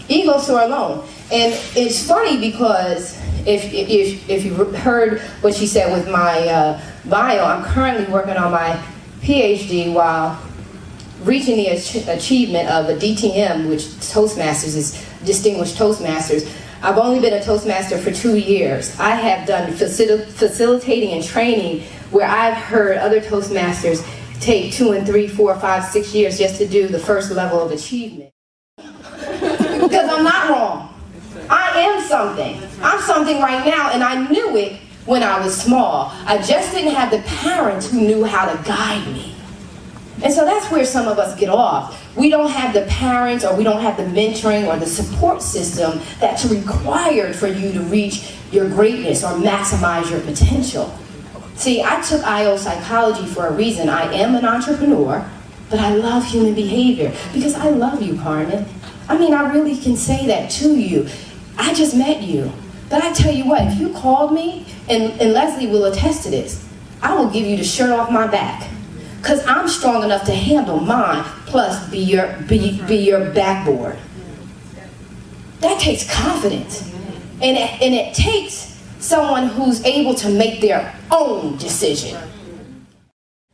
Ego soar alone. And it's funny because if you heard what she said with my bio, I'm currently working on my PhD while reaching the achievement of a DTM, which Toastmasters is Distinguished Toastmasters. I've only been a Toastmaster for 2 years. I have done facilitating and training where I've heard other Toastmasters take 2 and 3, 4, 5, 6 years just to do the first level of achievement. Because I'm not wrong. I am something. I'm something right now, and I knew it when I was small. I just didn't have the parents who knew how to guide me. And so that's where some of us get off. We don't have the parents, or we don't have the mentoring or the support system that's required for you to reach your greatness or maximize your potential. See, I took IO psychology for a reason. I am an entrepreneur, but I love human behavior because I love you, Carmen. I mean, I really can say that to you. I just met you. But I tell you what, if you called me, and Leslie will attest to this, I will give you the shirt off my back. Because I'm strong enough to handle mine, plus be your backboard. That takes confidence. And it takes someone who's able to make their own decision.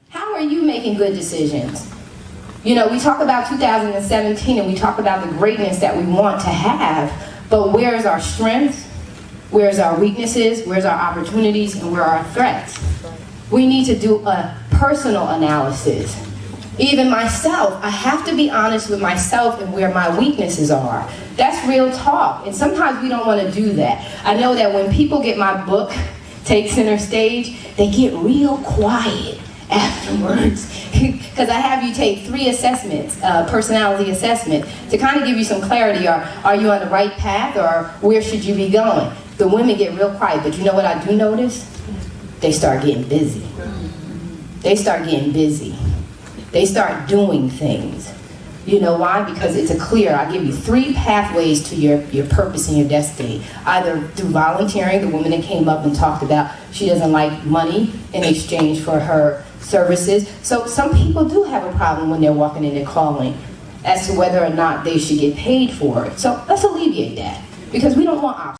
How are you making good decisions? You know, we talk about 2017 and we talk about the greatness that we want to have, but where's our strengths? Where's our weaknesses? Where's our opportunities? And where are our threats? We need to do a personal analysis. Even myself, I have to be honest with myself and where my weaknesses are. That's real talk, and sometimes we don't want to do that. I know that when people get my book, Take Center Stage, they get real quiet afterwards. Because I have you take 3 assessments, personality assessment, to kind of give you some clarity. Are you on the right path, or where should you be going? The women get real quiet, but you know what I do notice? They start getting busy. They start getting busy. They start doing things. You know why? Because it's I give you 3 pathways to your purpose and your destiny. Either through volunteering, the woman that came up and talked about she doesn't like money in exchange for her services. So some people do have a problem when they're walking in their calling as to whether or not they should get paid for it. So let's alleviate that, because we don't want obstacles.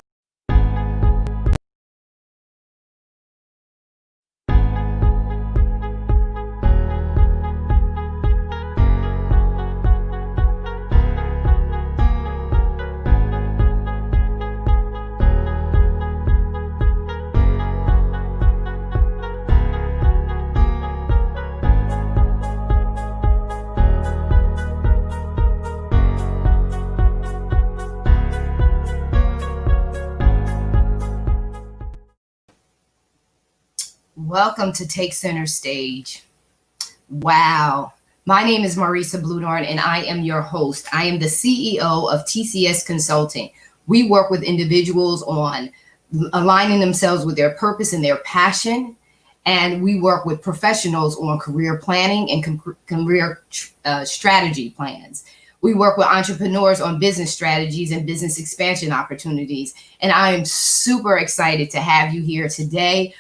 Welcome to Take Center Stage. Wow. My name is Marisa Bludorn, and I am your host. I am the CEO of TCS Consulting. We work with individuals on aligning themselves with their purpose and their passion, and we work with professionals on career planning and career strategy plans. We work with entrepreneurs on business strategies and business expansion opportunities, and I am super excited to have you here today.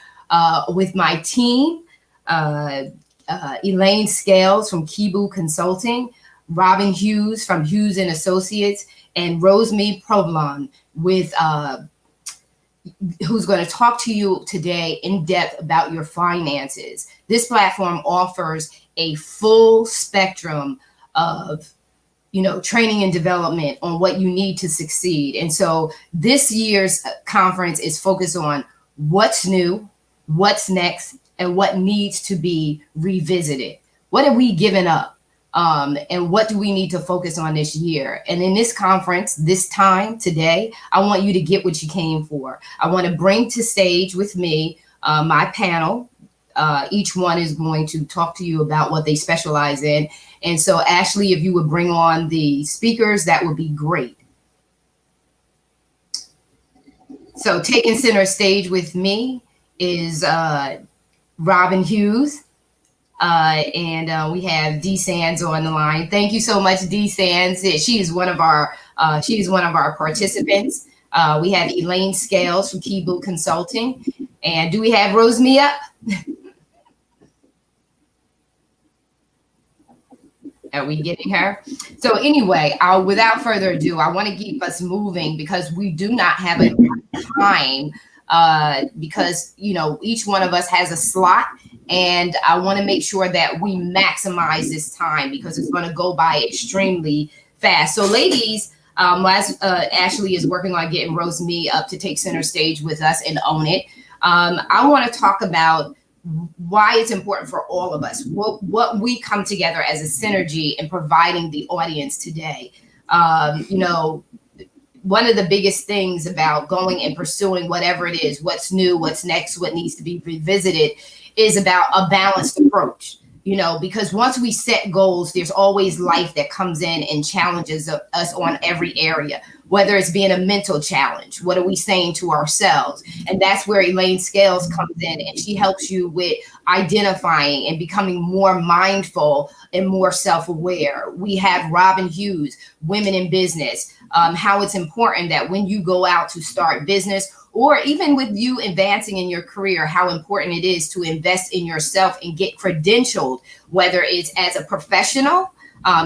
With my team, Elaine Scales from Kibu Consulting, Robin Hughes from Hughes and Associates, and Rosemary Provlon who's going to talk to you today in depth about your finances. This platform offers a full spectrum of training and development on what you need to succeed. And so this year's conference is focused on what's new, what's next, and what needs to be revisited. What have we given up? And what do we need to focus on this year? And in this conference, this time, today, I want you to get what you came for. I want to bring to stage with me my panel. Each one is going to talk to you about what they specialize in. And so, Ashley, if you would bring on the speakers, that would be great. So taking center stage with me is Robin Hughes, and we have Dee Sands on the line. Thank you so much, Dee Sands. She is one of our participants. We have Elaine Scales from Kibu Consulting, and do we have Rosemary up? Are we getting her? So anyway, without further ado, I want to keep us moving because we do not have a time, because, you know, each one of us has a slot, and I want to make sure that we maximize this time because it's going to go by extremely fast. So ladies, as Ashley is working on getting Rosemary up to take center stage with us and own it, I want to talk about why it's important for all of us, what we come together as a synergy in providing the audience today. You know, one of the biggest things about going and pursuing whatever it is, what's new, what's next, what needs to be revisited, is about a balanced approach. You know, because once we set goals, there's always life that comes in and challenges us on every area, whether it's being a mental challenge. What are we saying to ourselves? And that's where Elaine Scales comes in, and she helps you with identifying and becoming more mindful and more self-aware. We have Robin Hughes, Women in Business, how it's important that when you go out to start business, or even with you advancing in your career, how important it is to invest in yourself and get credentialed, whether it's as a professional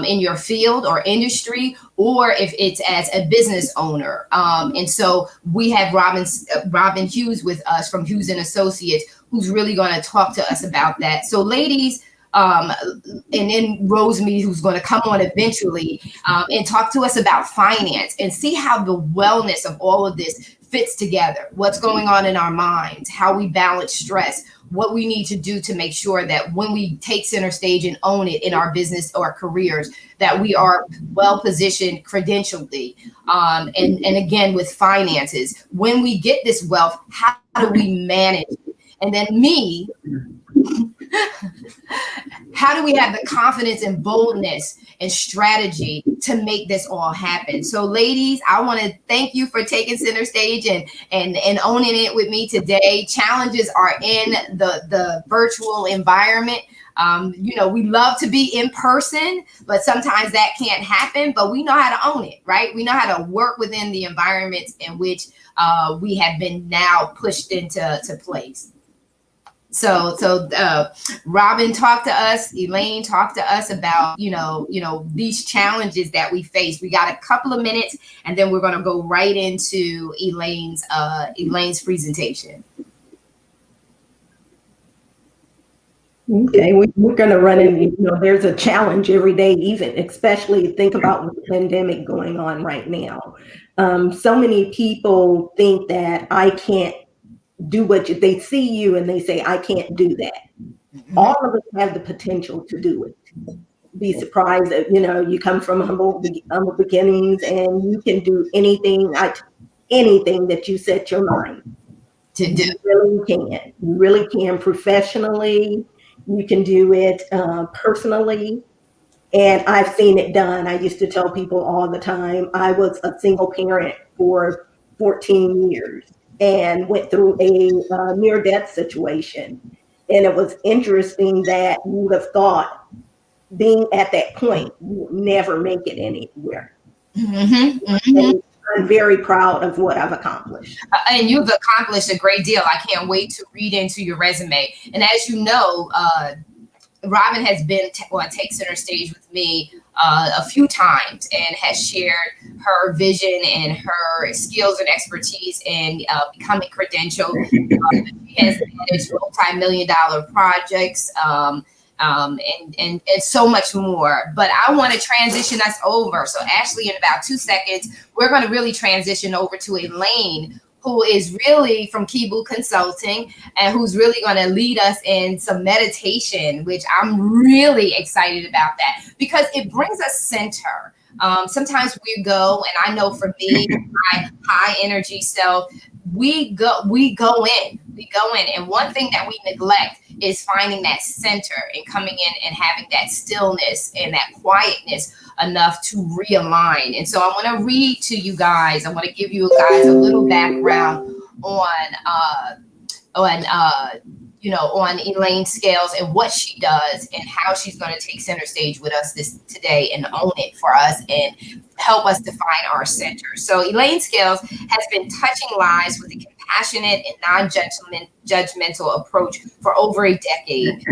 in your field or industry, or if it's as a business owner. And so we have Robin Hughes with us from Hughes and Associates, who's really going to talk to us about that. So ladies, and then Rosemary, who's going to come on eventually, and talk to us about finance and see how the wellness of all of this fits together, what's going on in our minds, how we balance stress, what we need to do to make sure that when we take center stage and own it in our business or careers, that we are well positioned credentially. And again, with finances, when we get this wealth, how do we manage it? And then me, how do we have the confidence and boldness and strategy to make this all happen? So ladies, I want to thank you for taking center stage and owning it with me today. Challenges are in the virtual environment. You know, we love to be in person, but sometimes that can't happen, but we know how to own it, right? We know how to work within the environments in which we have been now pushed into place. So Robin, talk to us. Elaine, talk to us about, you know, these challenges that we face. We got a couple of minutes, and then we're going to go right into Elaine's presentation. Okay, we're going to run in, you know, there's a challenge every day, even especially think about the pandemic going on right now. So many people think that I can't do they see you and they say, I can't do that. Mm-hmm. All of us have the potential to do it. Be surprised that, you know, you come from humble beginnings and you can do anything that you set your mind to do. You really can professionally. You can do it personally. And I've seen it done. I used to tell people all the time, I was a single parent for 14 years. And went through a near-death situation. And it was interesting that you would have thought being at that point, you would never make it anywhere. Mm-hmm, mm-hmm. I'm very proud of what I've accomplished. And you've accomplished a great deal. I can't wait to read into your resume. And as you know, Robin has been on Take Center Stage with me a few times and has shared her vision and her skills and expertise in becoming credentialed. She has managed multi-million-dollar projects and so much more. But I want to transition us over. So Ashley, in about 2 seconds, we're going to really transition over to Elaine, who is really from Kibu Consulting and who's really going to lead us in some meditation, which I'm really excited about that because it brings us center. Sometimes we go, and I know for me, my high energy self, we go in. And one thing that we neglect is finding that center and coming in and having that stillness and that quietness enough to realign. And so I want to read to you guys. I want to give you guys a little background on Elaine Scales and what she does and how she's going to take center stage with us today and own it for us and help us define our center. So Elaine Scales has been touching lives with a compassionate and non-judgmental approach for over a decade.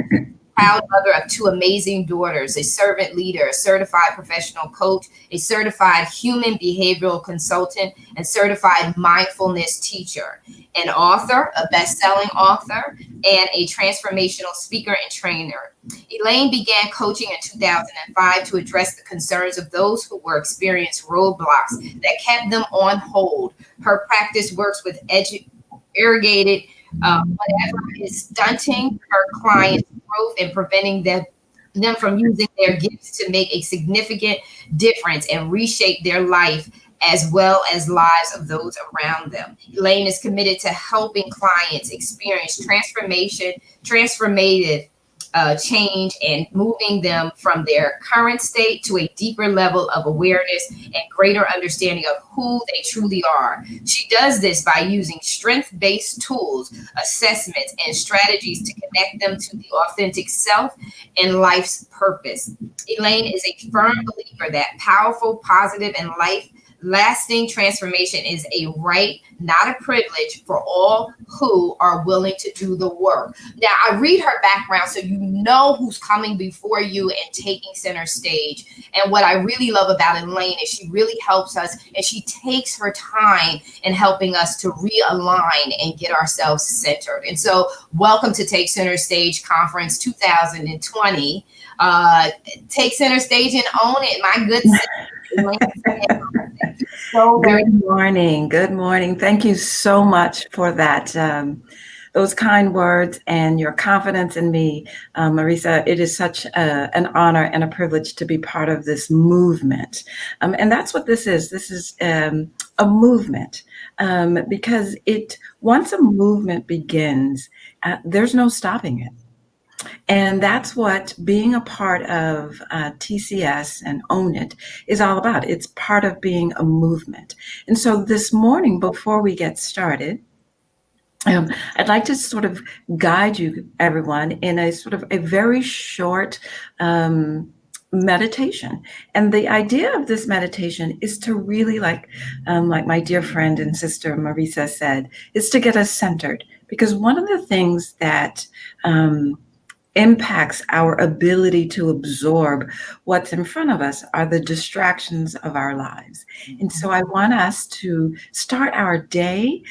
proud mother of two amazing daughters, a servant leader, a certified professional coach, a certified human behavioral consultant, and certified mindfulness teacher, an author, a best-selling author, and a transformational speaker and trainer. Elaine began coaching in 2005 to address the concerns of those who were experiencing roadblocks that kept them on hold. Her practice works with irrigated whatever is stunting her clients' growth and preventing them from using their gifts to make a significant difference and reshape their life as well as lives of those around them. Elaine is committed to helping clients experience transformative change and moving them from their current state to a deeper level of awareness and greater understanding of who they truly are. She does this by using strength-based tools, assessments, and strategies to connect them to the authentic self and life's purpose. Elaine is a firm believer that powerful, positive, and lasting transformation is a right, not a privilege, for all who are willing to do the work. Now, I read her background so you know who's coming before you and taking center stage. And what I really love about Elaine is she really helps us, and she takes her time in helping us to realign and get ourselves centered. And so welcome to Take Center Stage Conference 2020. Take center stage and own it, my good so good morning. Good morning. Thank you so much for that, those kind words and your confidence in me, Marisa. It is such an honor and a privilege to be part of this movement. And that's what this is. This is a movement because once a movement begins, there's no stopping it. And that's what being a part of TCS and Own It is all about. It's part of being a movement. And so this morning, before we get started, I'd like to sort of guide you, everyone, in a sort of a very short meditation. And the idea of this meditation is to really, like my dear friend and sister Marisa said, is to get us centered. Because one of the things that impacts our ability to absorb what's in front of us are the distractions of our lives. And so I want us to start our day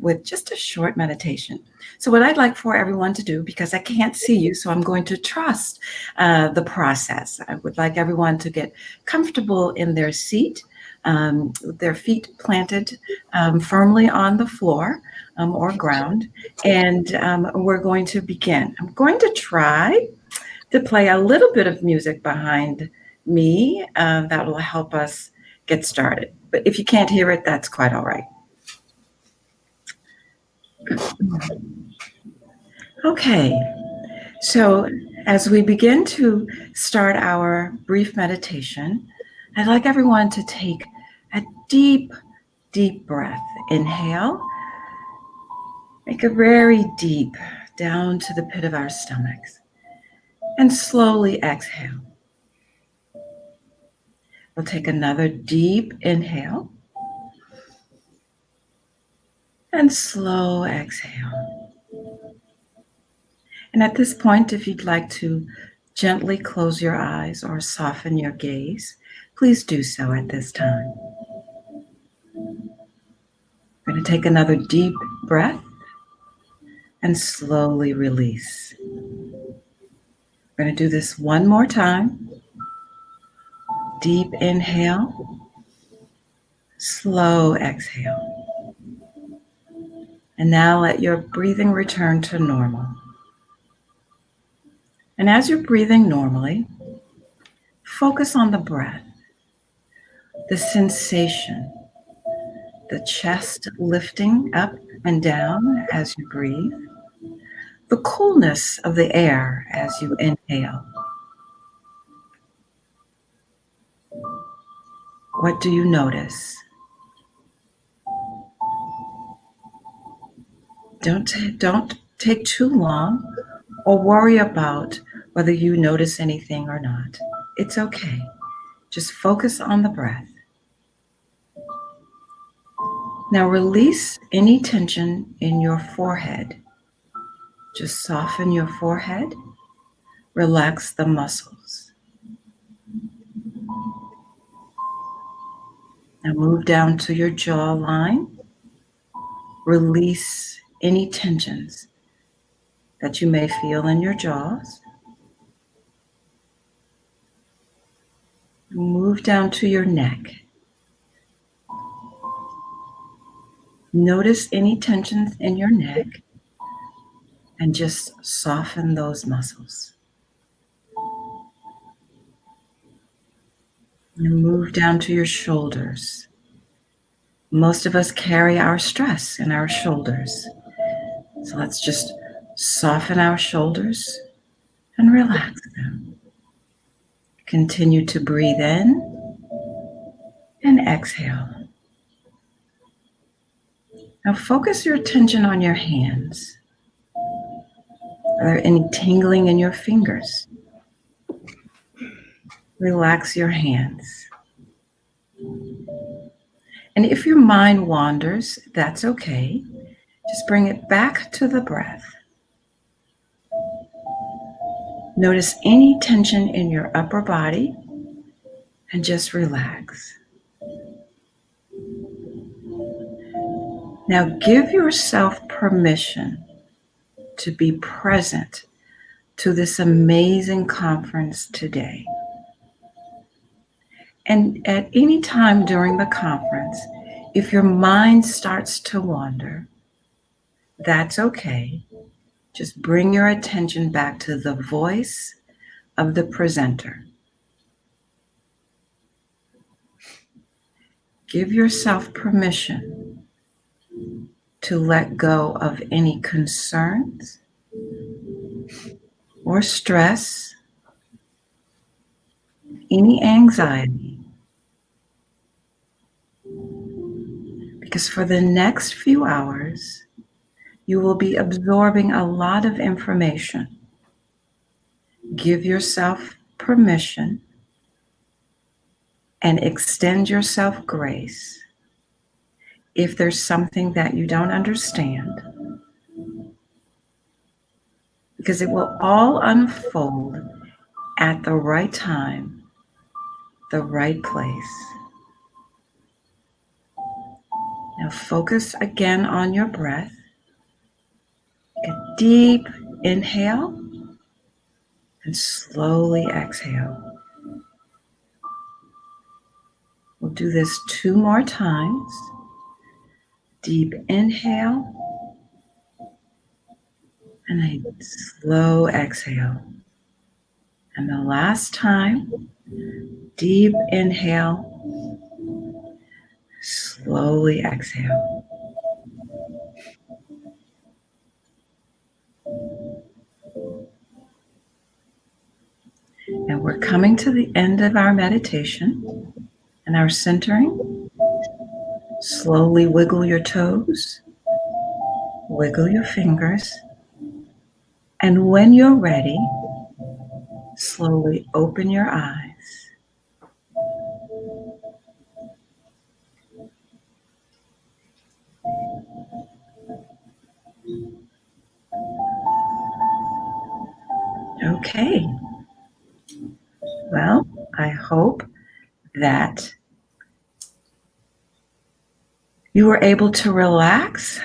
with just a short meditation. So what I'd like for everyone to do, because I can't see you, so I'm going to trust the process. I would like everyone to get comfortable in their seat, with their feet planted firmly on the floor or ground, and we're going to begin. I'm going to try to play a little bit of music behind me that will help us get started. But if you can't hear it, that's quite all right. Okay, so as we begin to start our brief meditation, I'd like everyone to take a deep, deep breath. Inhale. Make a very deep down to the pit of our stomachs. And slowly exhale. We'll take another deep inhale. And slow exhale. And at this point, if you'd like to gently close your eyes or soften your gaze, please do so at this time. We're going to take another deep breath and slowly release. We're going to do this one more time. Deep inhale, slow exhale. And now let your breathing return to normal. And as you're breathing normally, focus on the breath, the sensation, the chest lifting up and down as you breathe, the coolness of the air as you inhale. What do you notice? Don't take too long or worry about whether you notice anything or not. It's okay. Just focus on the breath. Now release any tension in your forehead. Just soften your forehead. Relax the muscles. Now move down to your jawline. Release any tensions that you may feel in your jaws. Move down to your neck. Notice any tensions in your neck and just soften those muscles. And move down to your shoulders. Most of us carry our stress in our shoulders. So let's just soften our shoulders and relax them. Continue to breathe in and exhale. Now focus your attention on your hands. Are there any tingling in your fingers? Relax your hands. And if your mind wanders, that's okay. Just bring it back to the breath. Notice any tension in your upper body and just relax. Now give yourself permission to be present to this amazing conference today. And at any time during the conference, if your mind starts to wander, that's okay. Just bring your attention back to the voice of the presenter. Give yourself permission to let go of any concerns or stress, any anxiety. Because for the next few hours, you will be absorbing a lot of information. Give yourself permission and extend yourself grace. If there's something that you don't understand, because it will all unfold at the right time, the right place. Now focus again on your breath. Take a deep inhale and slowly exhale. We'll do this 2 more times. Deep inhale and a slow exhale. And the last time, deep inhale, slowly exhale. And we're coming to the end of our meditation and our centering. Slowly wiggle your toes, wiggle your fingers, and when you're ready, slowly open your eyes. Okay. Well, I hope that you were able to relax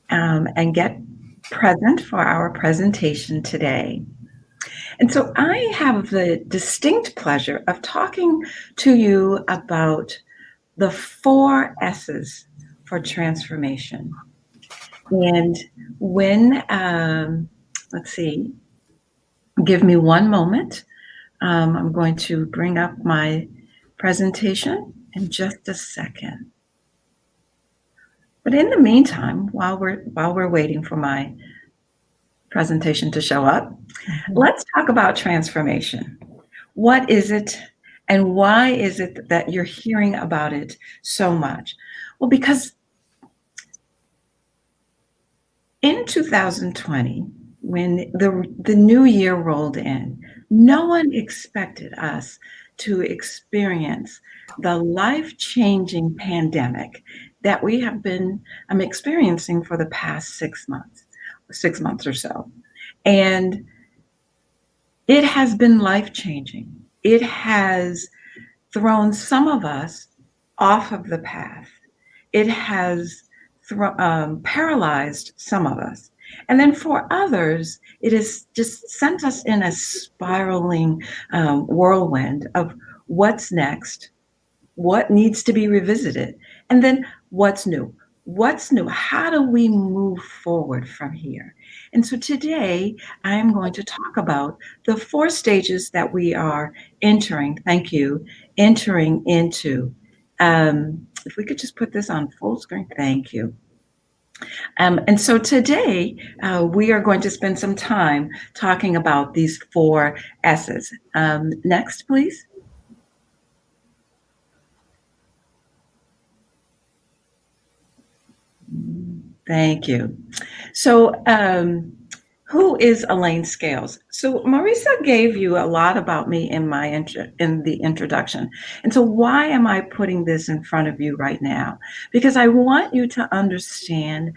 and get present for our presentation today. And so I have the distinct pleasure of talking to you about the 4 S's for transformation. And when, let's see, give me one moment. I'm going to bring up my presentation in just a second. But in the meantime, while we're waiting for my presentation to show up, let's talk about transformation. What is it, and why is it that you're hearing about it so much? Well, because in 2020, when the new year rolled in, no one expected us to experience the life-changing pandemic that we have been experiencing for the past 6 months or so. And It has been life-changing. It has thrown some of us off of the path. It has paralyzed some of us. And then for others, it has just sent us in a spiraling whirlwind of what's next, what needs to be revisited, and then what's new. What's new? How do we move forward from here? And so today I'm going to talk about the 4 stages that we are entering, thank you, entering into. If we could just put this on full screen, thank you. And so today we are going to spend some time talking about these 4 S's. Next, please. Thank you. So, who is Elaine Scales? So, Marisa gave you a lot about me in the introduction. And so, why am I putting this in front of you right now? Because I want you to understand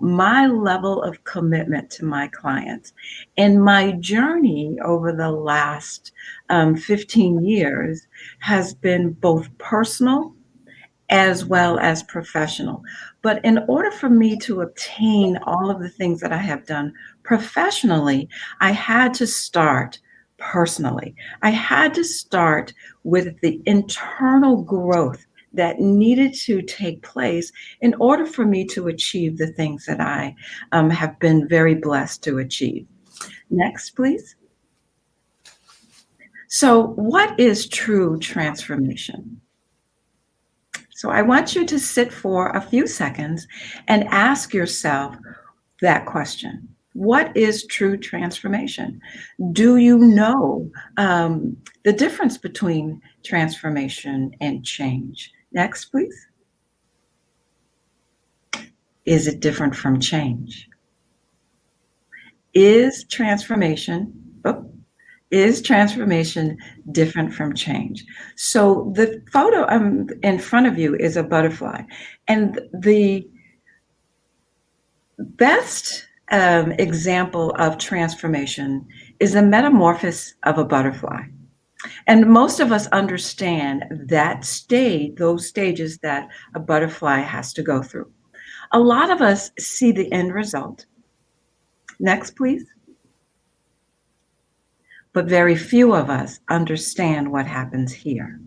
my level of commitment to my clients. And my journey over the last 15 years has been both personal as well as professional. But in order for me to obtain all of the things that I have done professionally, I had to start personally. I had to start with the internal growth that needed to take place in order for me to achieve the things that I have been very blessed to achieve. Next, please. So, what is true transformation? So I want you to sit for a few seconds and ask yourself that question. What is true transformation? Do you know the difference between transformation and change? Next, please. Is it different from change? Is transformation different from change? So the photo in front of you is a butterfly. And the best example of transformation is the metamorphosis of a butterfly. And most of us understand that those stages that a butterfly has to go through. A lot of us see the end result. Next, please. But very few of us understand what happens here.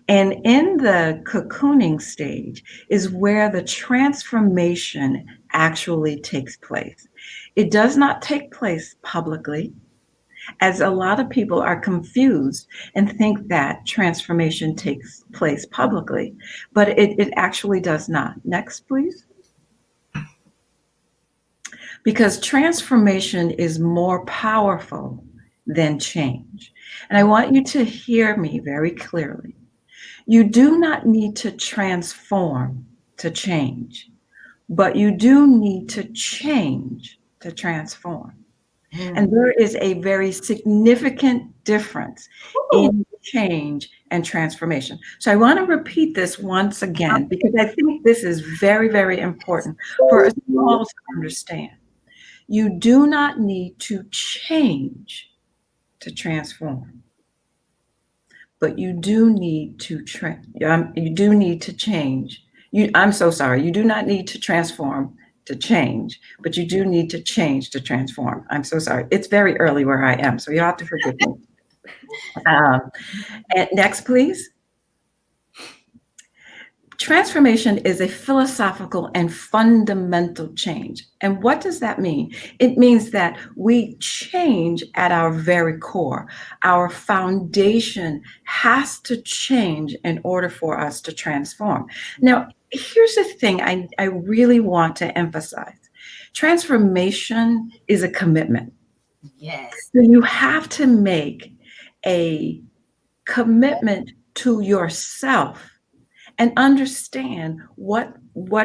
And in the cocooning stage is where the transformation actually takes place. It does not take place publicly, as a lot of people are confused and think that transformation takes place publicly, but it actually does not. Next, please. Because transformation is more powerful than change. And I want you to hear me very clearly. You do not need to transform to change, but you do need to change to transform. And there is a very significant difference in change and transformation. So I want to repeat this once again, because I think this is very, very important for us all to understand. You do not need to change to transform, but you do need to change. You do not need to transform to change, but you do need to change to transform. I'm so sorry. It's very early where I am, so you have to forgive me. And next, please. Transformation is a philosophical and fundamental change. And what does that mean? It means that we change at our very core. Our foundation has to change in order for us to transform. Now, here's the thing I really want to emphasize. Transformation is a commitment. Yes. So you have to make a commitment to yourself and understand what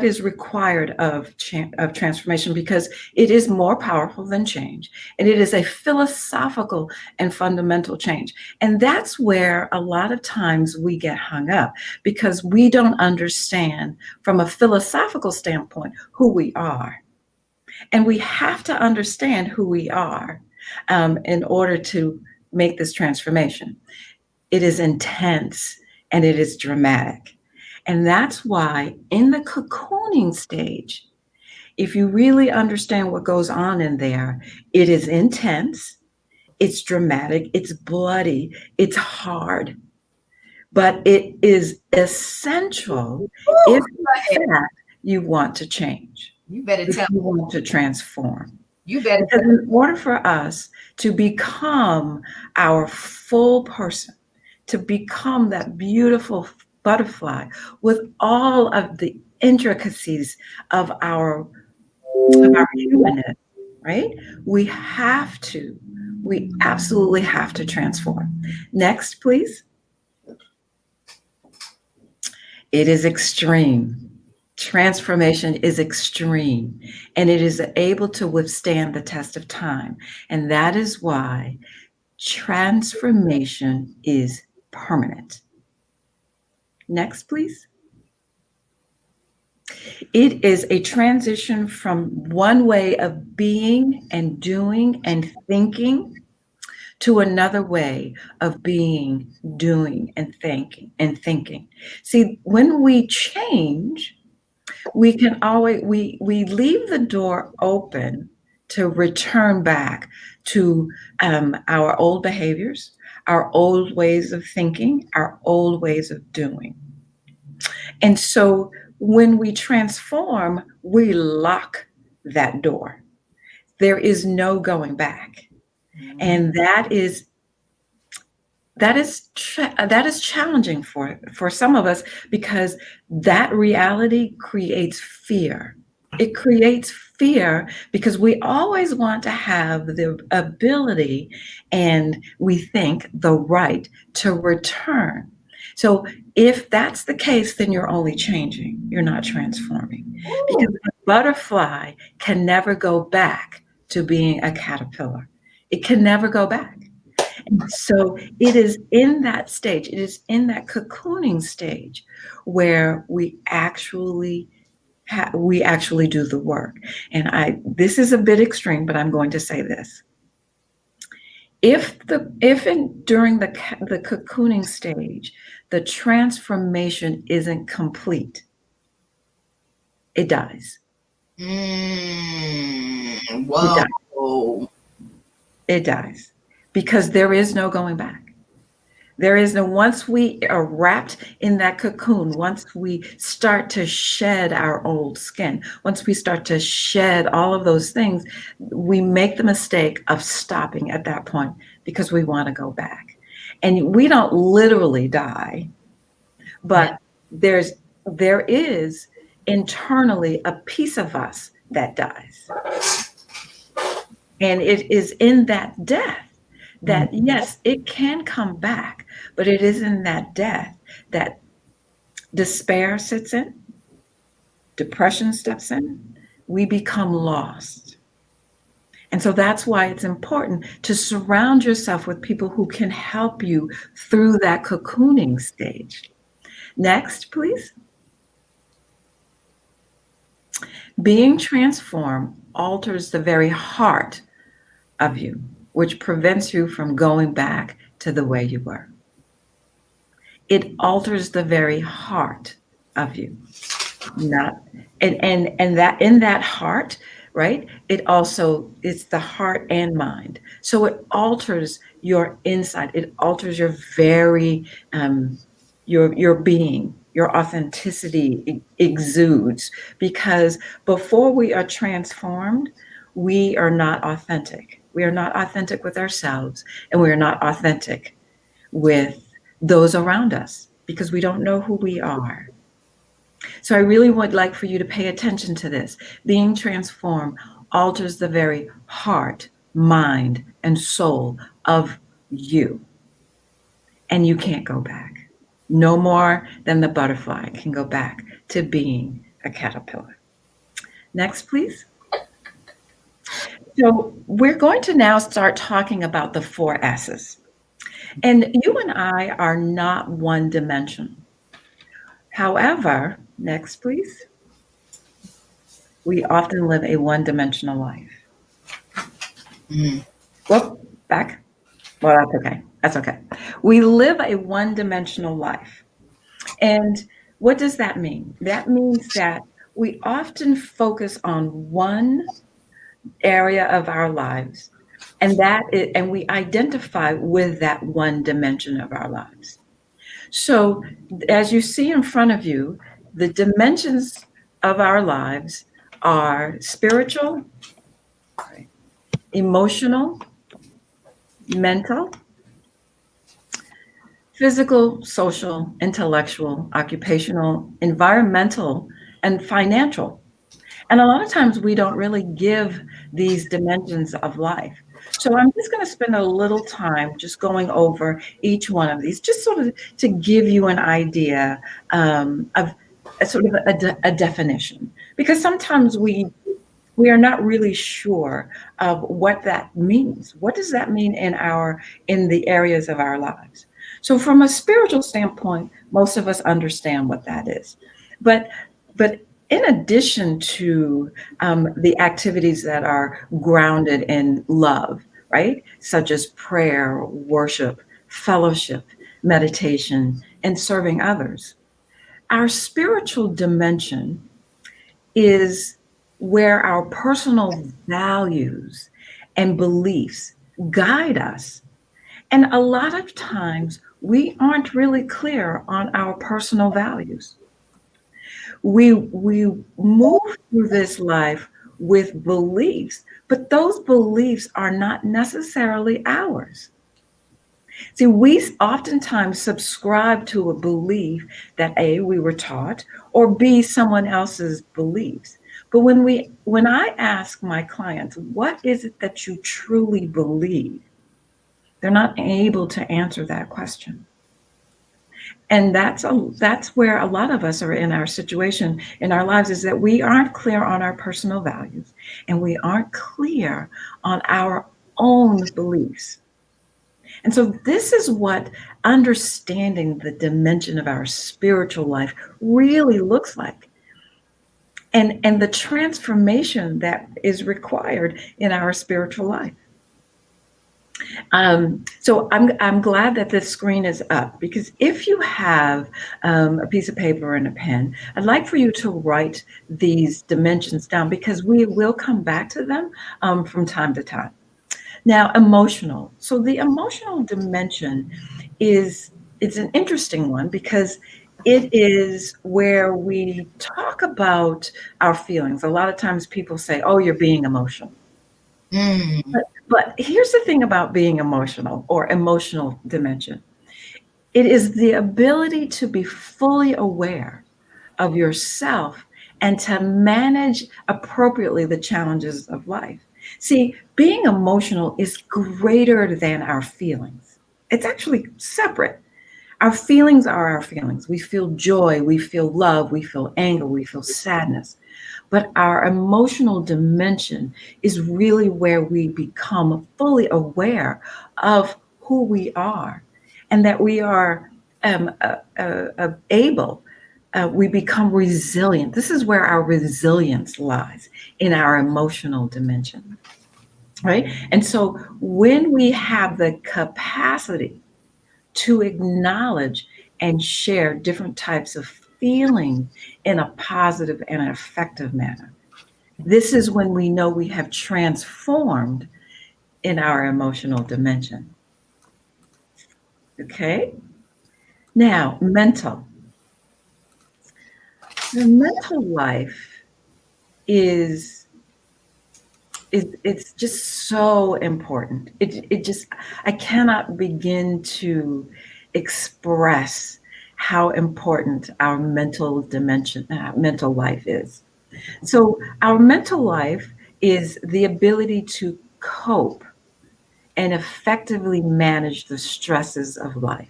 is required of transformation, because it is more powerful than change, and it is a philosophical and fundamental change. And that's where a lot of times we get hung up, because we don't understand from a philosophical standpoint who we are. And we have to understand who we are in order to make this transformation. It is intense and it is dramatic. And that's why in the cocooning stage, if you really understand what goes on in there, it is intense, it's dramatic, it's bloody, it's hard, but it is essential if in fact you want to change, You better if tell you want to transform. You better Because in order for us to become our full person, to become that beautiful butterfly with all of the intricacies of our humanness, right? We absolutely have to transform. Next, please. It is extreme. Transformation is extreme, and it is able to withstand the test of time. And that is why transformation is permanent. Next, please. It is a transition from one way of being and doing and thinking to another way of being, doing, and thinking. See, when we change, we can always we leave the door open to return back to our old behaviors, our old ways of thinking, our old ways of doing. And so when we transform, we lock that door. There is no going back. And that is challenging for some of us, because that reality creates fear. It creates fear because we always want to have the ability, and we think the right, to return. So if that's the case, then you're only changing, you're not transforming. Because a butterfly can never go back to being a caterpillar. It can never go back. And so it is in that stage, it is in that cocooning stage where we actually do the work. And this is a bit extreme, but I'm going to say this. During the cocooning stage, the transformation isn't complete, it dies. Whoa. It dies because there is no going back. There is no, once we are wrapped in that cocoon, once we start to shed our old skin, once we start to shed all of those things, we make the mistake of stopping at that point because we want to go back. And we don't literally die, but there is internally a piece of us that dies. And it is in that death that, yes, it can come back, but it is in that death that despair sits in, depression steps in, we become lost. And so that's why it's important to surround yourself with people who can help you through that cocooning stage. Next, please. Being transformed alters the very heart of you, which prevents you from going back to the way you were. It alters the very heart of you. And that in that heart, right? It's the heart and mind. So it alters your inside. It alters your very your being. Your authenticity exudes, because before we are transformed, we are not authentic. We are not authentic with ourselves, and we are not authentic with those around us because we don't know who we are. So I really would like for you to pay attention to this. Being transformed alters the very heart, mind, and soul of you. And you can't go back. No more than the butterfly can go back to being a caterpillar. Next, please. So we're going to now start talking about the 4 S's. And you and I are not one dimensional. However, next, please. We often live a one-dimensional life. Whoop, back. Well, that's okay. That's okay. We live a one-dimensional life. And what does that mean? That means that we often focus on one area of our lives, and we identify with that one dimension of our lives. So, as you see in front of you, the dimensions of our lives are spiritual, emotional, mental, physical, social, intellectual, occupational, environmental, and financial. And a lot of times we don't really give these dimensions of life. So I'm just going to spend a little time just going over each one of these, just sort of to give you an idea of a sort of a definition. Because sometimes we are not really sure of what that means. What does that mean in the areas of our lives? So from a spiritual standpoint, most of us understand what that is. But but in addition to the activities that are grounded in love, right? Such as prayer, worship, fellowship, meditation, and serving others, our spiritual dimension is where our personal values and beliefs guide us. And a lot of times we aren't really clear on our personal values. We move through this life with beliefs, but those beliefs are not necessarily ours. See, we oftentimes subscribe to a belief that A, we were taught, or B, someone else's beliefs. But when I ask my clients, what is it that you truly believe? They're not able to answer that question. And that's where a lot of us are in our situation in our lives, is that we aren't clear on our personal values and we aren't clear on our own beliefs. And so this is what understanding the dimension of our spiritual life really looks like. And the transformation that is required in our spiritual life. So I'm glad that this screen is up, because if you have a piece of paper and a pen, I'd like for you to write these dimensions down, because we will come back to them from time to time. Now, emotional. So the emotional dimension it's an interesting one, because it is where we talk about our feelings. A lot of times people say, oh, you're being emotional. Mm. But here's the thing about being emotional, or emotional dimension. It is the ability to be fully aware of yourself and to manage appropriately the challenges of life. See, being emotional is greater than our feelings. It's actually separate. Our feelings are our feelings. We feel joy, we feel love, we feel anger, we feel sadness. But our emotional dimension is really where we become fully aware of who we are, and that we are able, we become resilient. This is where our resilience lies, in our emotional dimension, right? And so when we have the capacity to acknowledge and share different types of feeling in a positive and an effective manner, this is when we know we have transformed in our emotional dimension. Okay? Now, mental. The mental life is it's just so important. It just, I cannot begin to express how important our mental dimension, mental life is. So our mental life is the ability to cope and effectively manage the stresses of life,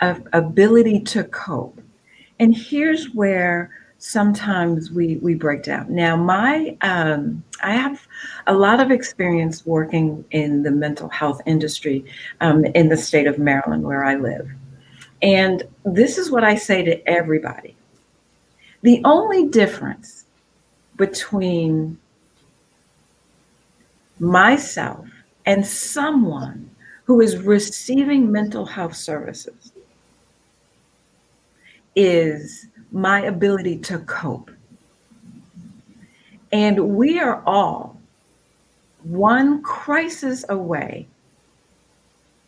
ability to cope. And here's where sometimes we break down. Now, I have a lot of experience working in the mental health industry in the state of Maryland, where I live. And this is what I say to everybody. The only difference between myself and someone who is receiving mental health services is my ability to cope. And we are all one crisis away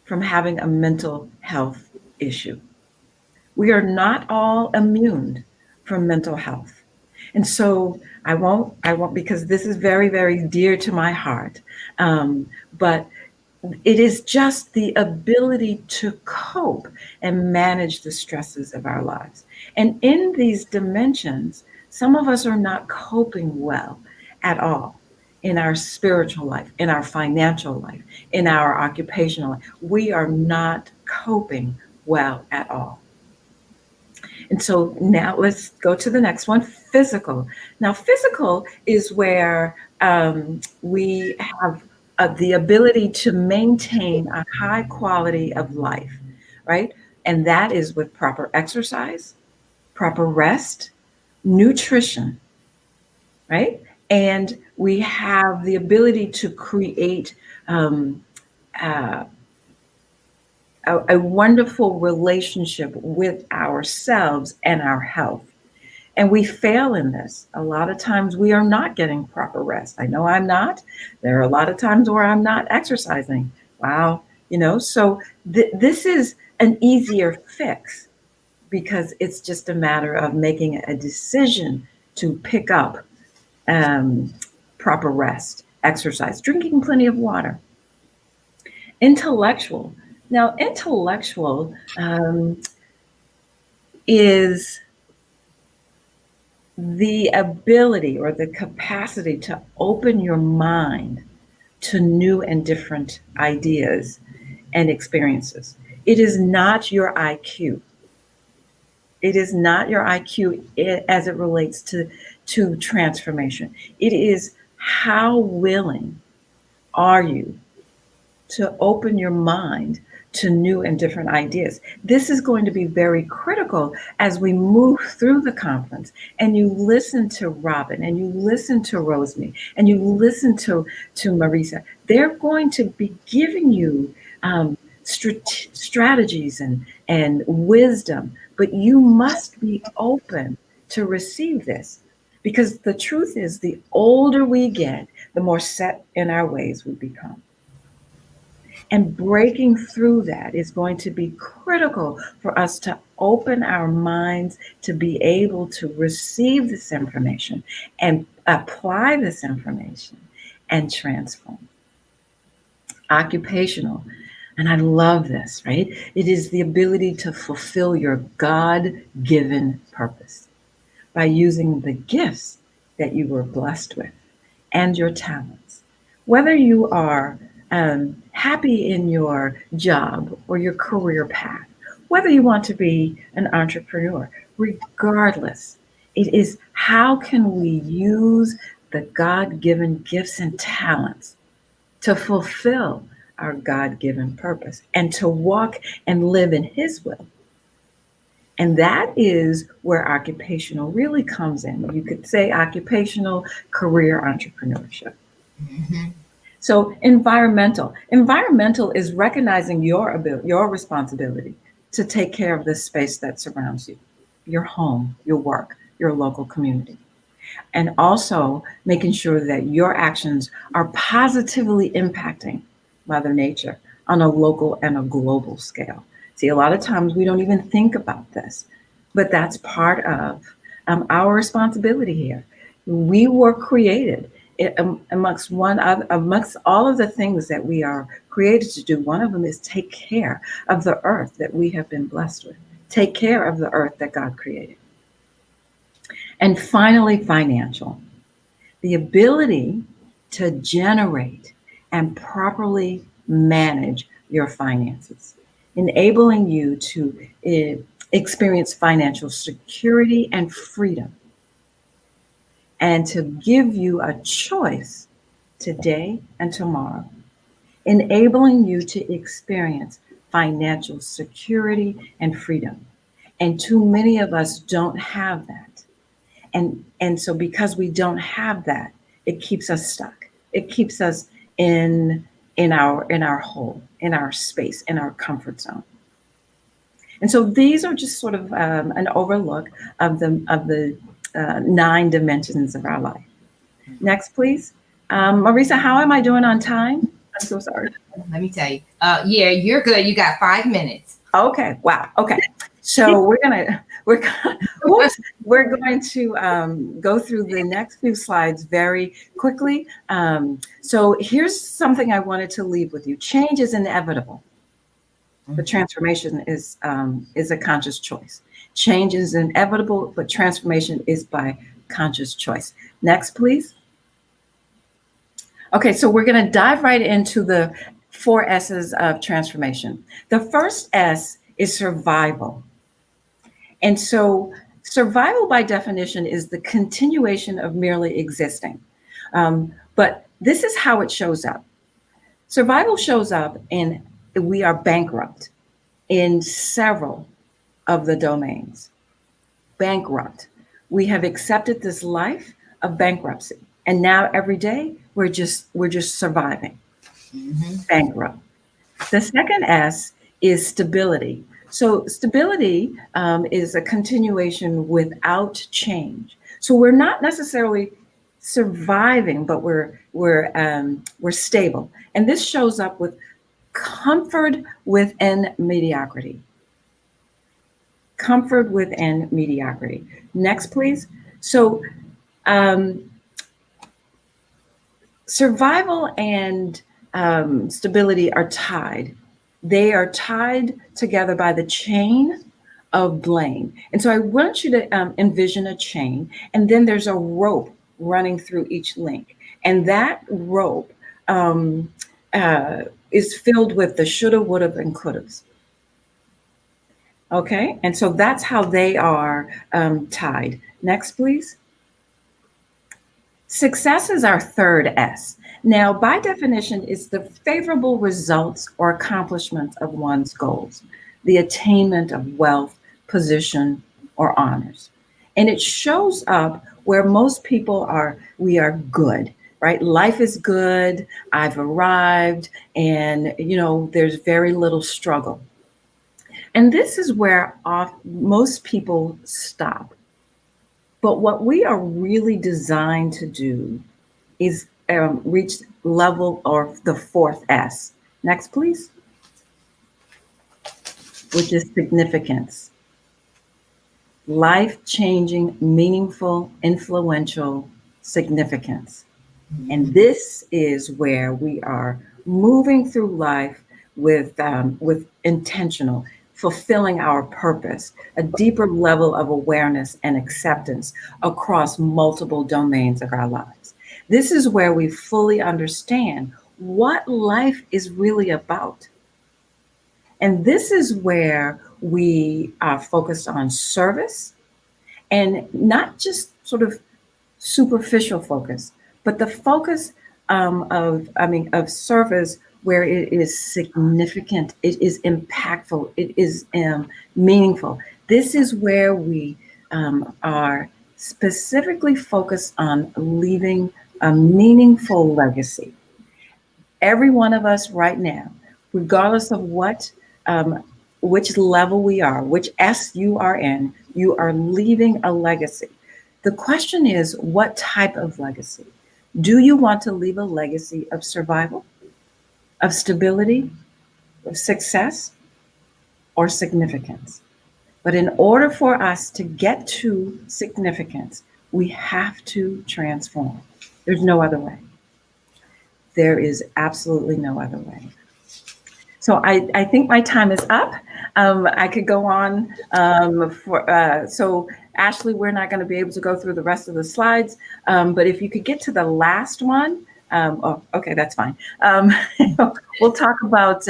from having a mental health issue. We are not all immune from mental health. And so I won't, because this is very, very dear to my heart. But it is just the ability to cope and manage the stresses of our lives. And in these dimensions, some of us are not coping well at all in our spiritual life, in our financial life, in our occupational life. We are not coping well at all. And so now let's go to the next one, physical. Now, physical is where we have the ability to maintain a high quality of life, right? And that is with proper exercise, proper rest, nutrition, right? And we have the ability to create uh, a wonderful relationship with ourselves and our health. And we fail in this. A lot of times we are not getting proper rest. I know I'm not. There are a lot of times where I'm not exercising. Wow. So this is an easier fix because it's just a matter of making a decision to pick up um, proper rest, exercise, drinking plenty of water. Intellectual. Now, intellectual is the ability or the capacity to open your mind to new and different ideas and experiences. It is not your IQ. It is not your IQ as it relates to transformation. It is how willing are you to open your mind to new and different ideas. This is going to be very critical as we move through the conference and you listen to Robin and you listen to Rosemary and you listen to Marisa. They're going to be giving you strategies and wisdom, but you must be open to receive this. Because the truth is, the older we get, the more set in our ways we become. And breaking through that is going to be critical for us to open our minds to be able to receive this information and apply this information and transform. Occupational, and I love this, right? It is the ability to fulfill your God-given purpose by using the gifts that you were blessed with and your talents. Whether you are happy in your job or your career path, whether you want to be an entrepreneur, regardless, it is how can we use the God-given gifts and talents to fulfill our God-given purpose and to walk and live in His will. And that is where occupational really comes in. You could say occupational career entrepreneurship. Mm-hmm. So environmental is recognizing your responsibility to take care of the space that surrounds you, your home, your work, your local community. And also making sure that your actions are positively impacting Mother Nature on a local and a global scale. See, a lot of times we don't even think about this, but that's part of our responsibility here. We were created amongst all of the things that we are created to do. One of them is take care of the earth that we have been blessed with. Take care of the earth that God created. And finally, financial. The ability to generate and properly manage your finances, enabling you to experience financial security and freedom, and to give you a choice today and tomorrow, enabling you to experience financial security and freedom. And too many of us don't have that. And so because we don't have that, it keeps us stuck. It keeps us in in our whole, in our space, in our comfort zone. And so these are just sort of an overlook of the 9 dimensions of our life. Next, please. Marisa, how am I doing on time? I'm so sorry. Let me tell you. Yeah, you're good. You got 5 minutes. Okay. Wow. Okay. So we're going to go through the next few slides very quickly. So here's something I wanted to leave with you. Change is inevitable. But transformation is a conscious choice. Change is inevitable, but transformation is by conscious choice. Next, please. Okay, so we're going to dive right into the 4 S's of transformation. The first S is survival. And so survival by definition is the continuation of merely existing. But this is how it shows up. Survival shows up in we are bankrupt in several of the domains. Bankrupt. We have accepted this life of bankruptcy. And now every day we're just surviving. Bankrupt. The second S is stability. So stability is a continuation without change. So we're not necessarily surviving, but we're stable. And this shows up with comfort within mediocrity. Comfort within mediocrity. Next, please. So survival and stability are tied. They are tied together by the chain of blame. And so I want you to envision a chain, and then there's a rope running through each link. And that rope is filled with the shoulda, woulda, and couldas. Okay, and so that's how they are tied. Next, please. Success is our third S. Now, by definition, it's the favorable results or accomplishments of one's goals, the attainment of wealth, position, or honors. And it shows up where most people are, we are good, right? Life is good, I've arrived, and there's very little struggle. And this is where most people stop. But what we are really designed to do is reach level or the 4th S. Next, please. Which is significance. Life-changing, meaningful, influential significance. And this is where we are moving through life with intentional, fulfilling our purpose, a deeper level of awareness and acceptance across multiple domains of our lives. This is where we fully understand what life is really about. And this is where we are focused on service, and not just sort of superficial focus, but the focus of service where it is significant, it is impactful, it is meaningful. This is where we are specifically focused on leaving a meaningful legacy. Every one of us right now, regardless of which level we are, which S you are in, you are leaving a legacy. The question is, what type of legacy? Do you want to leave a legacy of survival, of stability, of success, or significance? But in order for us to get to significance, we have to transform. There's no other way. There is absolutely no other way. So I think my time is up. I could go on so Ashley, we're not going to be able to go through the rest of the slides, but if you could get to the last one, okay, that's fine. We'll talk about,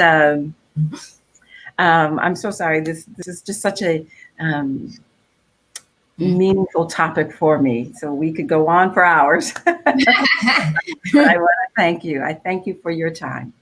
I'm so sorry, this is just such a meaningful topic for me, so we could go on for hours. But I want to thank you. I thank you for your time.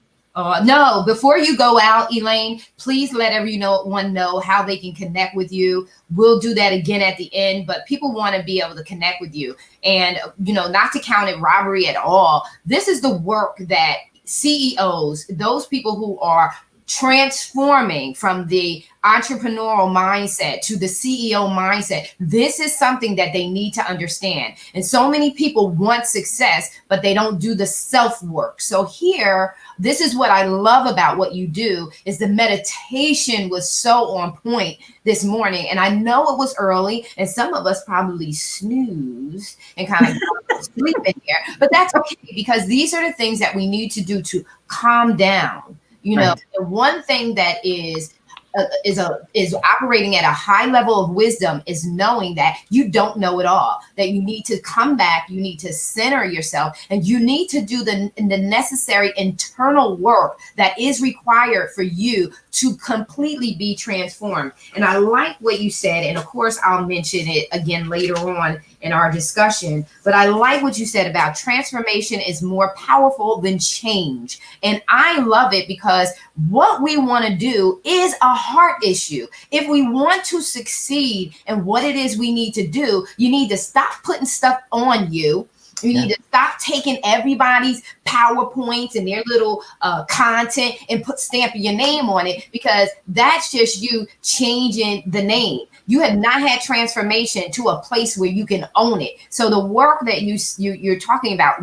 No, before you go out, Elaine, please let everyone know how they can connect with you. We'll do that again at the end, but people want to be able to connect with you and, not to count it robbery at all. This is the work that CEOs, those people who are transforming from the entrepreneurial mindset to the CEO mindset. This is something that they need to understand. And so many people want success, but they don't do the self work. So here, this is what I love about what you do is the meditation was so on point this morning. And I know it was early and some of us probably snoozed and kind of got to sleep in here, but that's okay because these are the things that we need to do to calm down. You know, the one thing that is operating at a high level of wisdom is knowing that you don't know it all, that you need to come back, you need to center yourself, and you need to do the necessary internal work that is required for you to completely be transformed. And I like what you said, and of course I'll mention it again later on in our discussion, but I like what you said about transformation is more powerful than change. And I love it because what we want to do is a heart issue. If we want to succeed in what it is we need to do, you need to stop putting stuff on you. You need to stop taking everybody's PowerPoints and their little content and stamp your name on it, because that's just you changing the name. You have not had transformation to a place where you can own it. So the work that you're talking about,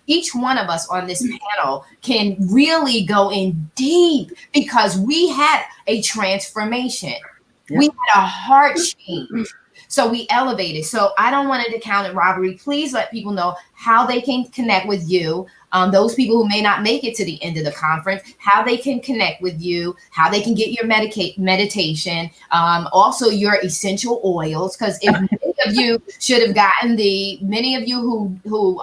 each one of us on this panel can really go in deep because we had a transformation. Yep. We had a heart change. So we elevated. So I don't want it to count it robbery. Please let people know how they can connect with you. Those people who may not make it to the end of the conference, how they can connect with you, how they can get your meditation, also your essential oils. Because if many of you should have gotten many of you who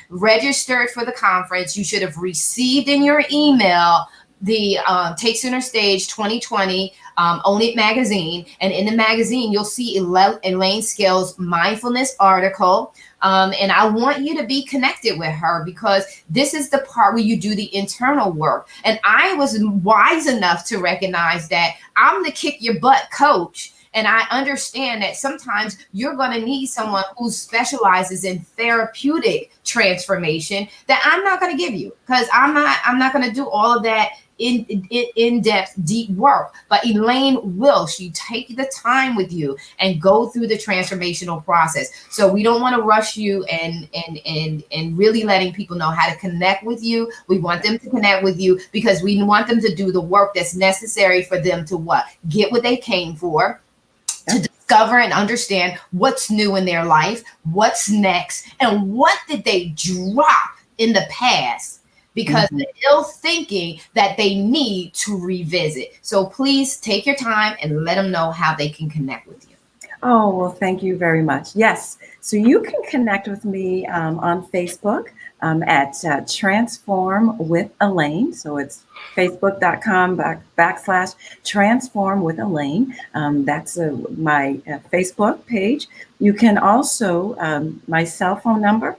registered for the conference, you should have received in your email the Take Center Stage 2020 Own It magazine. And in the magazine, you'll see Elaine Scales' mindfulness article. And I want you to be connected with her because this is the part where you do the internal work. And I was wise enough to recognize that I'm the kick your butt coach. And I understand that sometimes you're going to need someone who specializes in therapeutic transformation that I'm not going to give you, because I'm not going to do all of that in-depth, deep work. But Elaine will. She take the time with you and go through the transformational process. So we don't want to rush you and really letting people know how to connect with you. We want them to connect with you because we want them to do the work that's necessary for them to get what they came for, to discover and understand what's new in their life, what's next, and what did they drop in the past because the ill thinking that they need to revisit. So please take your time and let them know how they can connect with you. Oh, well, thank you very much. Yes. So you can connect with me on Facebook at Transform with Elaine. So it's facebook.com/Transform with Elaine. That's my Facebook page. You can also, my cell phone number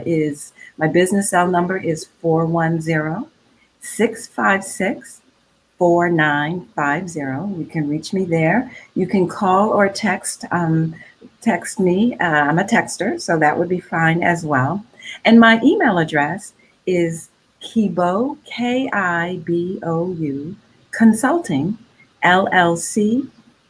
is, my business cell number is 410-656-4950. You can reach me there. You can call or text me. I'm a texter, so that would be fine as well. And my email address is Kibou, KIBOU, consulting, LLC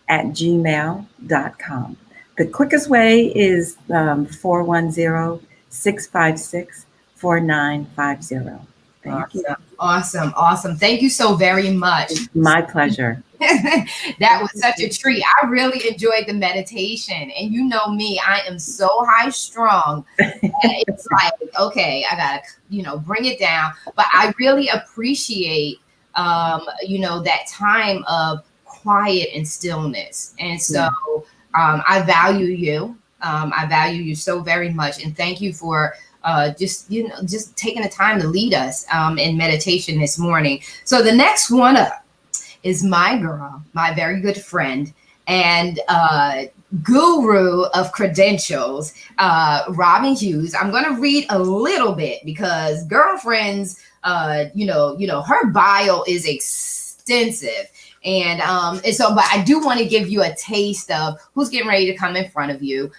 @gmail.com. The quickest way is 410-656-4950. Thank you. Awesome. Thank you so very much. My pleasure. That was such a treat. I really enjoyed the meditation. And you know me, I am so high strung. It's like, okay, I gotta, bring it down. But I really appreciate, that time of quiet and stillness. And so I value you. I value you so very much. And thank you for just taking the time to lead us in meditation this morning. So the next one up is my girl, my very good friend, and guru of credentials, Robin Hughes. I'm going to read a little bit because girlfriends, her bio is extensive. And so, but I do want to give you a taste of who's getting ready to come in front of you.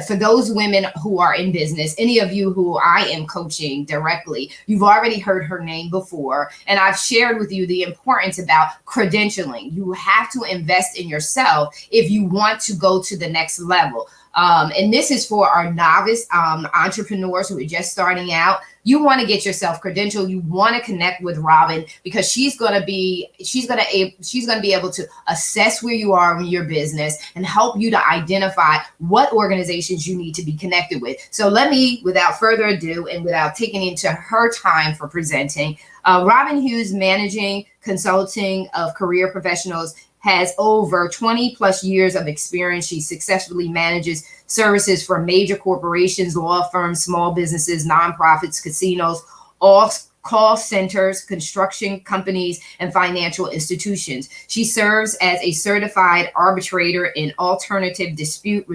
For those women who are in business, any of you who I am coaching directly, you've already heard her name before. And I've shared with you the importance about credentialing. You have to invest in yourself if you want to go to the next level. And this is for our novice entrepreneurs who are just starting out. You want to get yourself credentialed. You want to connect with Robin because she's going to be able to assess where you are in your business and help you to identify what organizations you need to be connected with. So let me, without further ado, and without taking into her time for presenting, Robin Hughes, managing consulting of career professionals, has over 20 plus years of experience. She successfully manages services for major corporations, law firms, small businesses, nonprofits, casinos, all call centers, construction companies, and financial institutions. She serves as a certified arbitrator in alternative dispute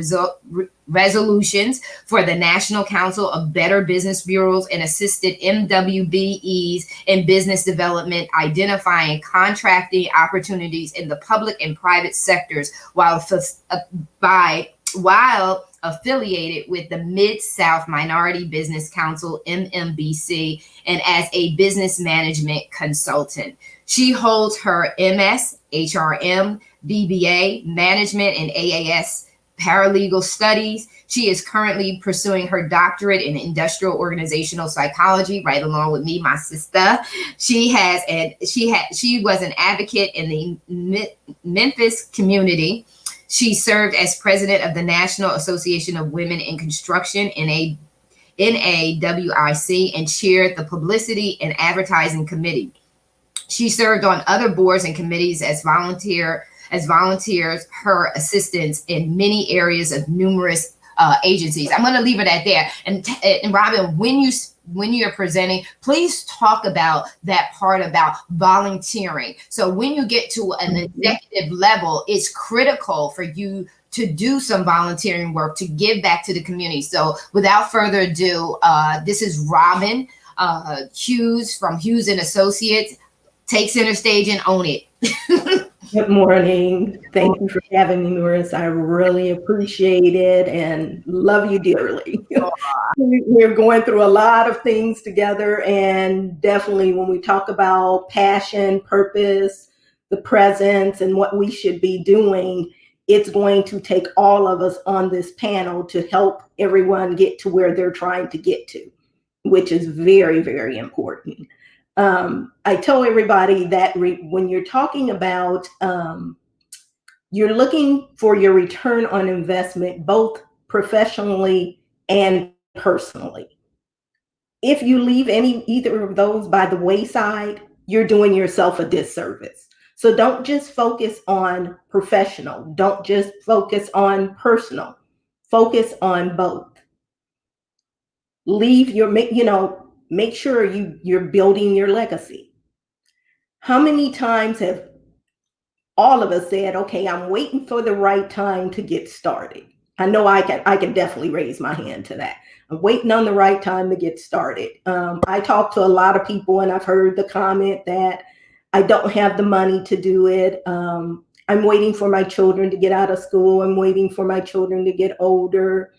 resolutions for the National Council of Better Business Bureaus and assisted MWBEs in business development, identifying contracting opportunities in the public and private sectors while affiliated with the Mid-South Minority Business Council, MMBC, and as a business management consultant. She holds her MS, HRM, BBA, Management, and AAS paralegal studies. She is currently pursuing her doctorate in industrial organizational psychology, right along with me, my sister. She was an advocate in the Memphis community. She served as president of the National Association of Women in Construction, NAWIC, and chaired the Publicity and Advertising Committee. She served on other boards and committees as volunteers, her assistants in many areas of numerous agencies. I'm going to leave it at there. And Robin, when you're presenting, please talk about that part about volunteering. So when you get to an executive level, it's critical for you to do some volunteering work to give back to the community. So without further ado, this is Robin Hughes from Hughes and Associates. Take center stage and own it. Good morning. Thank you for having me, Marissa. I really appreciate it and love you dearly. We're going through a lot of things together, and definitely when we talk about passion, purpose, the presence, and what we should be doing, it's going to take all of us on this panel to help everyone get to where they're trying to get to, which is very, very important. I tell everybody that when you're talking about, you're looking for your return on investment, both professionally and personally. If you leave either of those by the wayside, you're doing yourself a disservice. So don't just focus on professional. Don't just focus on personal. Focus on both. Make sure you're building your legacy. How many times have all of us said, okay, I'm waiting for the right time to get started? I know I can definitely raise my hand to that. I'm waiting on the right time to get started. I talk to a lot of people and I've heard the comment that I don't have the money to do it. I'm waiting for my children to get out of school. I'm waiting for my children to get older.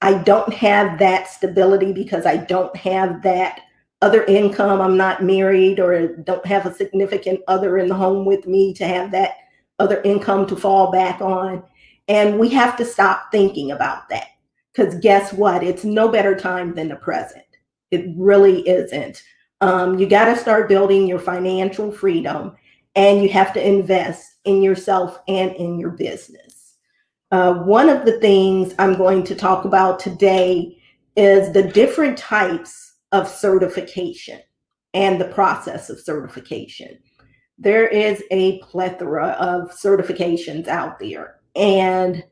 I don't have that stability because I don't have that other income. I'm not married or don't have a significant other in the home with me to have that other income to fall back on. And we have to stop thinking about that, because guess what? It's no better time than the present. It really isn't. You got to start building your financial freedom, and you have to invest in yourself and in your business. One of the things I'm going to talk about today is the different types of certification and the process of certification. There is a plethora of certifications out there, and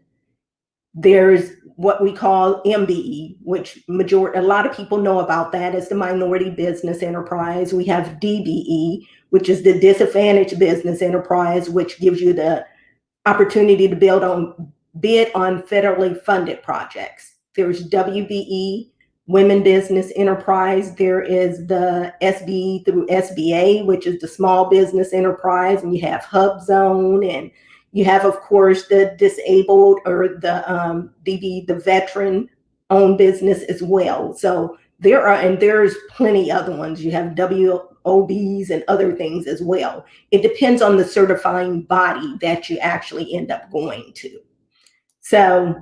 there's what we call MBE, which a lot of people know about that as the Minority Business Enterprise. We have DBE, which is the Disadvantaged Business Enterprise, which gives you the opportunity to bid on federally funded projects. There's WBE, women business enterprise. There is the SB through SBA, which is the small business enterprise, and you have Hub Zone, and you have, of course, the disabled or the DV, the veteran owned business as well. So there are, and there's plenty other ones. You have WOBs and other things as well. It depends on the certifying body that you actually end up going to. So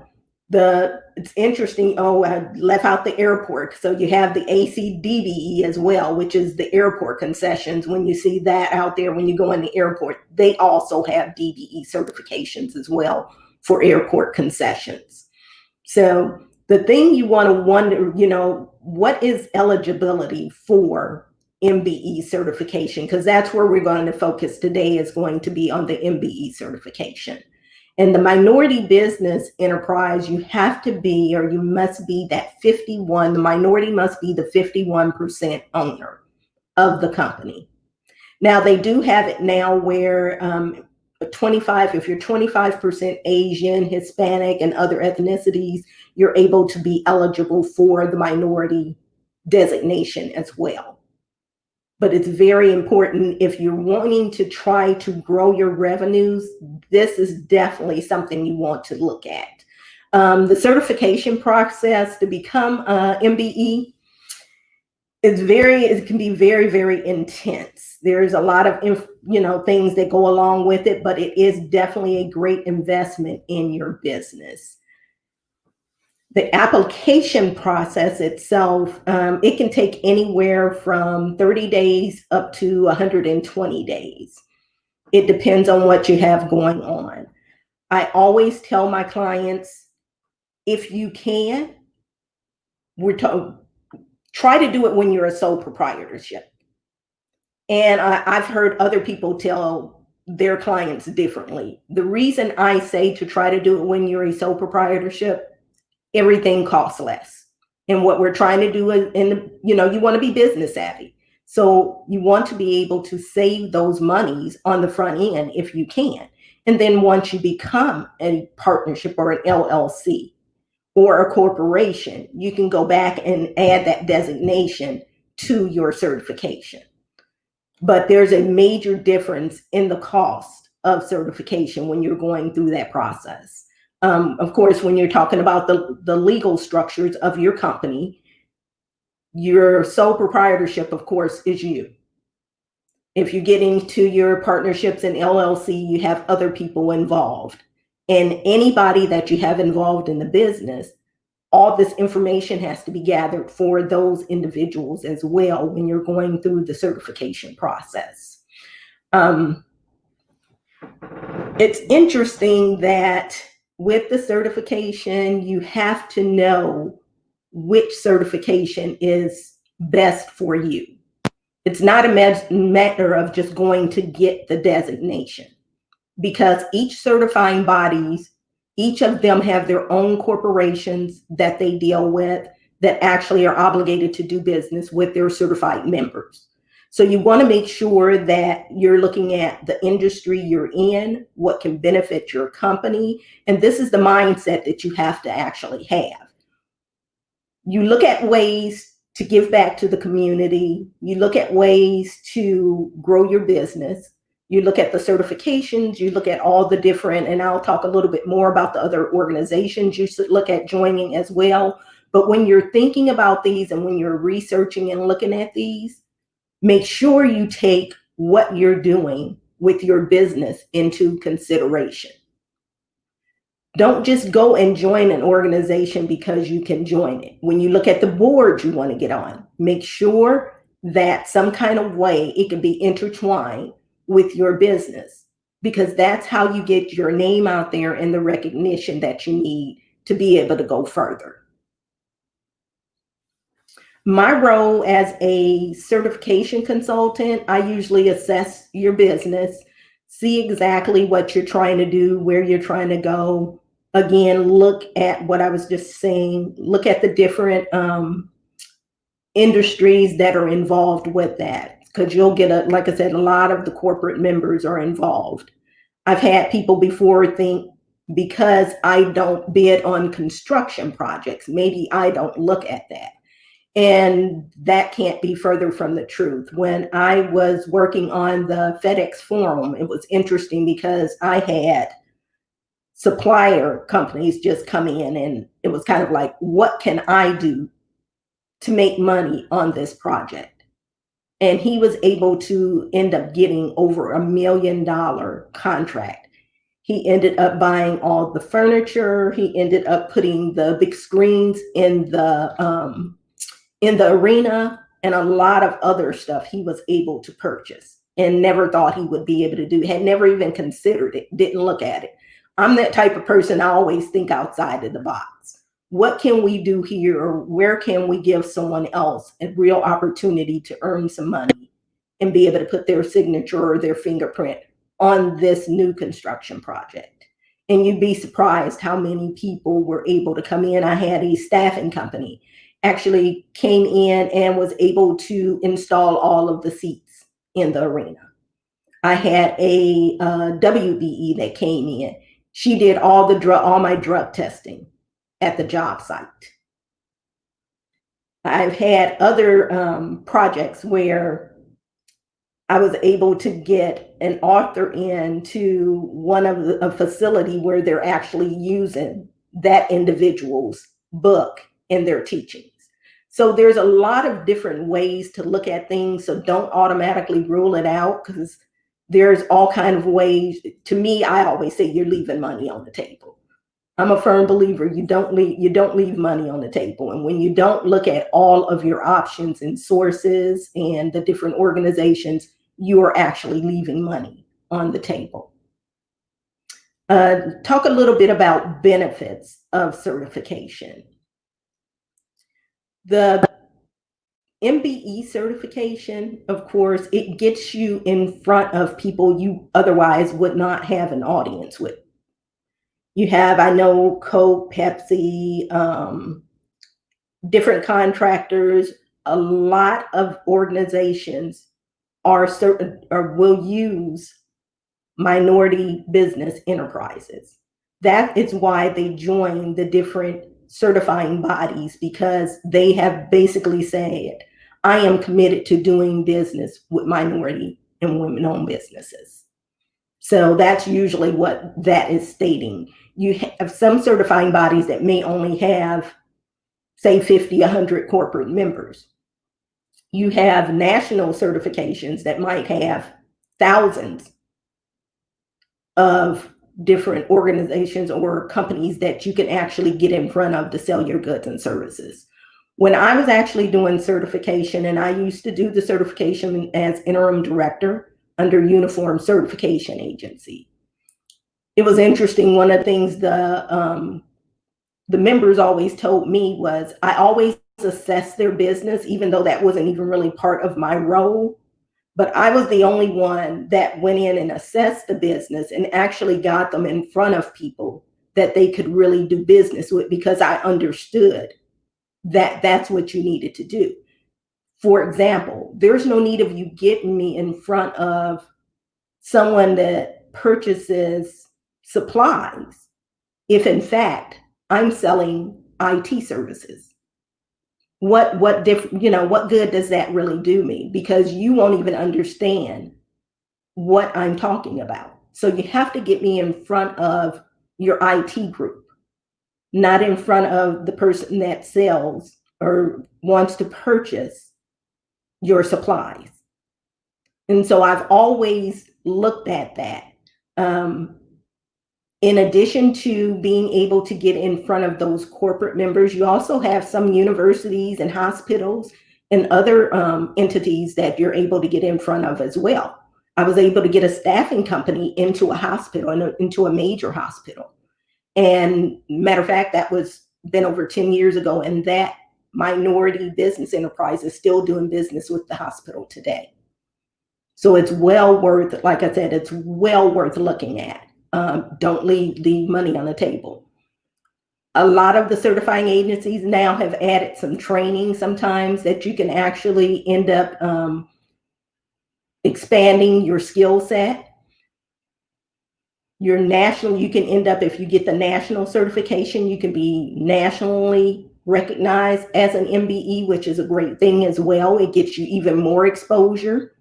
it's interesting. Oh, I left out the airport. So you have the ACDBE as well, which is the airport concessions. When you see that out there, when you go in the airport, they also have DBE certifications as well for airport concessions. So the thing you want to wonder, what is eligibility for MBE certification? Because that's where we're going to focus today, is going to be on the MBE certification. And the minority business enterprise, you have to be, or you must be that 51, the minority must be the 51% owner of the company. Now, they do have it now where if you're 25% Asian, Hispanic, and other ethnicities, you're able to be eligible for the minority designation as well. But it's very important if you're wanting to try to grow your revenues, this is definitely something you want to look at. The certification process to become MBE, it can be very, very intense. There's a lot of things that go along with it, but it is definitely a great investment in your business. The application process itself, it can take anywhere from 30 days up to 120 days. It depends on what you have going on. I always tell my clients, if you can, try to do it when you're a sole proprietorship. And I've heard other people tell their clients differently. The reason I say to try to do it when you're a sole proprietorship, everything costs less. And what we're trying to do is, you want to be business savvy. So you want to be able to save those monies on the front end if you can. And then once you become a partnership or an LLC or a corporation, you can go back and add that designation to your certification. But there's a major difference in the cost of certification when you're going through that process. Of course, when you're talking about the legal structures of your company, your sole proprietorship, of course, is you. If you get into your partnerships and LLC, you have other people involved. And anybody that you have involved in the business, all this information has to be gathered for those individuals as well when you're going through the certification process. It's interesting that with the certification, you have to know which certification is best for you. It's not a matter of just going to get the designation, because each certifying bodies, each of them have their own corporations that they deal with that actually are obligated to do business with their certified members. So you want to make sure that you're looking at the industry you're in, what can benefit your company. And this is the mindset that you have to actually have. You look at ways to give back to the community. You look at ways to grow your business. You look at the certifications, you look at all the different, and I'll talk a little bit more about the other organizations you should look at joining as well. But when you're thinking about these and when you're researching and looking at these, make sure you take what you're doing with your business into consideration. Don't just go and join an organization because you can join it. When you look at the board you want to get on, make sure that some kind of way it can be intertwined with your business, because that's how you get your name out there and the recognition that you need to be able to go further. My role as a certification consultant, I usually assess your business, see exactly what you're trying to do, where you're trying to go. Again, look at what I was just saying, look at the different industries that are involved with that, because you'll get, like I said, a lot of the corporate members are involved. I've had people before think, because I don't bid on construction projects, maybe I don't look at that. And that can't be further from the truth. When I was working on the FedEx forum, it was interesting because I had supplier companies just come in, and it was kind of like, what can I do to make money on this project? And he was able to end up getting over $1 million contract. He ended up buying all the furniture. He ended up putting the big screens in the arena, and a lot of other stuff he was able to purchase and never thought he would be able to do, had never even considered it, didn't look at it. I'm that type of person. I always think outside of the box. What can we do here? Or where can we give someone else a real opportunity to earn some money and be able to put their signature or their fingerprint on this new construction project? And you'd be surprised how many people were able to come in. I had a staffing company actually came in and was able to install all of the seats in the arena. I had a WBE that came in. She did all my drug testing at the job site. I've had other projects where I was able to get an author into one of a facility where they're actually using that individual's book in their teachings. So there's a lot of different ways to look at things. So don't automatically rule it out, because there's all kind of ways. To me, I always say you're leaving money on the table. I'm a firm believer you don't leave money on the table. And when you don't look at all of your options and sources and the different organizations, you are actually leaving money on the table. Talk a little bit about benefits of certification. The MBE certification, of course, it gets you in front of people you otherwise would not have an audience with. You have, I know, Coke, Pepsi, different contractors, a lot of organizations are certain or will use minority business enterprises. That is why they join the different certifying bodies, because they have basically said, I am committed to doing business with minority and women-owned businesses. So that's usually what that is stating. You have some certifying bodies that may only have, say, 50, 100 corporate members. You have national certifications that might have thousands of different organizations or companies that you can actually get in front of to sell your goods and services. When I was actually doing certification, and I used to do the certification as interim director under Uniform Certification Agency, it was interesting. One of the things the members always told me was I always assessed their business, even though that wasn't even really part of my role. But I was the only one that went in and assessed the business and actually got them in front of people that they could really do business with, because I understood that that's what you needed to do. For example, there's no need of you getting me in front of someone that purchases supplies if in fact I'm selling IT services. What good does that really do me? Because you won't even understand what I'm talking about. So you have to get me in front of your IT group, not in front of the person that sells or wants to purchase your supplies. And so I've always looked at that. In addition to being able to get in front of those corporate members, you also have some universities and hospitals and other entities that you're able to get in front of as well. I was able to get a staffing company into a hospital, into a major hospital. And matter of fact, that was been over 10 years ago, and that minority business enterprise is still doing business with the hospital today. So it's well worth, like I said, it's well worth looking at. Don't leave money on the table. A lot of the certifying agencies now have added some training sometimes that you can actually end up expanding your skill set. You can end up, if you get the national certification, you can be nationally recognized as an MBE, which is a great thing as well. It gets you even more exposure.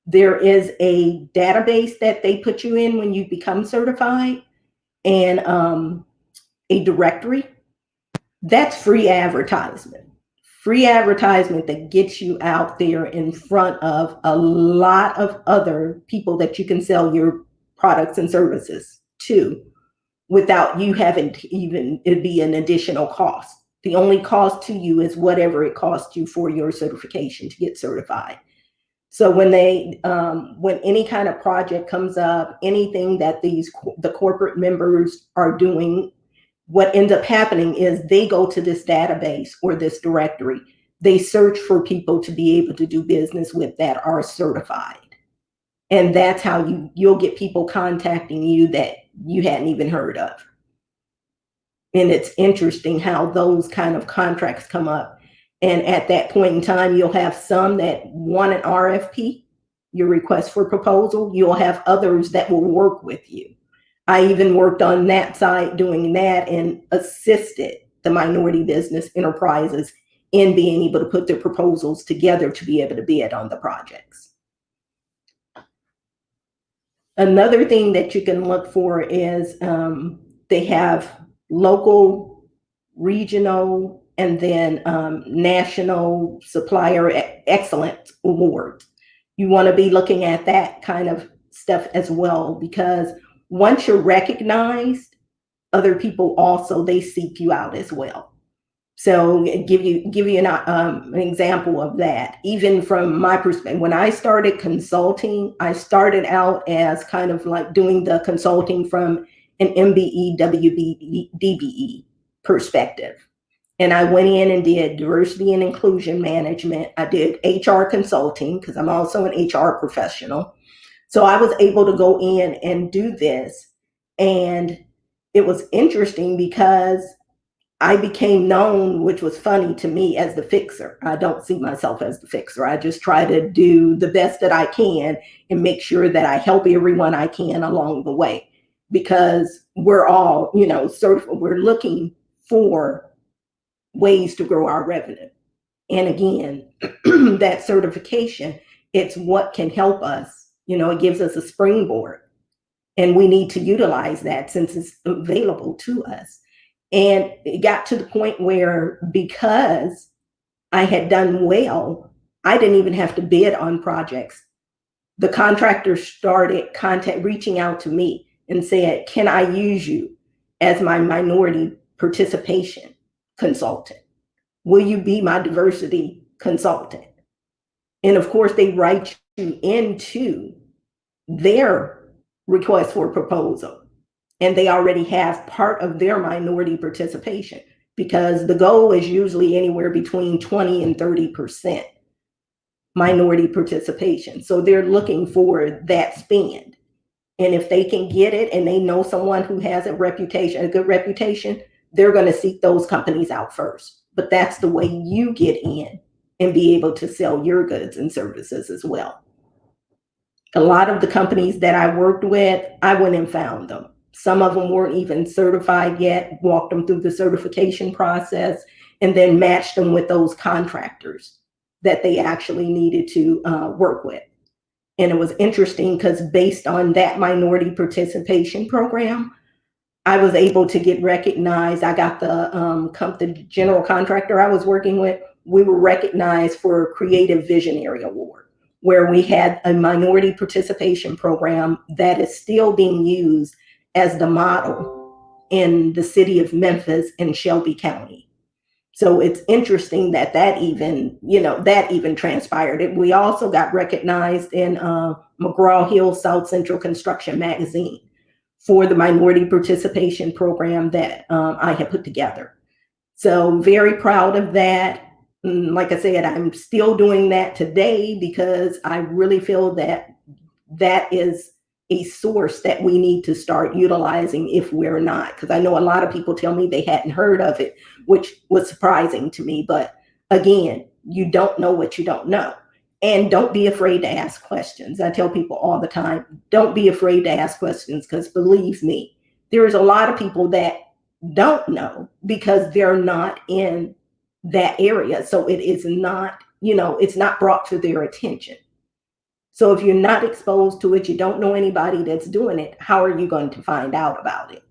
There is a database that they put you in when you become certified, and a directory. That's free advertisement. Free advertisement that gets you out there in front of a lot of other people that you can sell your products and services to without you having to even it be an additional cost. The only cost to you is whatever it costs you for your certification to get certified. So when when any kind of project comes up, anything that the corporate members are doing, what ends up happening is they go to this database or this directory. They search for people to be able to do business with that are certified. And that's how you'll get people contacting you that you hadn't even heard of. And it's interesting how those kind of contracts come up. And at that point in time, you'll have some that want an RFP, your request for proposal. You'll have others that will work with you. I even worked on that side doing that and assisted the minority business enterprises in being able to put their proposals together to be able to bid on the projects. Another thing that you can look for is they have local, regional, and then national supplier excellence awards. You want to be looking at that kind of stuff as well, because once you're recognized, other people also, they seek you out as well. So give you an example of that. Even from my perspective, when I started consulting, I started out as kind of like doing the consulting from an MBE, WBE, DBE perspective. And I went in and did diversity and inclusion management. I did HR consulting because I'm also an HR professional. So I was able to go in and do this. And it was interesting because I became known, which was funny to me, as the fixer. I don't see myself as the fixer. I just try to do the best that I can and make sure that I help everyone I can along the way, because we're all, we're looking for ways to grow our revenue. And again, that certification, it's what can help us. It gives us a springboard, and we need to utilize that since it's available to us. And it got to the point where, because I had done well, I didn't even have to bid on projects. The contractors started reaching out to me and said, can I use you as my minority participation consultant? Will you be my diversity consultant? And of course, they write you into their request for proposal. And they already have part of their minority participation, because the goal is usually anywhere between 20 and 30% minority participation. So they're looking for that spend. And if they can get it and they know someone who has a good reputation, they're going to seek those companies out first. But that's the way you get in and be able to sell your goods and services as well. A lot of the companies that I worked with, I went and found them. Some of them weren't even certified yet, walked them through the certification process, and then matched them with those contractors that they actually needed to work with. And it was interesting because based on that minority participation program, I was able to get recognized. I got the general contractor I was working with, we were recognized for a Creative Visionary Award, where we had a minority participation program that is still being used as the model in the city of Memphis and Shelby County. So it's interesting that even transpired. We also got recognized in McGraw-Hill South Central Construction Magazine for the minority participation program that I had put together. So very proud of that. Like I said, I'm still doing that today because I really feel that that is a source that we need to start utilizing if we're not. Because I know a lot of people tell me they hadn't heard of it, which was surprising to me. But again, you don't know what you don't know. And don't be afraid to ask questions. I tell people all the time, don't be afraid to ask questions, because believe me, there's a lot of people that don't know because they're not in that area. So it is not, it's not brought to their attention. So if you're not exposed to it, you don't know anybody that's doing it, how are you going to find out about it?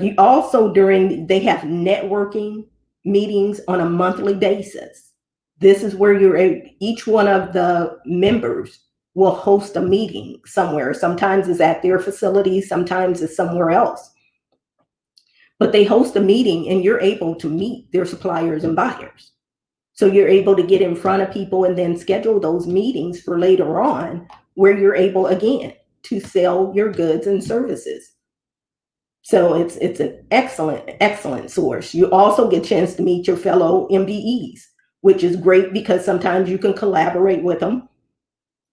You also, they have networking meetings on a monthly basis. This is where each one of the members will host a meeting somewhere. Sometimes it's at their facility, sometimes it's somewhere else. But they host a meeting and you're able to meet their suppliers and buyers. So you're able to get in front of people and then schedule those meetings for later on, where you're able, again, to sell your goods and services. So it's an excellent source. You also get a chance to meet your fellow MBEs, which is great because sometimes you can collaborate with them,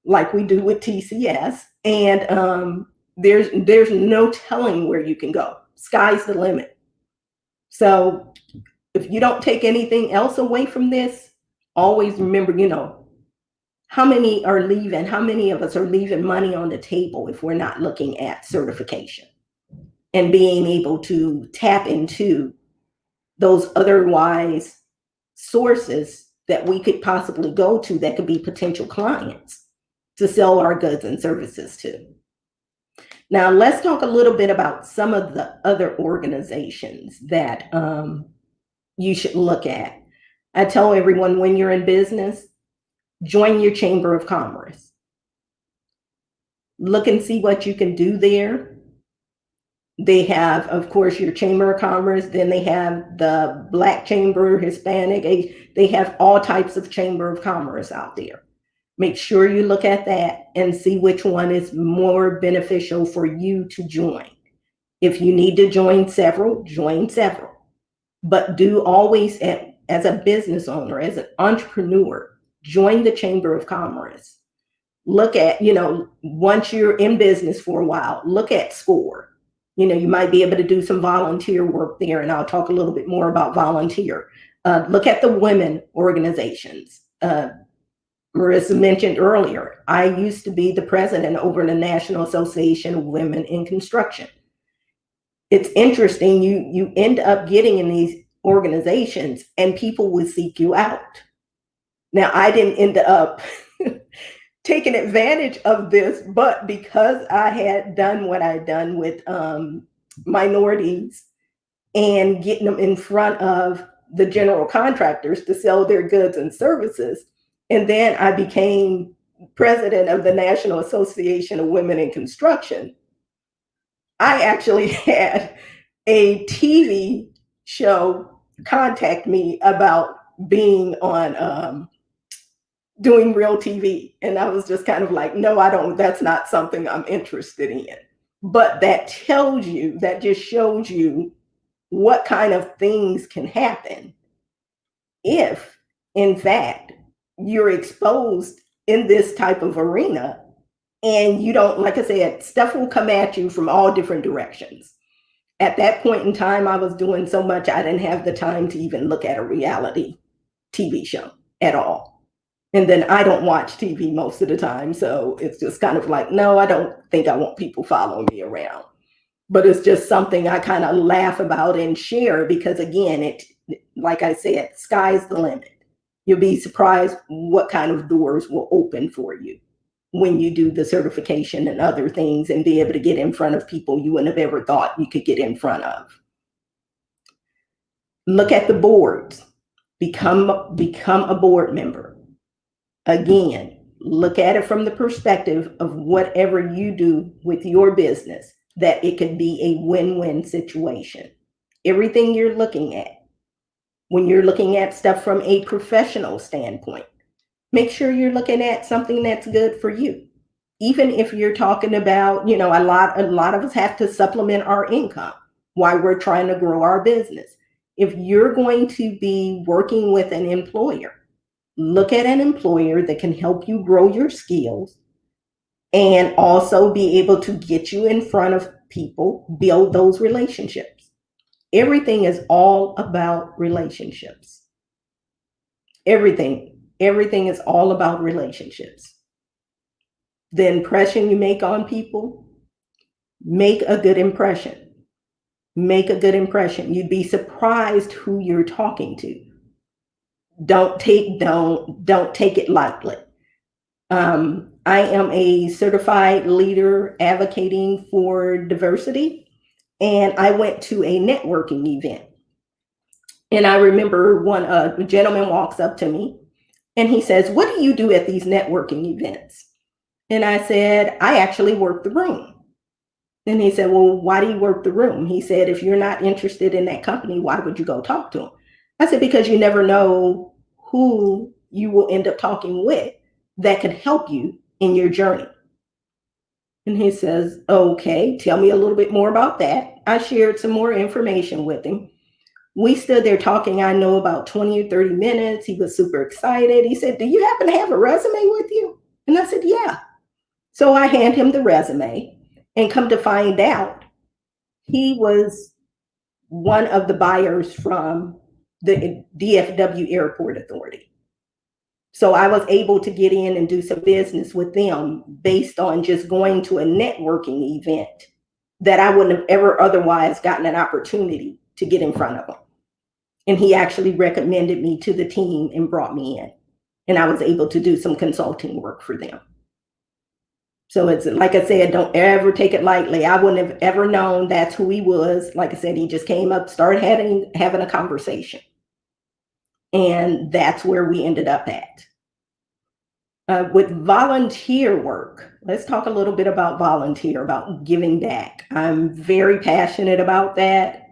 like we do with TCS. And there's no telling where you can go. Sky's the limit. So if you don't take anything else away from this, always remember, how many of us are leaving money on the table if we're not looking at certification and being able to tap into those otherwise sources that we could possibly go to that could be potential clients to sell our goods and services to. Now, let's talk a little bit about some of the other organizations that you should look at. I tell everyone, when you're in business, join your Chamber of Commerce. Look and see what you can do there. They have, of course, your Chamber of Commerce. Then they have the Black Chamber, Hispanic. They have all types of Chamber of Commerce out there. Make sure you look at that and see which one is more beneficial for you to join. If you need to join several, join several. But do always, as a business owner, as an entrepreneur, join the Chamber of Commerce. Look at, once you're in business for a while, look at SCORE. You might be able to do some volunteer work there, and I'll talk a little bit more about volunteer. Look at the women organizations. Marissa mentioned earlier, I used to be the president over the National Association of Women in Construction. It's interesting, you end up getting in these organizations and people will seek you out. Now, I didn't end up taking advantage of this, but because I had done what I'd done with minorities and getting them in front of the general contractors to sell their goods and services, and then I became president of the National Association of Women in Construction, I actually had a TV show contact me about being on doing real TV. And I was just kind of like, no, that's not something I'm interested in. But that just shows you what kind of things can happen if, in fact, you're exposed in this type of arena and you don't, like I said, stuff will come at you from all different directions. At that point in time, I was doing so much, I didn't have the time to even look at a reality TV show at all. And then I don't watch TV most of the time. So it's just kind of like, no, I don't think I want people following me around. But it's just something I kind of laugh about and share because, again, like I said, sky's the limit. You'll be surprised what kind of doors will open for you when you do the certification and other things and be able to get in front of people you wouldn't have ever thought you could get in front of. Look at the boards. Become a board member. Again, look at it from the perspective of whatever you do with your business, that it could be a win-win situation. Everything you're looking at, when you're looking at stuff from a professional standpoint, make sure you're looking at something that's good for you. Even if you're talking about, a lot of us have to supplement our income while we're trying to grow our business. If you're going to be working with an employer, look at an employer that can help you grow your skills and also be able to get you in front of people, build those relationships. Everything is all about relationships. Everything is all about relationships. The impression you make on people, make a good impression. Make a good impression. You'd be surprised who you're talking to. Don't take it lightly. I am a certified leader advocating for diversity, and I went to a networking event. And I remember a gentleman walks up to me and he says, "What do you do at these networking events?" And I said, "I actually work the room." And he said, "Well, why do you work the room?" He said, "If you're not interested in that company, why would you go talk to them?" I said, "Because you never know who you will end up talking with that could help you in your journey." And he says, "Okay, tell me a little bit more about that." I shared some more information with him. We stood there talking, I know, about 20 or 30 minutes. He was super excited. He said, "Do you happen to have a resume with you?" And I said, "Yeah." So I hand him the resume, and come to find out, he was one of the buyers from the DFW Airport Authority. So I was able to get in and do some business with them based on just going to a networking event that I wouldn't have ever otherwise gotten an opportunity to get in front of him. And he actually recommended me to the team and brought me in. And I was able to do some consulting work for them. So it's like I said, don't ever take it lightly. I wouldn't have ever known that's who he was. Like I said, he just came up, started having a conversation. And that's where we ended up at. With volunteer work, let's talk a little bit about giving back. I'm very passionate about that.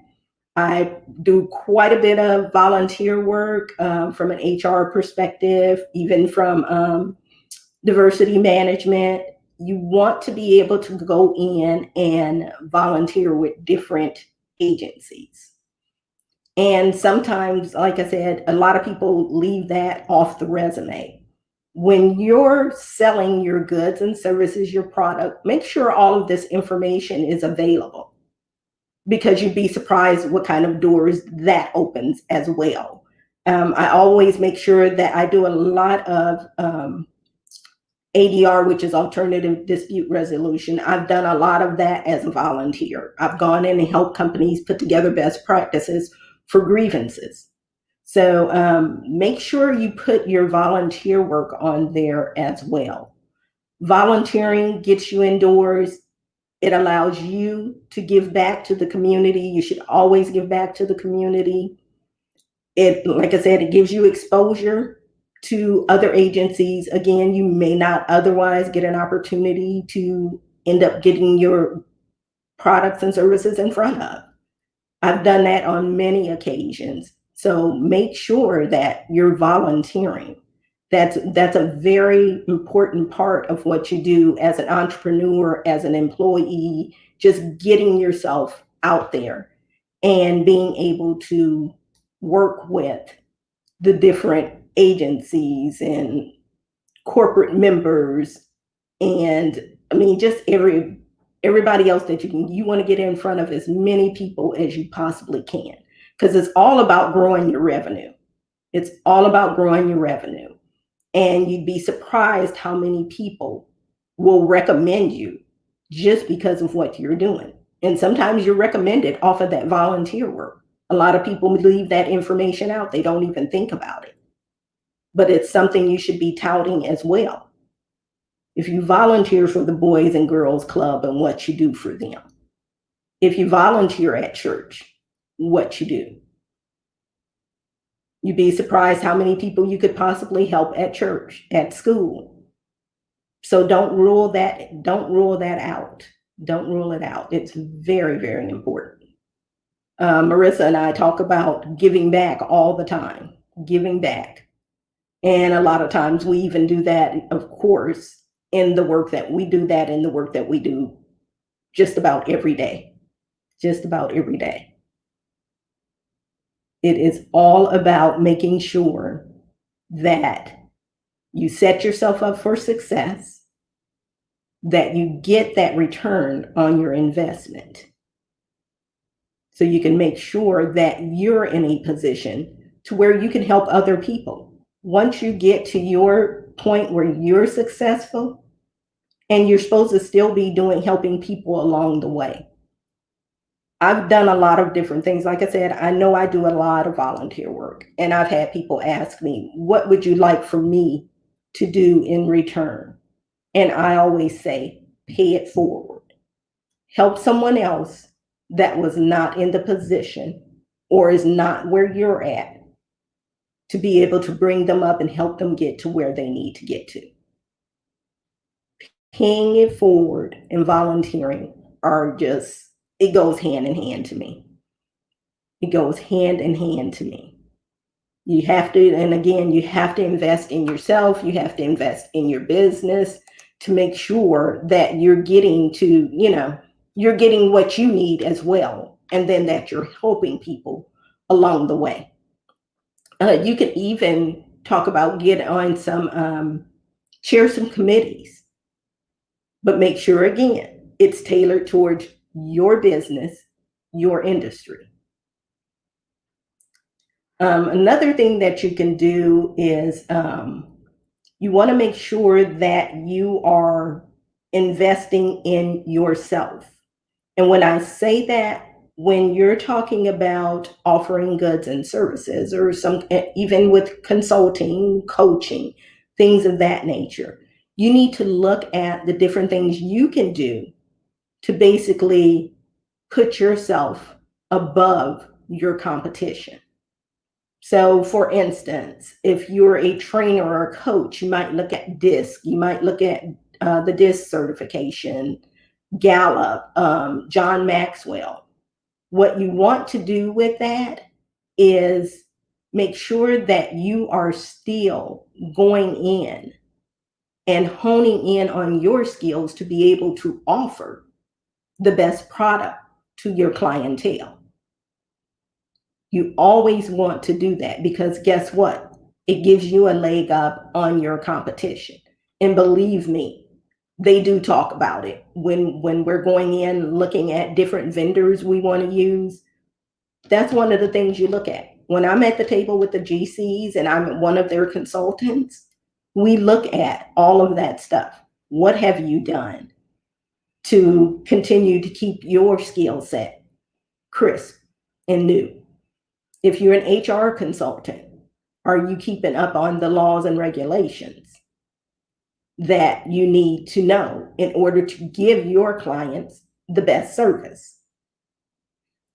I do quite a bit of volunteer work from an HR perspective, even from diversity management. You want to be able to go in and volunteer with different agencies. And sometimes, like I said, a lot of people leave that off the resume. When you're selling your goods and services, your product, make sure all of this information is available, because you'd be surprised what kind of doors that opens as well. I always make sure that I do a lot of ADR, which is alternative dispute resolution. I've done a lot of that as a volunteer. I've gone in and helped companies put together best practices for grievances. So make sure you put your volunteer work on there as well. Volunteering gets you indoors. It allows you to give back to the community. You should always give back to the community. Like I said, it gives you exposure to other agencies. Again, you may not otherwise get an opportunity to end up getting your products and services in front of. I've done that on many occasions. So make sure that you're volunteering. That's a very important part of what you do as an entrepreneur, as an employee, just getting yourself out there and being able to work with the different agencies and corporate members, and I mean, just everybody else that you want to get in front of as many people as you possibly can, because it's all about growing your revenue. It's all about growing your revenue. And you'd be surprised how many people will recommend you just because of what you're doing. And sometimes you're recommended off of that volunteer work. A lot of people leave that information out. They don't even think about it. But it's something you should be touting as well. If you volunteer for the Boys and Girls Club and what you do for them. If you volunteer at church, what you do. You'd be surprised how many people you could possibly help at church, at school. So don't rule that out. Don't rule it out. It's very, very important. Marissa and I talk about giving back all the time, giving back. And a lot of times we even do that, of course, in the work that we do just about every day. Just about every day. It is all about making sure that you set yourself up for success, that you get that return on your investment. So you can make sure that you're in a position to where you can help other people. Once you get to your point where you're successful, and you're supposed to still be helping people along the way. I've done a lot of different things. Like I said, I know I do a lot of volunteer work, and I've had people ask me, what would you like for me to do in return? And I always say, pay it forward. Help someone else that was not in the position or is not where you're at, to be able to bring them up and help them get to where they need to get to. Paying it forward and volunteering are just, it goes hand in hand to me. It goes hand in hand to me. You have to, and again, you have to invest in yourself. You have to invest in your business to make sure that you're getting to, you're getting what you need as well. And then that you're helping people along the way. You could even talk about get on some, chair some committees, but make sure, again, it's tailored towards your business, your industry. Another thing that you can do is you want to make sure that you are investing in yourself. And when I say that, when you're talking about offering goods and services, or even with consulting, coaching, things of that nature, you need to look at the different things you can do to basically put yourself above your competition. So for instance, if you're a trainer or a coach, you might look at DISC, you might look at the DISC certification, Gallup, John Maxwell. What you want to do with that is make sure that you are still going in and honing in on your skills to be able to offer the best product to your clientele. You always want to do that, because guess what? It gives you a leg up on your competition. And believe me, they do talk about it when we're going in looking at different vendors we want to use. That's one of the things you look at. When I'm at the table with the GCs and I'm one of their consultants, we look at all of that stuff. What have you done to continue to keep your skill set crisp and new? If you're an HR consultant, are you keeping up on the laws and regulations that you need to know in order to give your clients the best service?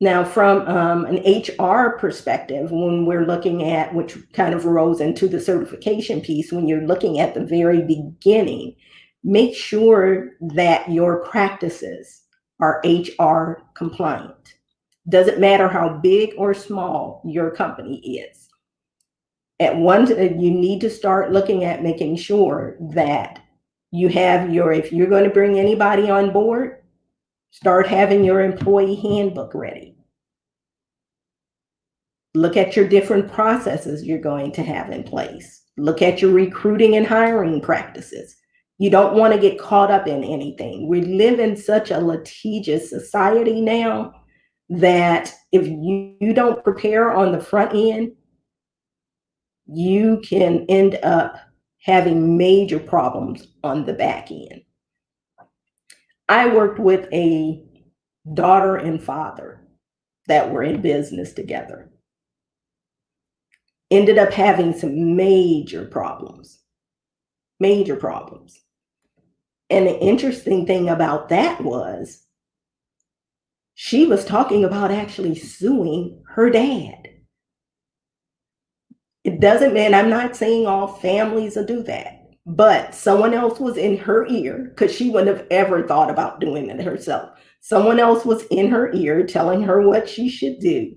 Now, from an HR perspective, when we're looking at, which kind of rolls into the certification piece, when you're looking at the very beginning, make sure that your practices are HR compliant. Doesn't matter how big or small your company is. You need to start looking at making sure that you have if you're going to bring anybody on board, start having your employee handbook ready. Look at your different processes you're going to have in place. Look at your recruiting and hiring practices. You don't want to get caught up in anything. We live in such a litigious society now that if you don't prepare on the front end, you can end up having major problems on the back end. I worked with a daughter and father that were in business together. Ended up having some major problems. And the interesting thing about that was she was talking about actually suing her dad. It doesn't mean, I'm not saying all families will do that, but someone else was in her ear, because she wouldn't have ever thought about doing it herself. Someone else was in her ear telling her what she should do.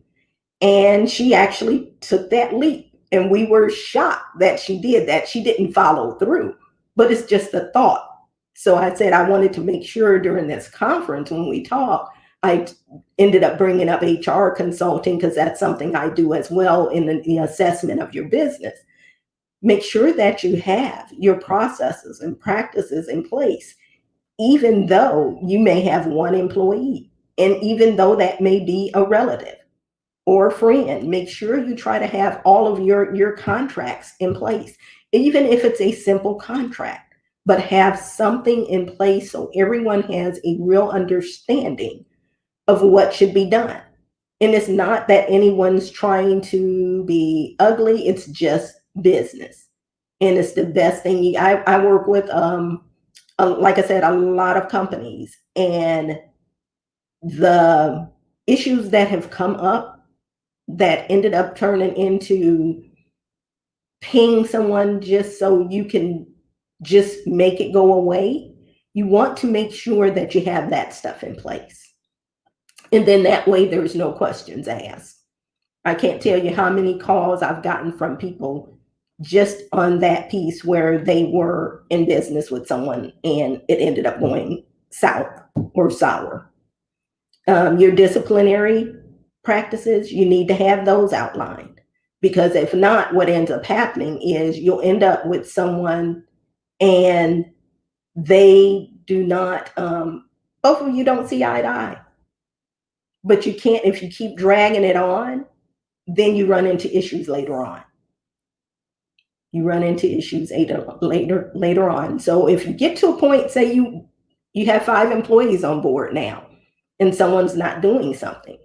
And she actually took that leap. And we were shocked that she did that. She didn't follow through, but it's just a thought. So I said, I wanted to make sure during this conference when we talk, I ended up bringing up HR consulting, because that's something I do as well in the assessment of your business. Make sure that you have your processes and practices in place, even though you may have one employee, and even though that may be a relative or a friend. Make sure you try to have all of your contracts in place, even if it's a simple contract, but have something in place so everyone has a real understanding of what should be done. And it's not that anyone's trying to be ugly, it's just business. And it's the best thing. I work with, like I said, a lot of companies, and the issues that have come up that ended up turning into paying someone just so you can just make it go away. You want to make sure that you have that stuff in place. And then that way there's no questions asked. I can't tell you how many calls I've gotten from people just on that piece where they were in business with someone and it ended up going south or sour. Your disciplinary practices, you need to have those outlined, because if not, what ends up happening is you'll end up with someone and they do not, both of you don't see eye to eye. But you can't, if you keep dragging it on, then you run into issues later on. You run into issues later on. So if you get to a point, say you have 5 employees on board now, and someone's not doing something,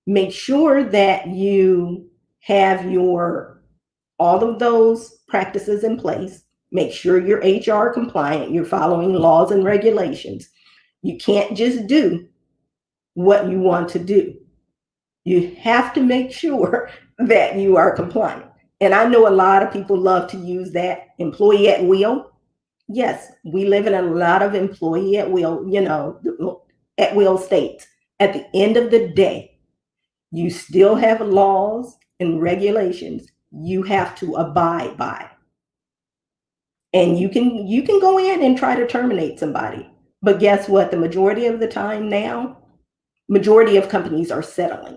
make sure that you have all of those practices in place. Make sure you're HR compliant, you're following laws and regulations. You can't just do what you want to do. You have to make sure that you are compliant. And I know a lot of people love to use that employee at will. Yes, we live in a lot of employee at will, at will states. At the end of the day, you still have laws and regulations you have to abide by. And you can go in and try to terminate somebody. But guess what? The majority of the time now, majority of companies are settling.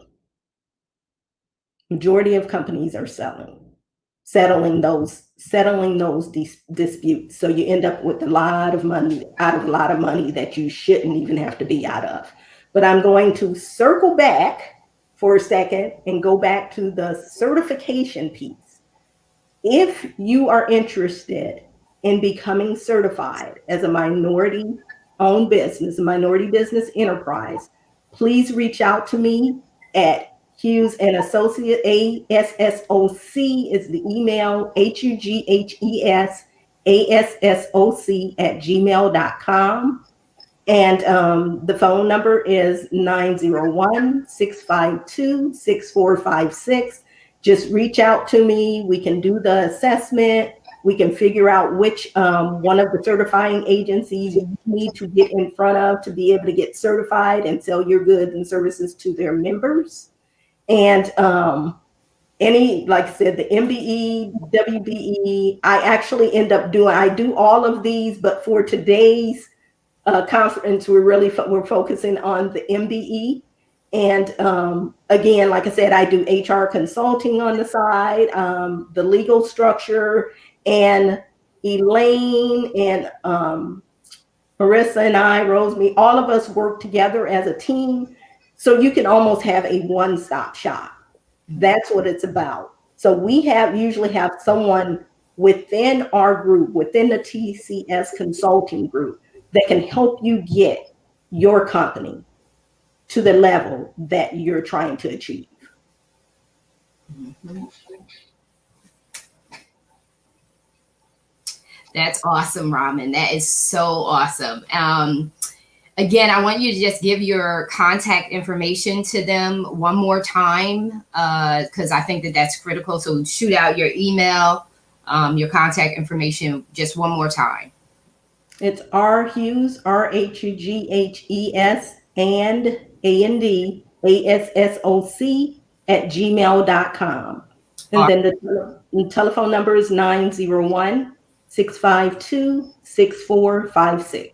Majority of companies are settling those disputes. So you end up with a lot of money that you shouldn't even have to be out of. But I'm going to circle back for a second and go back to the certification piece. If you are interested in becoming certified as a minority-owned business, a minority business enterprise, please reach out to me at Hughes and Associate, ASSOC is the email, HUGHESASSOC@gmail.com. And the phone number is 901-652-6456. Just reach out to me. We can do the assessment. We can figure out which one of the certifying agencies you need to get in front of to be able to get certified and sell your goods and services to their members. And like I said, the MBE, WBE, I actually end up I do all of these, but for today's conference, we're focusing on the MBE. And again, like I said, I do HR consulting on the side, the legal structure, and Elaine and Marissa and I, Rosemary, all of us work together as a team. So you can almost have a one-stop shop. That's what it's about. So we usually have someone within our group, within the TCS consulting group, that can help you get your company to the level that you're trying to achieve. Mm-hmm. That's awesome, Raman. That is so awesome. Again, I want you to just give your contact information to them one more time, because I think that's critical. So shoot out your email, your contact information just one more time. It's R Hughes, RHUGHES, and AND, ASSOC @gmail.com. And then the telephone number is 901-652-6456.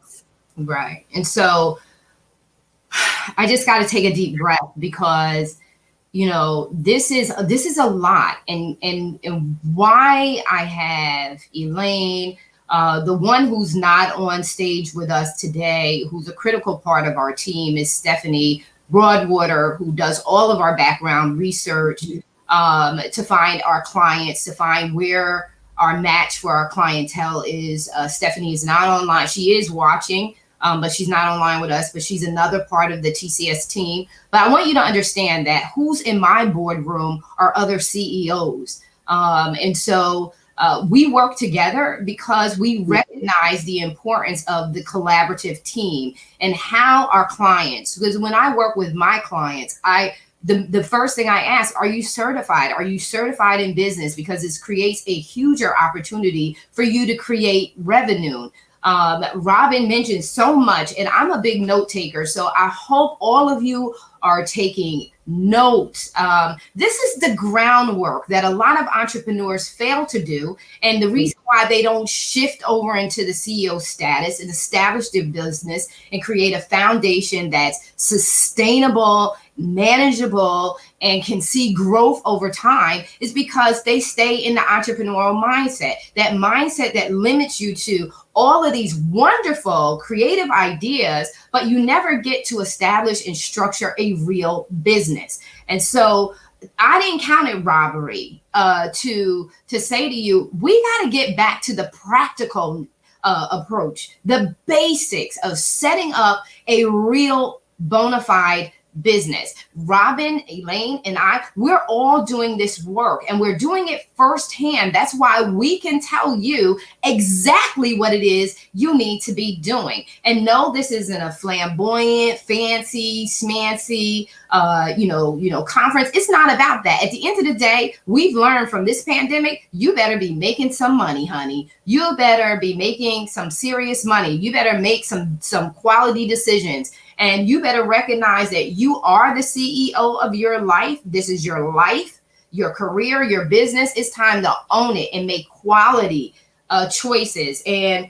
Right. And so I just got to take a deep breath, because, this is a lot. And why I have Elaine, the one who's not on stage with us today, who's a critical part of our team, is Stephanie Broadwater, who does all of our background research to find our clients, to find where our match for our clientele is. Stephanie is not online. She is watching. but she's not online with us, but she's another part of the TCS team. But I want you to understand that who's in my boardroom are other CEOs. And so we work together because we recognize the importance of the collaborative team and how our clients, because when I work with my clients, the first thing I ask, are you certified? Are you certified in business? Because it creates a huger opportunity for you to create revenue. Robin mentioned so much, and I'm a big note taker. So I hope all of you are taking notes. This is the groundwork that a lot of entrepreneurs fail to do. And the reason why they don't shift over into the CEO status and establish their business and create a foundation that's sustainable, manageable, and can see growth over time is because they stay in the entrepreneurial mindset, that mindset that limits you to all of these wonderful creative ideas, but you never get to establish and structure a real business. And so I didn't count it robbery to say to you, we got to get back to the practical approach, the basics of setting up a real bona fide business. Robin, Elaine, and I, we're all doing this work and we're doing it firsthand. That's why we can tell you exactly what it is you need to be doing. And no, this isn't a flamboyant, fancy, smancy, conference. It's not about that. At the end of the day, we've learned from this pandemic, you better be making some money, honey. You better be making some serious money. You better make some quality decisions. And you better recognize that you are the CEO of your life. This is your life, your career, your business. It's time to own it and make quality choices. And,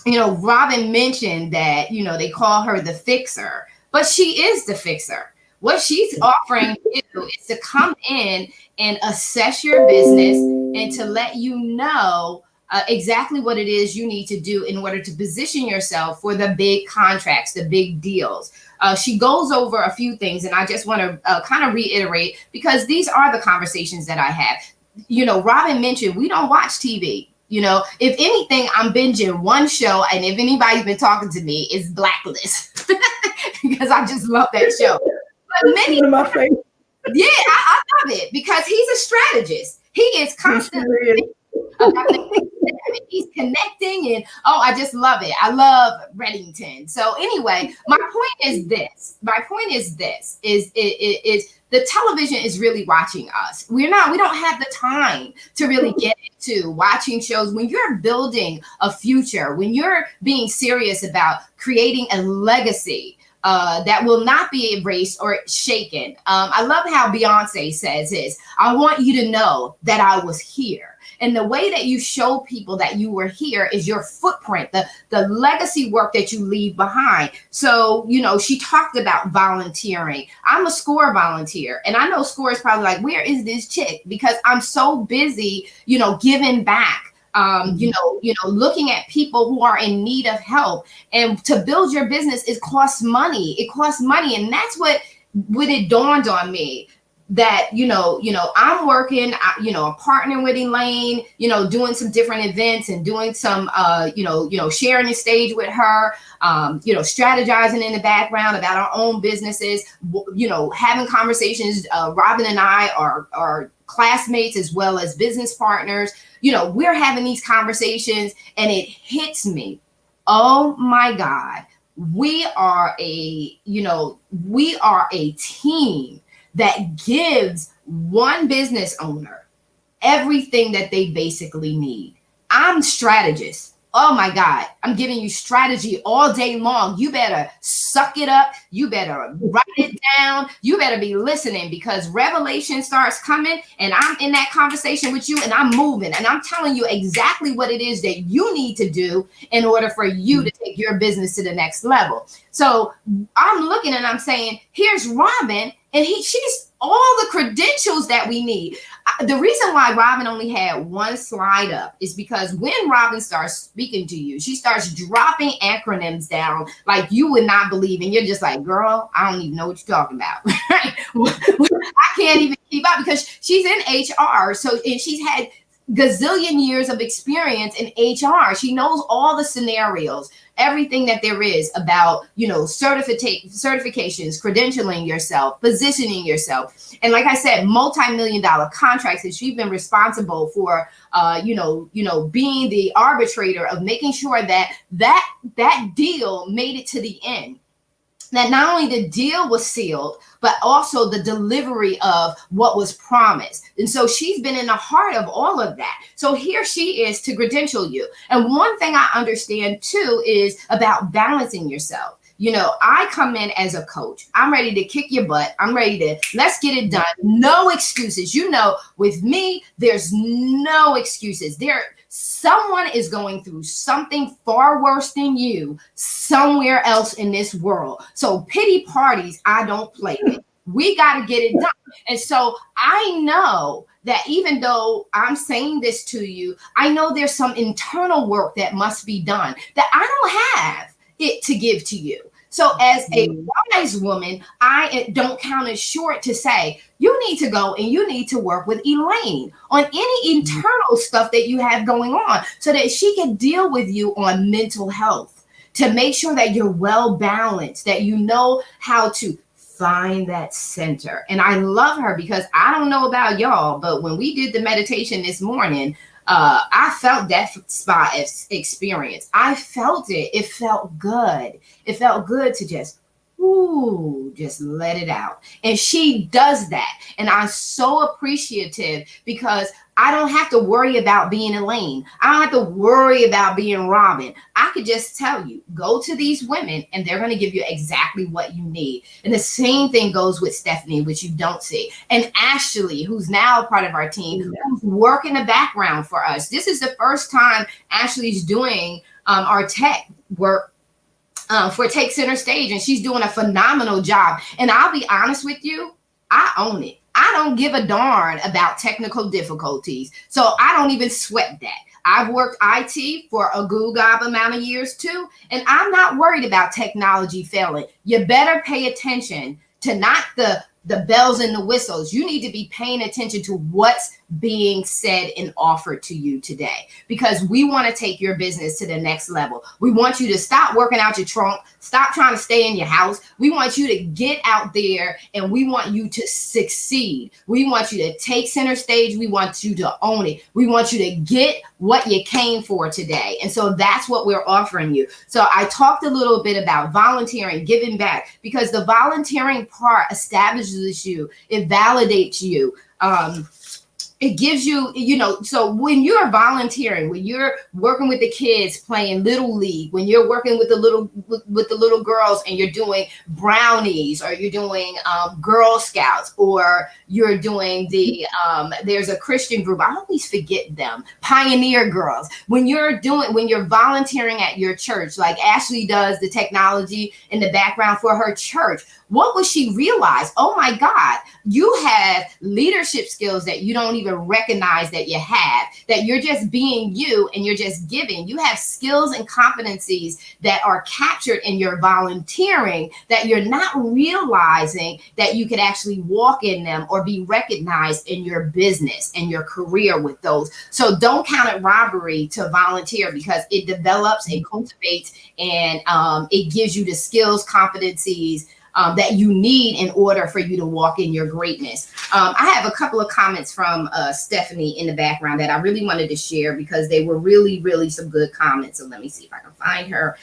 Robin mentioned that, they call her the fixer, but she is the fixer. What she's offering you is to come in and assess your business and to let you know exactly what it is you need to do in order to position yourself for the big contracts, the big deals. She goes over a few things, and I just want to kind of reiterate, because these are the conversations that I have. Robin mentioned we don't watch TV. If anything, I'm binging one show, and if anybody's been talking to me, it's Blacklist because I just love that show. But many, one of my favorites. Yeah, I love it because he's a strategist. He is constantly he's connecting, and I just love it. I love Reddington. So anyway, my point is this. Is the television is really watching us. We don't have the time to really get into watching shows. When you're building a future, when you're being serious about creating a legacy that will not be erased or shaken. I love how Beyonce says this: I want you to know that I was here. And the way that you show people that you were here is your footprint, the legacy work that you leave behind. So, she talked about volunteering. I'm a SCORE volunteer, and I know SCORE is probably like, where is this chick? Because I'm so busy, giving back. Looking at people who are in need of help. And to build your business, it costs money. And that's what it dawned on me, that, I'm working, partnering with Elaine, doing some different events and doing some, sharing the stage with her, strategizing in the background about our own businesses, having conversations. Robin and I are classmates as well as business partners. We're having these conversations, and it hits me. Oh my God, we are a team that gives one business owner everything that they basically need. I'm strategist. Oh my God, I'm giving you strategy all day long. You better suck it up. You better write it down. You better be listening, because revelation starts coming, and I'm in that conversation with you, and I'm moving, and I'm telling you exactly what it is that you need to do in order for you to take your business to the next level. So I'm looking and I'm saying, here's Robin, and she's all the credentials that we need. The reason why Robin only had one slide up is because when Robin starts speaking to you, she starts dropping acronyms down like you would not believe. And you're just like, girl, I don't even know what you're talking about. I can't even keep up, because she's in HR. So, and she's had gazillion years of experience in HR. She knows all the scenarios, everything that there is about, certifications, credentialing yourself, positioning yourself. And like I said, multi-million-dollar contracts that she's been responsible for, being the arbitrator of making sure that deal made it to the end. That not only the deal was sealed, but also the delivery of what was promised. And so she's been in the heart of all of that. So here she is to credential you. And one thing I understand too is about balancing yourself. I come in as a coach. I'm ready to kick your butt. I'm ready to, let's get it done. No excuses. With me, there's no excuses. Someone is going through something far worse than you somewhere else in this world. So pity parties, I don't play with. We got to get it done. And so I know that even though I'm saying this to you, I know there's some internal work that must be done that I don't have it to give to you. So as a wise woman, I don't count it short to say, you need to go and you need to work with Elaine on any internal stuff that you have going on so that she can deal with you on mental health, to make sure that you're well balanced, that you know how to find that center. And I love her because I don't know about y'all, but when we did the meditation this morning, I felt that spa experience. I felt it. It felt good. It felt good to just let it out. And she does that. And I'm so appreciative because I don't have to worry about being Elaine. I don't have to worry about being Robin. I could just tell you, go to these women and they're going to give you exactly what you need. And the same thing goes with Stephanie, which you don't see. And Ashley, who's now a part of our team, who's working the background for us. This is the first time Ashley's doing our tech work for Take Center Stage, and she's doing a phenomenal job. And I'll be honest with you, I own it. I don't give a darn about technical difficulties, so I don't even sweat that. I've worked IT for a goo gob amount of years too, and I'm not worried about technology failing. You better pay attention to not the bells and the whistles. You need to be paying attention to what's being said and offered to you today, because we want to take your business to the next level. We want you to stop working out your trunk, stop trying to stay in your house. We want you to get out there and we want you to succeed. We want you to take center stage. We want you to own it. We want you to get what you came for today. And so that's what we're offering you. So I talked a little bit about volunteering, giving back, because the volunteering part establishes you, it validates you. It gives you, so when you're volunteering, when you're working with the kids playing Little League, when you're working with the little girls and you're doing brownies, or you're doing Girl Scouts, or you're doing there's a Christian group, I always forget them, Pioneer Girls. When you're volunteering at your church, like Ashley does the technology in the background for her church, what would she realize? Oh my God, you have leadership skills that you don't even recognize that you have, that you're just being you and you're just giving. You have skills and competencies that are captured in your volunteering that you're not realizing that you could actually walk in them or be recognized in your business and your career with those. So don't count it robbery to volunteer, because it develops and cultivates, and it gives you the skills, competencies that you need in order for you to walk in your greatness. I have a couple of comments from Stephanie in the background that I really wanted to share, because they were really, really some good comments. So let me see if I can find her.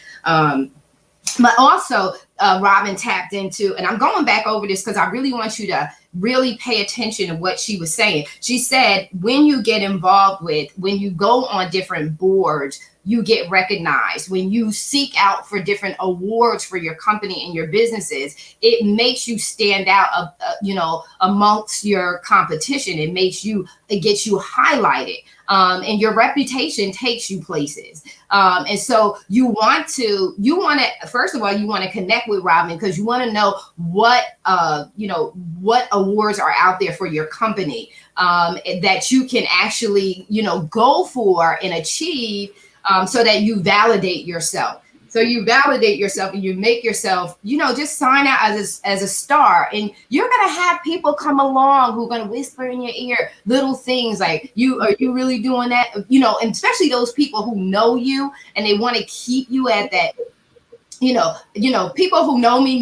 But also, Robin tapped into, and I'm going back over this because I really want you to really pay attention to what she was saying. She said, when you get involved when you go on different boards, you get recognized. When you seek out for different awards for your company and your businesses, it makes you stand out, amongst your competition. It gets you highlighted, and your reputation takes you places. And so you want to, first of all, you want to connect with Robin, because you want to know what awards are out there for your company, that you can actually, go for and achieve, so that you validate yourself. So you validate yourself and you make yourself, just sign out as a star. And you're going to have people come along who are going to whisper in your ear little things like, are you really doing that? And especially those people who know you and they want to keep you at that. People who know me,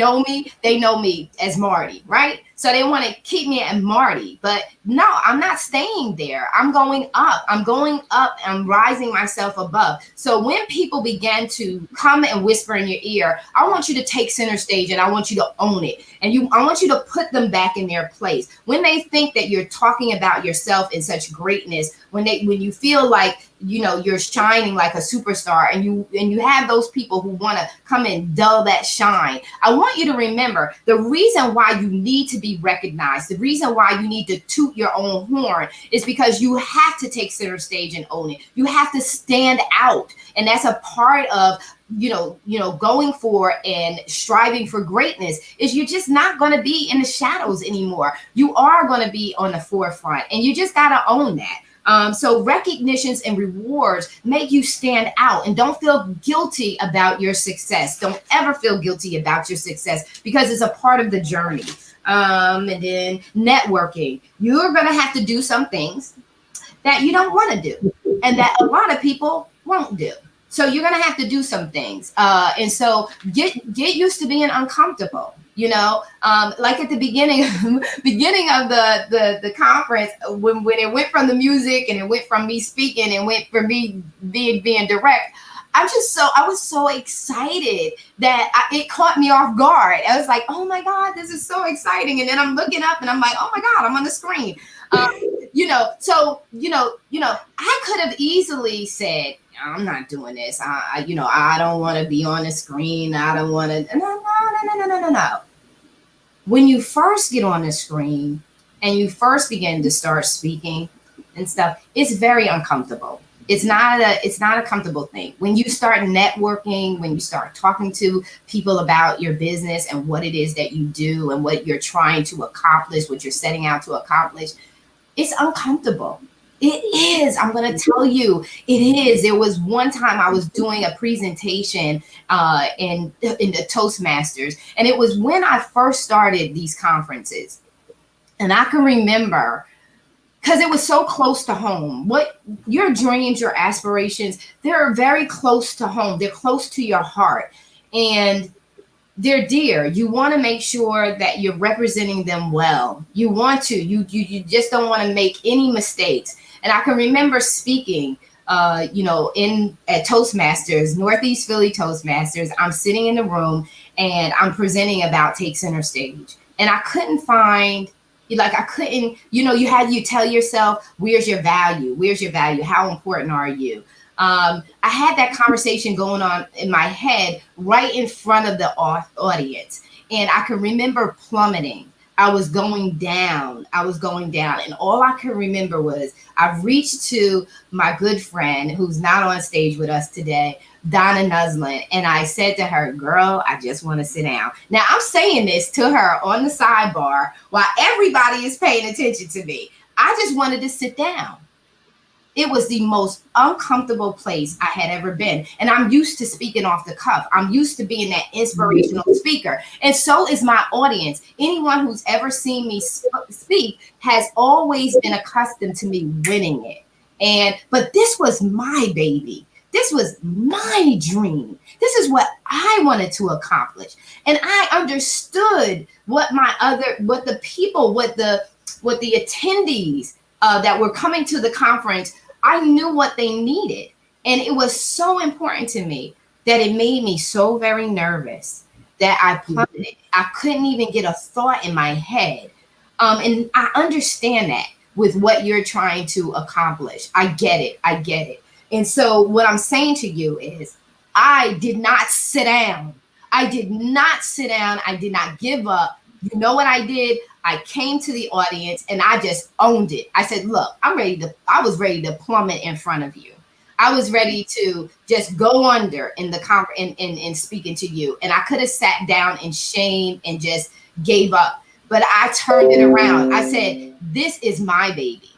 they know me as Marty, right? So they want to keep me at Marty, but no, I'm not staying there. I'm going up. I'm rising myself above. So when people begin to come and whisper in your ear, I want you to take center stage and I want you to own it. And I want you to put them back in their place. When they think that you're talking about yourself in such greatness, when you feel like, you're shining like a superstar and you have those people who want to come and dull that shine, I want you to remember the reason why you need to be recognized, the reason why you need to toot your own horn is because you have to take center stage and own it. You have to stand out. And that's a part of going for and striving for greatness is you're just not going to be in the shadows anymore. You are going to be on the forefront and you just got to own that. So recognitions and rewards make you stand out and don't feel guilty about your success. Don't ever feel guilty about your success because it's a part of the journey. And then networking, you're going to have to do some things that you don't want to do and that a lot of people won't do. So you're going to have to do some things. And so get used to being uncomfortable. Like at the beginning of the conference, when it went from the music and it went from me speaking and went from me being direct, I was so excited that it caught me off guard. I was like, oh my God, this is so exciting. And then I'm looking up and I'm like, oh my God, I'm on the screen. I could have easily said, I'm not doing this. I don't want to be on the screen. I don't want to. No. When you first get on the screen and you first begin to start speaking and stuff, it's very uncomfortable. It's not a comfortable thing. When you start networking, when you start talking to people about your business and what it is that you do and what you're trying to accomplish, what you're setting out to accomplish, it's uncomfortable. It is. I'm going to tell you, it is. There was one time I was doing a presentation in the Toastmasters, and it was when I first started these conferences. And I can remember, because it was so close to home. What your dreams, your aspirations, they're very close to home. They're close to your heart. And they're dear. You want to make sure that you're representing them well. You want to. You just don't want to make any mistakes. And I can remember speaking, at Toastmasters, Northeast Philly Toastmasters. I'm sitting in the room and I'm presenting about Take Center Stage. And I couldn't find, you tell yourself, where's your value? Where's your value? How important are you? I had that conversation going on in my head right in front of the audience. And I can remember plummeting. I was going down. And all I can remember was I reached to my good friend who's not on stage with us today, Donna Nuslin. And I said to her, girl, I just want to sit down. Now I'm saying this to her on the sidebar while everybody is paying attention to me. I just wanted to sit down. It was the most uncomfortable place I had ever been. And I'm used to speaking off the cuff. I'm used to being that inspirational speaker. And so is my audience. Anyone who's ever seen me speak has always been accustomed to me winning it. But this was my baby. This was my dream. This is what I wanted to accomplish. And I understood what the attendees that were coming to the conference, I knew what they needed. And it was so important to me that it made me so very nervous that I plummeted. I couldn't even get a thought in my head. And I understand that with what you're trying to accomplish. I get it. And so what I'm saying to you is I did not sit down. I did not give up. You know what I did? I came to the audience and I just owned it. I said, look, I was ready to plummet in front of you. I was ready to just go under in the conference in speaking to you. And I could have sat down in shame and just gave up. But I turned it around. I said, this is my baby.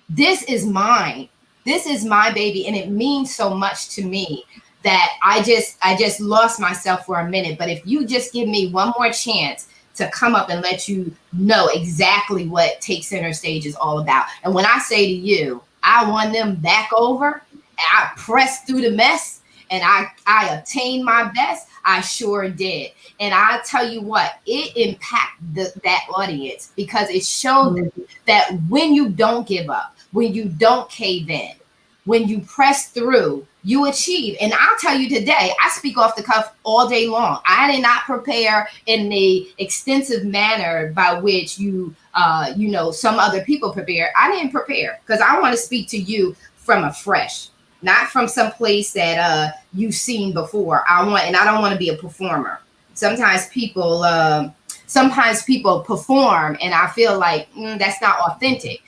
This is mine. This is my baby. And it means so much to me that I just lost myself for a minute. But if you just give me one more chance to come up and let you know exactly what Take Center Stage is all about. And when I say to you, I won them back over, I pressed through the mess, and I obtained my best, I sure did. And I tell you what, it impacted that audience, because it showed them that when you don't give up, when you don't cave in, when you press through, you achieve. And I'll tell you today, I speak off the cuff all day long. I did not prepare in the extensive manner by which some other people prepare. I didn't prepare because I want to speak to you from afresh, not from some place that you've seen before. I don't want to be a performer. Sometimes people perform, and I feel like that's not authentic.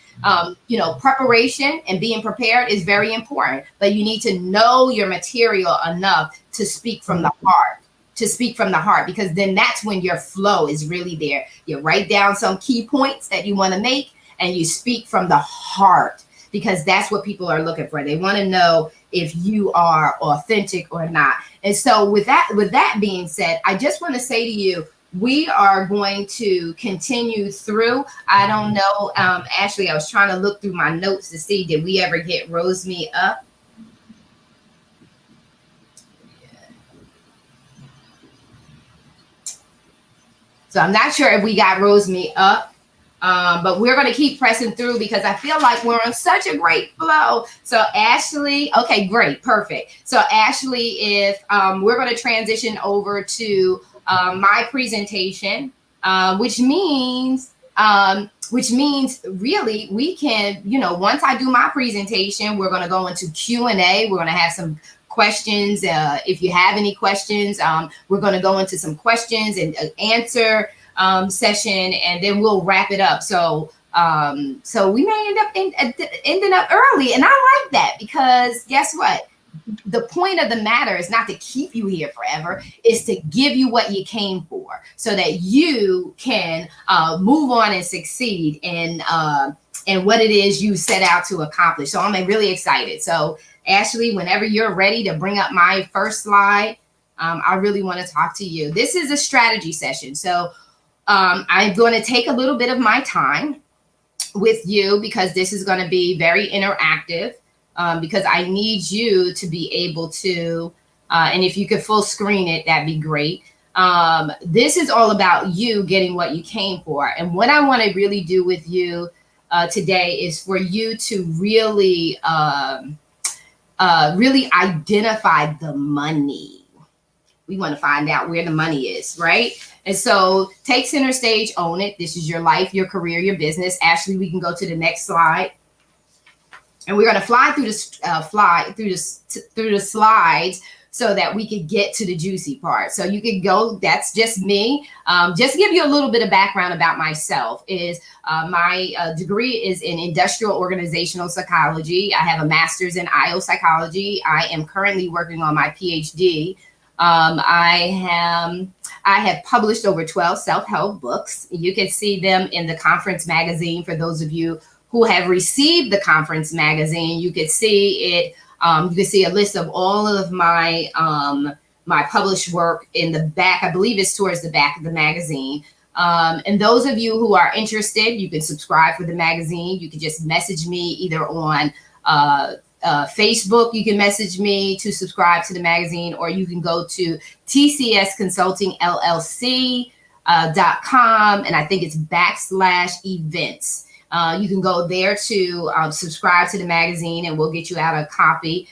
Preparation and being prepared is very important, but you need to know your material enough to speak from the heart, because then that's when your flow is really there. You write down some key points that you want to make, and you speak from the heart, because that's what people are looking for. They want to know if you are authentic or not. And so with that being said, I just want to say to you, we are going to continue through. I don't know, Ashley, I was trying to look through my notes to see, did we ever get Rose Me Up? So I'm not sure if we got Rose Me Up, but we're going to keep pressing through because I feel like we're on such a great flow. So Ashley, okay, great, perfect. So Ashley, if we're going to transition over to my presentation, which means really we can, once I do my presentation, we're going to go into Q&A. We're going to have some questions. If you have any questions, we're going to go into some questions and answer session, and then we'll wrap it up. So we may end up ending up early, and I like that, because guess what? The point of the matter is not to keep you here forever, is to give you what you came for, so that you can move on and succeed in what it is you set out to accomplish. So I'm really excited. So Ashley, whenever you're ready to bring up my first slide, I really want to talk to you. This is a strategy session. So I'm going to take a little bit of my time with you, because this is going to be very interactive. Because I need you to be able to, and if you could full screen it, that'd be great. This is all about you getting what you came for. And what I want to really do with you today is for you to really identify the money. We want to find out where the money is, right? And so take center stage, own it. This is your life, your career, your business. Ashley, we can go to the next slide. And we're going to fly through the slides so that we could get to the juicy part. So you could go, that's just me. Just to give you a little bit of background about myself is my degree is in industrial organizational psychology. I have a master's in IO psychology. I am currently working on my PhD. I have published over 12 self-help books. You can see them in the conference magazine. For those of you who have received the conference magazine, you could see it. You can see a list of all of my my published work in the back. I believe it's towards the back of the magazine. And those of you who are interested, you can subscribe for the magazine. You can just message me either on Facebook. You can message me to subscribe to the magazine, or you can go to TCS Consulting LLC.com, and I think it's /events. You can go there to subscribe to the magazine, and we'll get you out a copy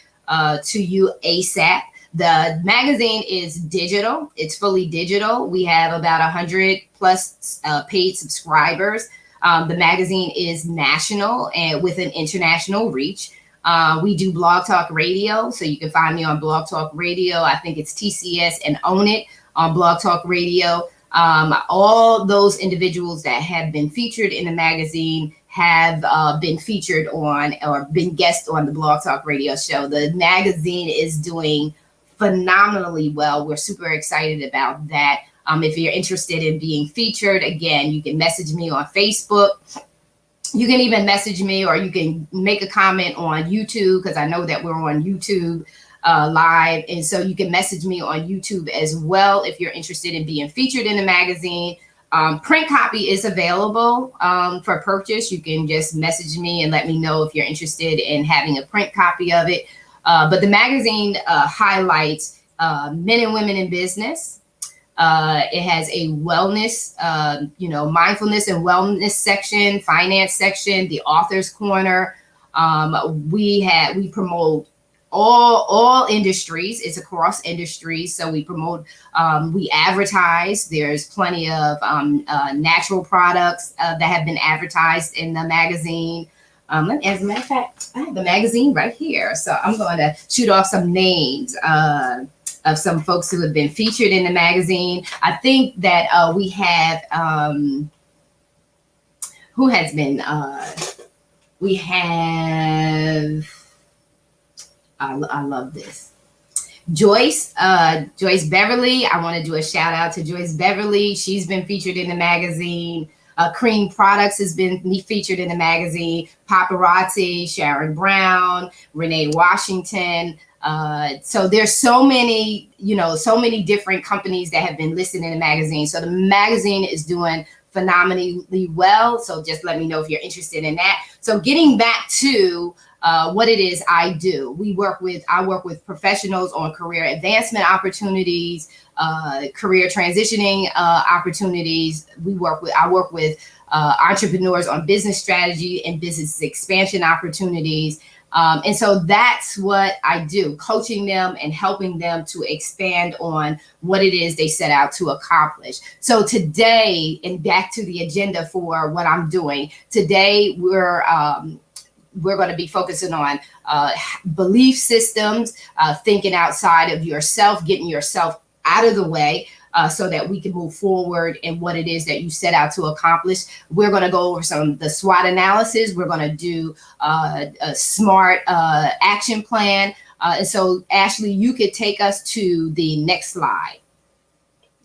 to you ASAP. The magazine is digital. It's fully digital. We have about 100 plus paid subscribers. The magazine is national and with an international reach. We do Blog Talk Radio, so you can find me on Blog Talk Radio. I think it's TCS and Own It on Blog Talk Radio. All those individuals that have been featured in the magazine have been featured on or been guests on the Blog Talk Radio show. The magazine is doing phenomenally well. We're super excited about that. If you're interested in being featured, again, you can message me on Facebook. You can even message me, or you can make a comment on YouTube, because I know that we're on YouTube. live. And so you can message me on YouTube as well if you're interested in being featured in the magazine. Print copy is available for purchase. You can just message me and let me know if you're interested in having a print copy of it. But the magazine highlights men and women in business. It has a wellness, mindfulness and wellness section, finance section, the author's corner. We promote all industries. It's across industries. So we promote, we advertise. There's plenty of natural products that have been advertised in the magazine. As a matter of fact, I have the magazine right here. So I'm going to shoot off some names of some folks who have been featured in the magazine. I think that we have, who has been, we have, I love this. Joyce Beverly. I want to do a shout out to Joyce Beverly. She's been featured in the magazine. Cream Products has been featured in the magazine. Paparazzi, Sharon Brown, Renee Washington. So there's so many different companies that have been listed in the magazine. So the magazine is doing phenomenally well. So just let me know if you're interested in that. So getting back to what it is I do. I work with professionals on career advancement opportunities, career transitioning opportunities. I work with entrepreneurs on business strategy and business expansion opportunities. And so that's what I do, coaching them and helping them to expand on what it is they set out to accomplish. So today, and back to the agenda for what I'm doing, today we're going to be focusing on belief systems, thinking outside of yourself, getting yourself out of the way so that we can move forward in what it is that you set out to accomplish. We're going to go over the SWOT analysis. We're going to do a SMART action plan. And so, Ashley, you could take us to the next slide.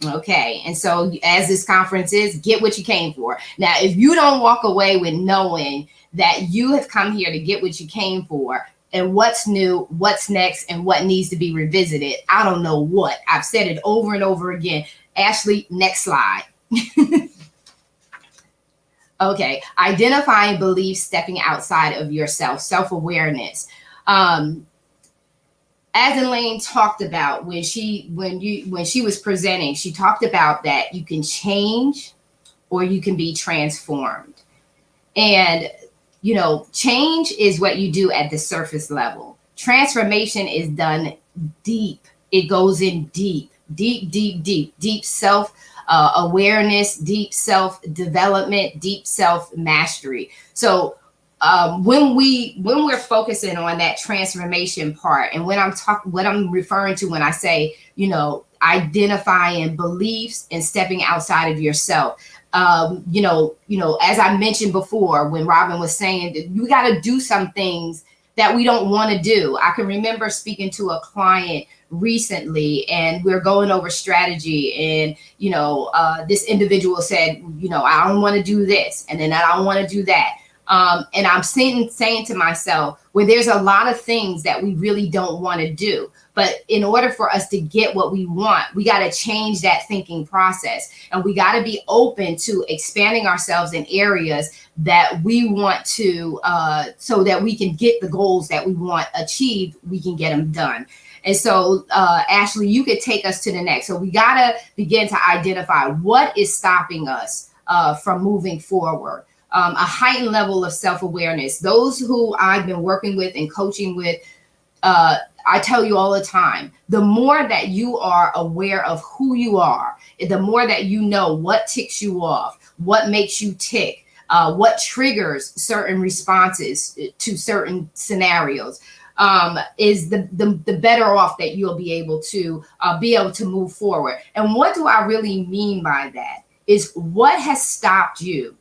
Okay, and so as this conference is, get what you came for. Now, if you don't walk away with knowing that you have come here to get what you came for, and what's new, what's next, and what needs to be revisited, I don't know what. I've said it over and over again. Ashley, next slide. Okay, identifying beliefs, stepping outside of yourself, self-awareness. As Elaine talked about when she was presenting, she talked about that you can change or you can be transformed. And change is what you do at the surface level. Transformation is done deep. It goes in deep self awareness, deep self development, deep self mastery. So when we're focusing on that transformation part, and what I'm referring to when I say, identifying beliefs and stepping outside of yourself. As I mentioned before, when Robin was saying that you got to do some things that we don't want to do. I can remember speaking to a client recently, and we're going over strategy, and this individual said, I don't want to do this, and then I don't want to do that. And I'm saying to myself, well, there's a lot of things that we really don't want to do. But in order for us to get what we want, we got to change that thinking process. And we got to be open to expanding ourselves in areas that we want to, so that we can get the goals that we want achieved, we can get them done. And so, Ashley, you could take us to the next. So we got to begin to identify what is stopping us from moving forward. A heightened level of self-awareness. Those who I've been working with and coaching with, I tell you all the time, the more that you are aware of who you are, the more that you know what ticks you off, what makes you tick, what triggers certain responses to certain scenarios, is the better off that you'll be able to move forward. And what do I really mean by that is what has stopped you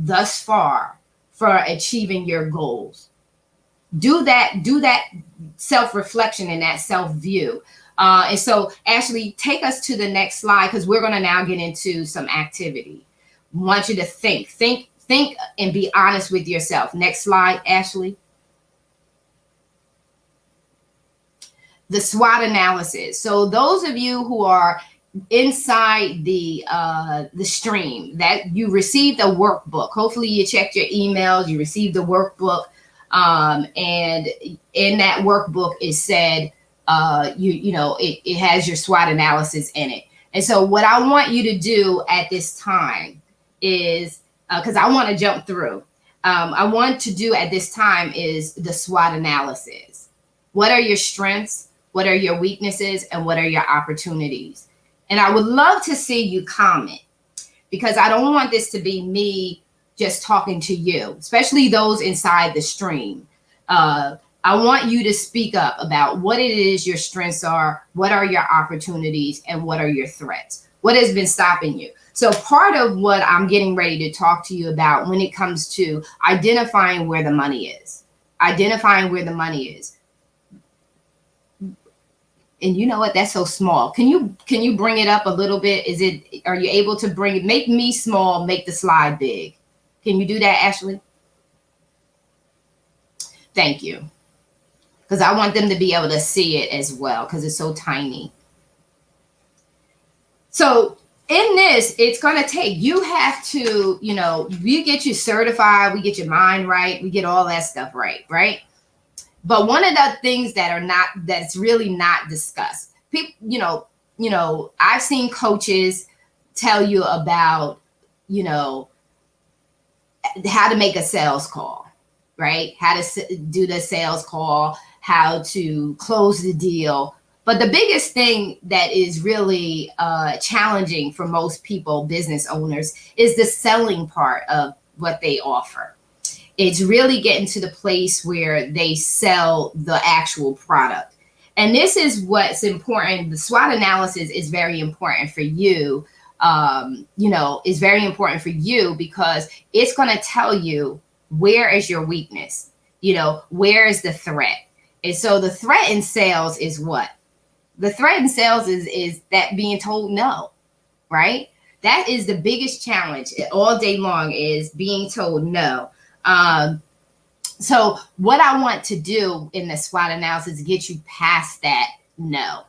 thus far for achieving your goals. Do that self-reflection and that self-view. And so, Ashley, take us to the next slide, because we're going to now get into some activity. I want you to think and be honest with yourself. Next slide, Ashley. the SWOT analysis. So those of you who are inside the stream, that you received a workbook. Hopefully you checked your emails, you received the workbook, and in that workbook it said it has your SWOT analysis in it. And so what I want you to do at this time is, because I want to jump through, I want to do at this time is the SWOT analysis. What are your strengths? What are your weaknesses? And what are your opportunities? And I would love to see you comment, because I don't want this to be me just talking to you, especially those inside the stream. I want you to speak up about what it is your strengths are, what are your opportunities, and what are your threats? What has been stopping you? So part of what I'm getting ready to talk to you about when it comes to identifying where the money is, and you know what? That's so small. Can you bring it up a little bit? Are you able to bring it? Make me small, make the slide big. Can you do that, Ashley? Thank you. Because I want them to be able to see it as well, because it's so tiny. So in this, it's going to take, you have to, we get you certified, we get your mind right, we get all that stuff right? But one of the things that's really not discussed, people, I've seen coaches tell you about, how to make a sales call, right? How to do the sales call, how to close the deal. But the biggest thing that is really challenging for most people, business owners, is the selling part of what they offer. It's really getting to the place where they sell the actual product. And this is what's important. The SWOT analysis is very important for you. Is very important for you because it's going to tell you where is your weakness, where is the threat. And so the threat in sales is what? The threat in sales is that being told no, right? That is the biggest challenge all day long, is being told no. So what I want to do in the SWOT analysis is get you past that no,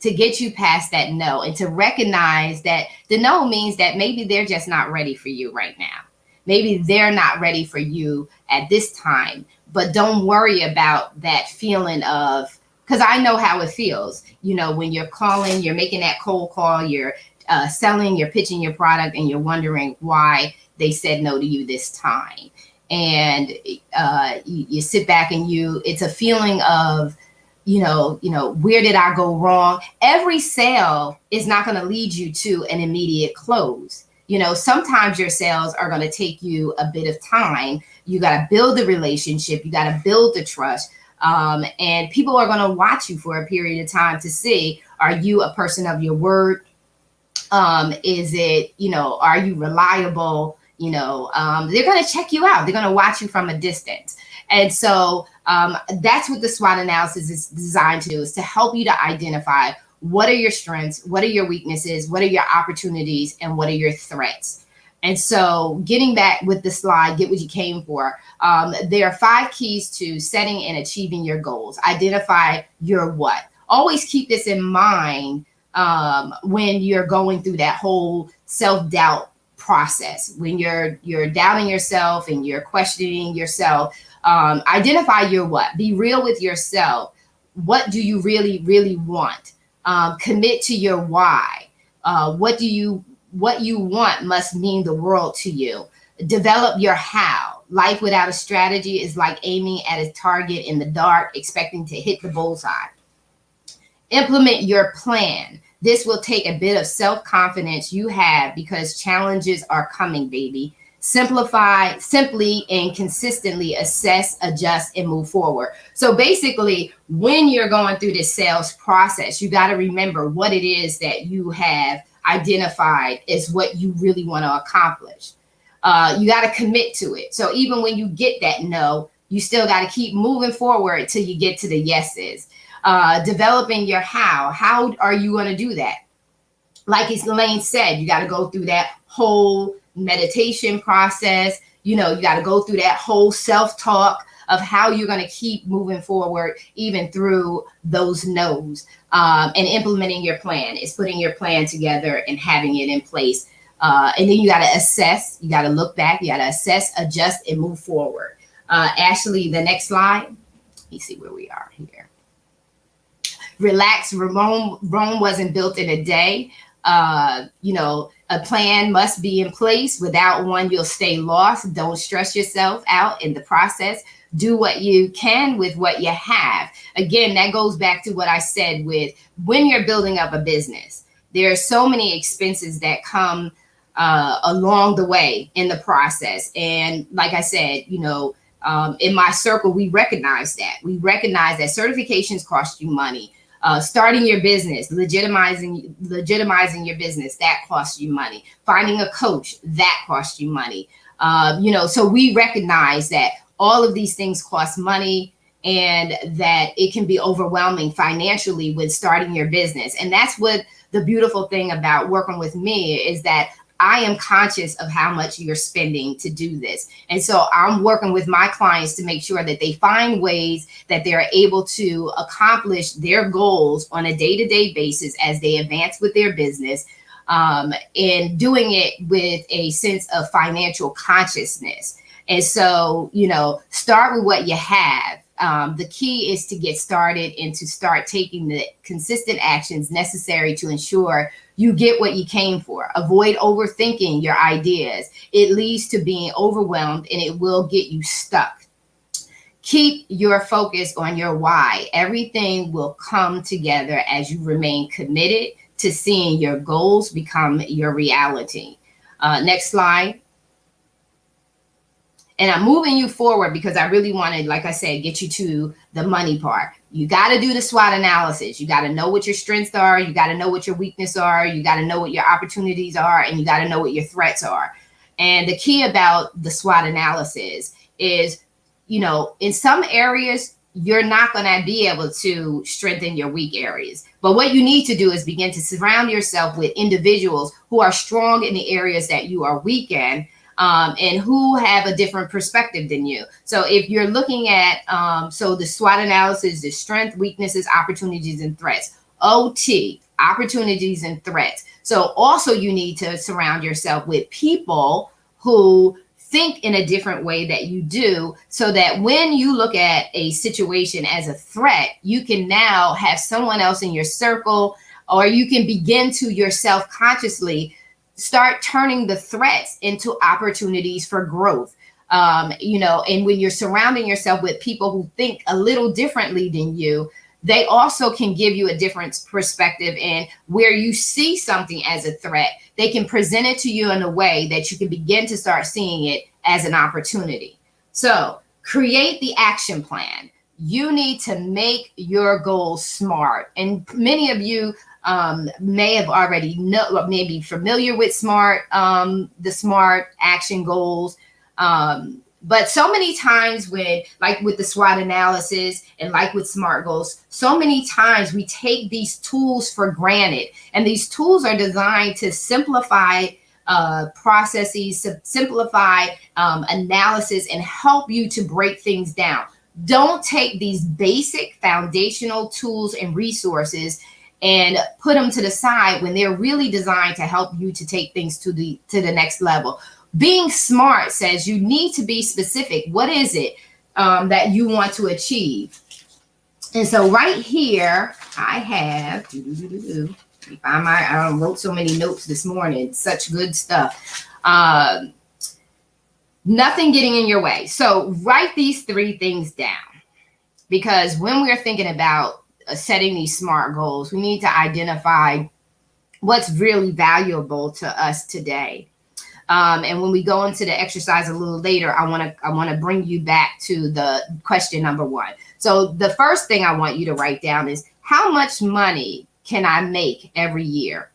and to recognize that the no means that maybe they're just not ready for you right now. Maybe they're not ready for you at this time, but don't worry about that feeling of, because I know how it feels, when you're calling, you're making that cold call, you're selling, you're pitching your product, and you're wondering why they said no to you this time. And you sit back and it's a feeling of, where did I go wrong? Every sale is not going to lead you to an immediate close. Sometimes your sales are going to take you a bit of time. You got to build the relationship. You got to build the trust. And people are going to watch you for a period of time to see, are you a person of your word? Is it, are you reliable? They're going to check you out. They're going to watch you from a distance. And so that's what the SWOT analysis is designed to do, is to help you to identify what are your strengths, what are your weaknesses, what are your opportunities, and what are your threats. And so getting back with the slide, get what you came for. There are 5 keys to setting and achieving your goals. Identify your what. Always keep this in mind when you're going through that whole self-doubt process. When you're doubting yourself and you're questioning yourself, identify your what. Be real with yourself. What do you really, really want? Commit to your why. What you want must mean the world to you. Develop your how. Life without a strategy is like aiming at a target in the dark, expecting to hit the bullseye. Implement your plan. This will take a bit of self-confidence you have, because challenges are coming, baby. Simplify, simply and consistently assess, adjust, and move forward. So basically, when you're going through this sales process, you got to remember what it is that you have identified as what you really want to accomplish. You got to commit to it. So even when you get that no, you still got to keep moving forward till you get to the yeses. Developing your how. How are you going to do that? Like Elaine said, you got to go through that whole meditation process. You got to go through that whole self-talk of how you're going to keep moving forward, even through those no's, and implementing your plan. Is putting your plan together and having it in place. And then you got to assess, you got to look back, you got to assess, adjust, and move forward. Ashley, the next slide. Let me see where we are here. Relax. Rome wasn't built in a day. A plan must be in place. Without one, you'll stay lost. Don't stress yourself out in the process. Do what you can with what you have. Again, that goes back to what I said with when you're building up a business. There are so many expenses that come along the way in the process. And like I said, in my circle, we recognize that. We recognize that certifications cost you money. Starting your business, legitimizing your business, that costs you money. Finding a coach, that costs you money. So we recognize that all of these things cost money, and that it can be overwhelming financially with starting your business. And that's what the beautiful thing about working with me is, that I am conscious of how much you're spending to do this. And so I'm working with my clients to make sure that they find ways that they're able to accomplish their goals on a day-to-day basis as they advance with their business, and doing it with a sense of financial consciousness. And so, start with what you have. The key is to get started and to start taking the consistent actions necessary to ensure you get what you came for. Avoid overthinking your ideas. It leads to being overwhelmed, and it will get you stuck. Keep your focus on your why. Everything will come together as you remain committed to seeing your goals become your reality. Next slide. And I'm moving you forward because I really wanted, like I said, get you to the money part. You got to do the SWOT analysis. You got to know what your strengths are. You got to know what your weaknesses are. You got to know what your opportunities are, and you got to know what your threats are. And the key about the SWOT analysis is, in some areas, you're not going to be able to strengthen your weak areas. But what you need to do is begin to surround yourself with individuals who are strong in the areas that you are weak in, and who have a different perspective than you. So if you're looking at, the SWOT analysis is strength, weaknesses, opportunities, and threats. OT, opportunities and threats. So also you need to surround yourself with people who think in a different way that you do, so that when you look at a situation as a threat, you can now have someone else in your circle, or you can begin to yourself consciously start turning the threats into opportunities for growth. And when you're surrounding yourself with people who think a little differently than you, they also can give you a different perspective, and where you see something as a threat, they can present it to you in a way that you can begin to start seeing it as an opportunity. So create the action plan. You need to make your goals SMART. And many of you may have already maybe familiar with the SMART action goals. But so many times like with the SWOT analysis and like with SMART goals, so many times we take these tools for granted. And these tools are designed to simplify processes, simplify analysis, and help you to break things down. Don't take these basic foundational tools and resources and put them to the side when they're really designed to help you to take things to the next level. Being SMART says you need to be specific. What is it that you want to achieve? And so right here, I have, I wrote so many notes this morning, such good stuff. Nothing getting in your way. So write these 3 things down, because when we're thinking about setting these SMART goals, we need to identify what's really valuable to us today. And when we go into the exercise a little later, I want to bring you back to the question number 1. So the first thing I want you to write down is, how much money can I make every year?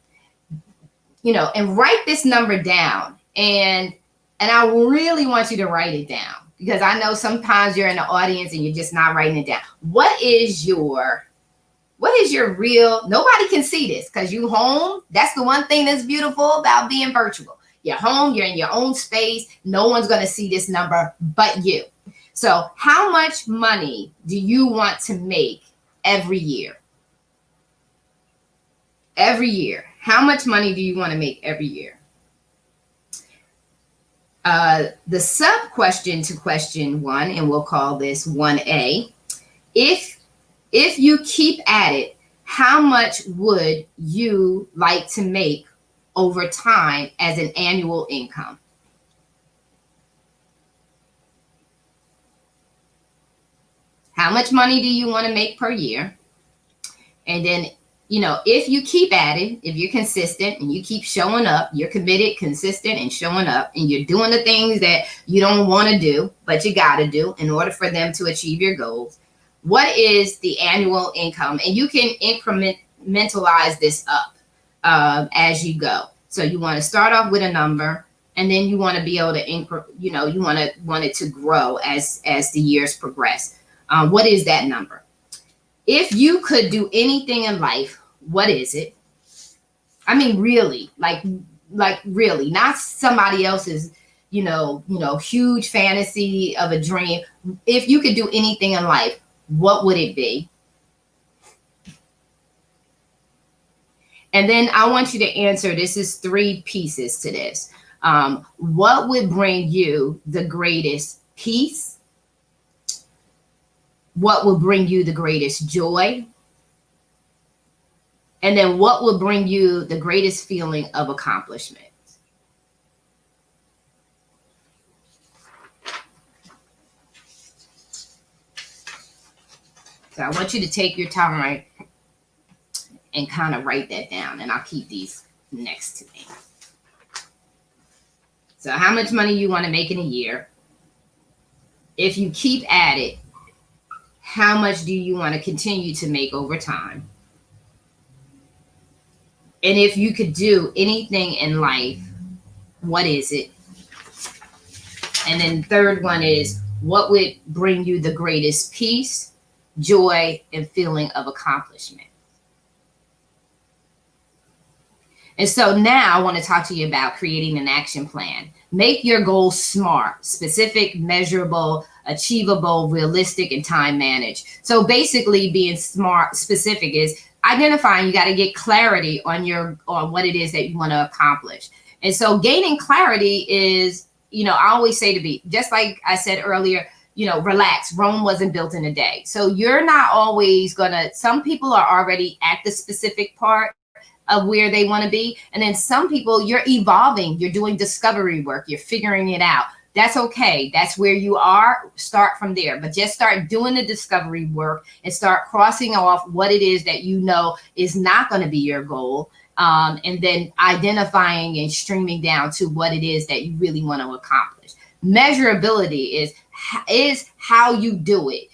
And write this number down. And I really want you to write it down, because I know sometimes you're in the audience and you're just not writing it down. What is your real, nobody can see this because you home. That's the one thing that's beautiful about being virtual. You're home, you're in your own space. No one's going to see this number but you. So how much money do you want to make every year? Every year. How much money do you want to make every year? The sub question to question 1, and we'll call this 1A. If you keep at it, how much would you like to make over time as an annual income? How much money do you want to make per year? And then, if you keep at it, if you're consistent and you keep showing up, you're committed, consistent, and showing up, and you're doing the things that you don't want to do, but you got to do in order for them to achieve your goals, what is the annual income? And you can incrementalize this up as you go. So you want to start off with a number, and then you want to be able to you want it to grow as the years progress. What is that number? If you could do anything in life, what is it? I mean, really, like really, not somebody else's, huge fantasy of a dream. If you could do anything in life, what would it be? And then I want you to answer, this is 3 pieces to this. What would bring you the greatest peace? What will bring you the greatest joy? And then what will bring you the greatest feeling of accomplishment? So I want you to take your time and kind of write that down, and I'll keep these next to me. So how much money you want to make in a year? If you keep at it, how much do you want to continue to make over time? And if you could do anything in life, what is it? And then third one is, what would bring you the greatest peace, joy, and feeling of accomplishment? And so now I want to talk to you about creating an action plan. Make your goals SMART: specific, measurable, achievable, realistic, and time managed. So basically being SMART, specific, is identifying, you got to get clarity on what it is that you want to accomplish. And so gaining clarity is, I always say to be, just like I said earlier, relax. Rome wasn't built in a day. So you're not always some people are already at the specific part of where they want to be. And then some people, you're evolving, you're doing discovery work, you're figuring it out. That's okay. That's where you are. Start from there, but just start doing the discovery work and start crossing off what it is that is not going to be your goal. And then identifying and streaming down to what it is that you really want to accomplish. Measurability is how you do it.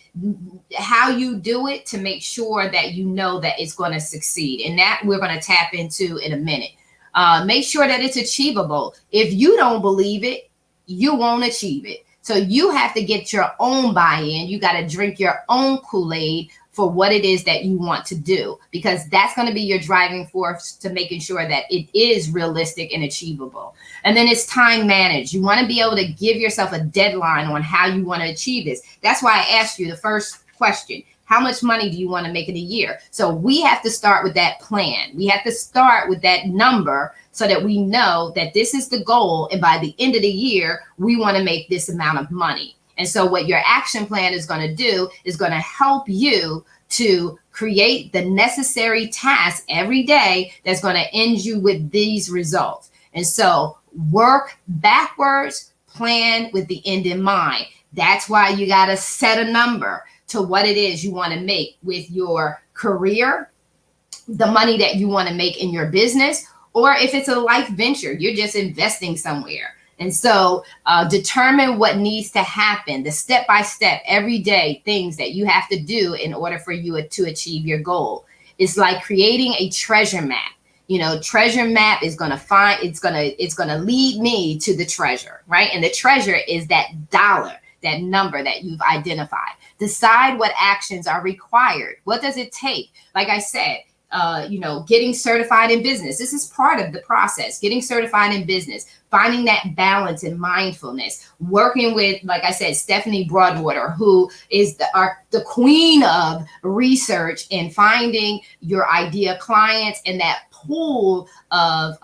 How you do it to make sure that that it's going to succeed. And that we're going to tap into in a minute. Make sure that it's achievable. If you don't believe it, you won't achieve it. So you have to get your own buy-in. You got to drink your own Kool-Aid for what it is that you want to do, because that's going to be your driving force to making sure that it is realistic and achievable. And then it's time managed. You want to be able to give yourself a deadline on how you want to achieve this. That's why I asked you the first question: how much money do you want to make in a year? So we have to start with that plan. We have to start with that number so that we know that this is the goal. And by the end of the year, we want to make this amount of money. And so what your action plan is going to do is going to help you to create the necessary task every day that's going to end you with these results. And so work backwards, plan with the end in mind. That's why you got to set a number to what it is you want to make with your career, the money that you want to make in your business, or if it's a life venture, you're just investing somewhere. And so determine what needs to happen, the step-by-step, everyday things that you have to do in order for you to achieve your goal. It's like creating a treasure map. Treasure map is going to it's going to lead me to the treasure, right? And the treasure is that dollar, that number that you've identified. Decide what actions are required. What does it take? Like I said, getting certified in business. This is part of the process, getting certified in business, finding that balance and mindfulness, working with, like I said, Stephanie Broadwater, who is the queen of research and finding your idea clients and that pool of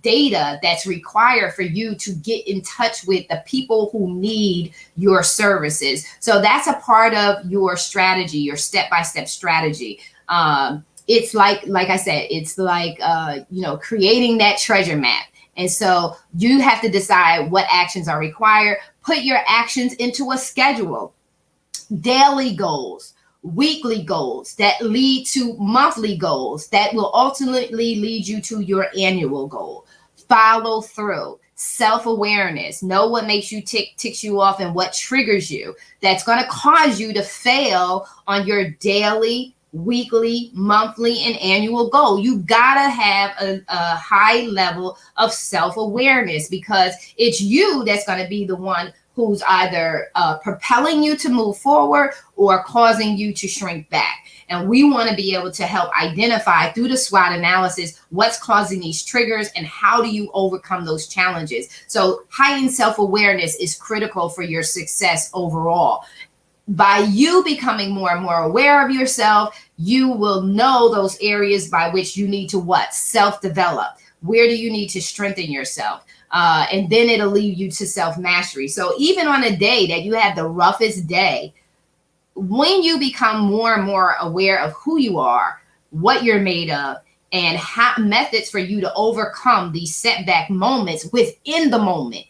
data that's required for you to get in touch with the people who need your services. So that's a part of your strategy, your step-by-step strategy. It's like I said, it's like, creating that treasure map. And so you have to decide what actions are required. Put your actions into a schedule, daily goals, weekly goals that lead to monthly goals that will ultimately lead you to your annual goal. Follow through. Self-awareness, know what makes you ticks you off and what triggers you. That's going to cause you to fail on your daily, weekly, monthly, and annual goal. You gotta have a high level of self-awareness, because it's you that's going to be the one who's either propelling you to move forward or causing you to shrink back. And we want to be able to help identify through the SWOT analysis what's causing these triggers and how do you overcome those challenges. So heightened self-awareness is critical for your success overall. By you becoming more and more aware of yourself, you will know those areas by which you need to self-develop. Where do you need to strengthen yourself? And then it'll lead you to self-mastery. So even on a day that you have the roughest day, when you become more and more aware of who you are, what you're made of, and how methods for you to overcome these setback moments within the moment.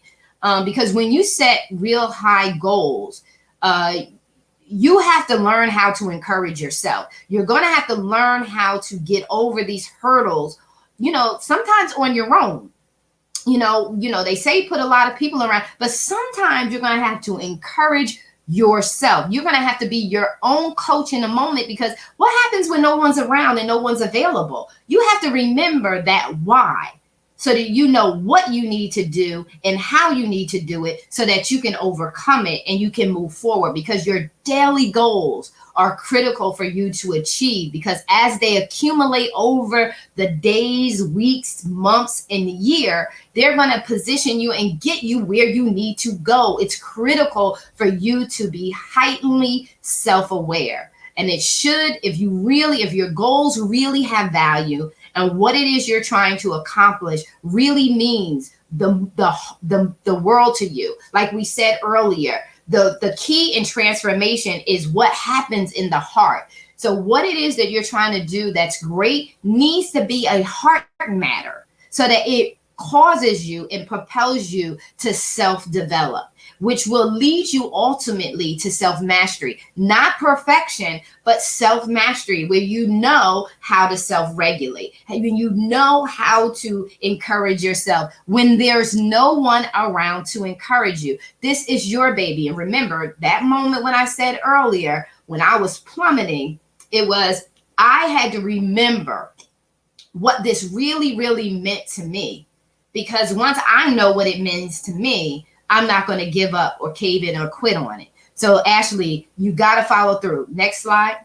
Because when you set real high goals, you have to learn how to encourage yourself. You're going to have to learn how to get over these hurdles, sometimes on your own. They say put a lot of people around, but sometimes you're going to have to encourage yourself. You're going to have to be your own coach in the moment, because what happens when no one's around and no one's available? You have to remember that why, so that you know what you need to do and how you need to do it so that you can overcome it and you can move forward, because your daily goals are critical for you to achieve, because as they accumulate over the days, weeks, months, and year, they're going to position you and get you where you need to go. It's critical for you to be heightenedly self-aware. And it should, if your goals really have value, and what it is you're trying to accomplish really means the world to you. Like we said earlier, the key in transformation is what happens in the heart. So what it is that you're trying to do that's great needs to be a heart matter, so that it causes you and propels you to self-develop, which will lead you ultimately to self-mastery. Not perfection, but self-mastery, where you know how to self-regulate, when you know how to encourage yourself when there's no one around to encourage you. This is your baby. And remember that moment when I said earlier, when I was plummeting, I had to remember what this really, really meant to me. Because once I know what it means to me, I'm not going to give up or cave in or quit on it. So Ashley, you got to follow through. Next slide.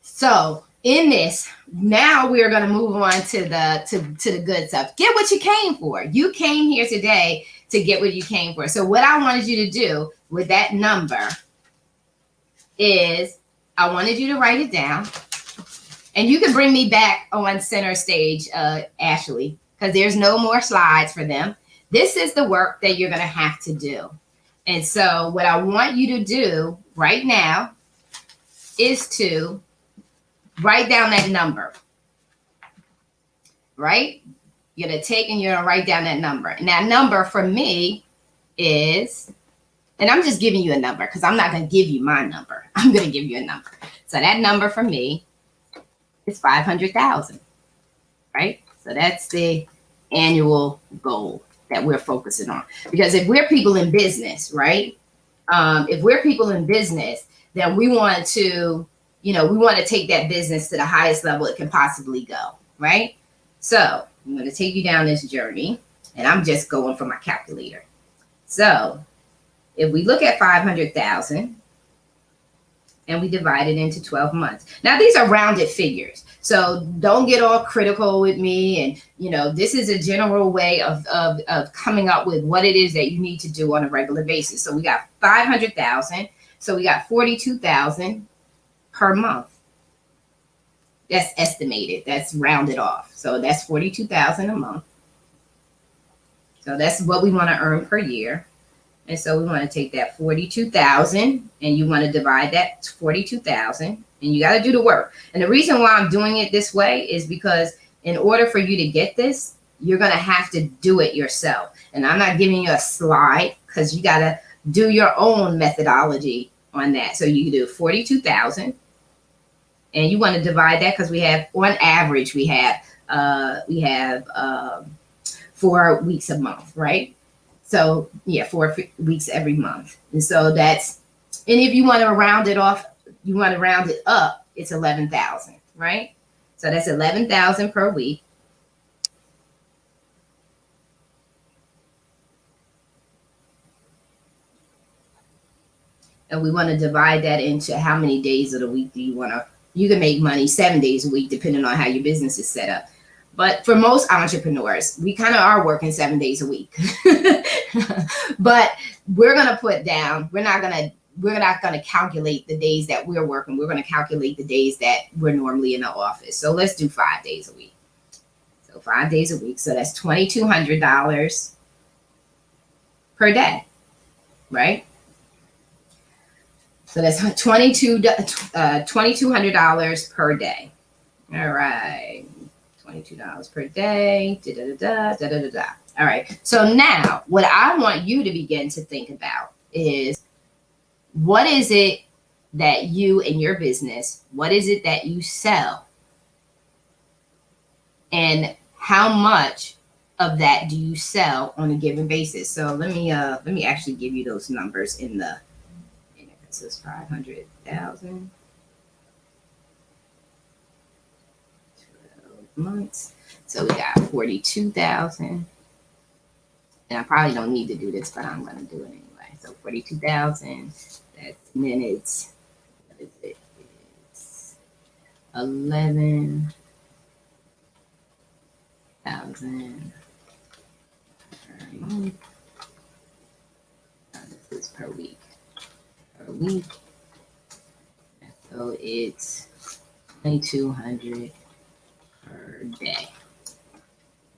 So in this, now we're going to move on to the good stuff. Get what you came for. You came here today to get what you came for. So what I wanted you to do with that number is I wanted you to write it down. And you can bring me back on center stage, Ashley, because there's no more slides for them. This is the work that you're going to have to do. And so what I want you to do right now is to write down that number, right? You're going to take and you're going to write down that number. And that number for me is, and I'm just giving you a number because I'm not going to give you my number. I'm going to give you a number. So that number for me is 500,000, right? So that's the annual goal that we're focusing on. Because if we're people in business, right? If we're people in business, then we want to, we want to take that business to the highest level it can possibly go, right? So I'm going to take you down this journey, and I'm just going for my calculator. So if we look at 500,000, and we divide it into 12 months. Now, these are rounded figures, so don't get all critical with me. And, you know, this is a general way of coming up with what it is that you need to do on a regular basis. So we got 500,000. So we got 42,000 per month. That's estimated. That's rounded off. So that's 42,000 a month. So that's what we want to earn per year. And so we want to take that 42,000 and you want to divide that 42,000 and you got to do the work. And the reason why I'm doing it this way is because in order for you to get this, you're going to have to do it yourself. And I'm not giving you a slide because you got to do your own methodology on that. So you do 42,000 and you want to divide that because we have, on average, we have 4 weeks a month, right? So yeah, 4 weeks every month. And so that's, and if you want to round it off, you want to round it up, it's 11,000, right? So that's 11,000 per week. And we want to divide that into how many days of the week do you want to, you can make money 7 days a week, depending on how your business is set up. But for most entrepreneurs, we kind of are working 7 days a week. But we're going to put down, we're not going to calculate the days that we're working. We're going to calculate the days that we're normally in the office. So let's do 5 days a week. So 5 days a week. So that's $2,200 per day, right? So that's $2,200 per day. All right. $22 per day. Da, da, da, da, da, da, da. All right. So now what I want you to begin to think about is, what is it that you and your business, what is it that you sell? And how much of that do you sell on a given basis? So let me actually give you those numbers in the, it says 500,000. 12 months. So we got 42,000. And I probably don't need to do this, but I'm going to do it anyway. So 42,000, that's minutes. What is it? It's 11,000 per month. This is per week. Per week. So it's 2,200 per day.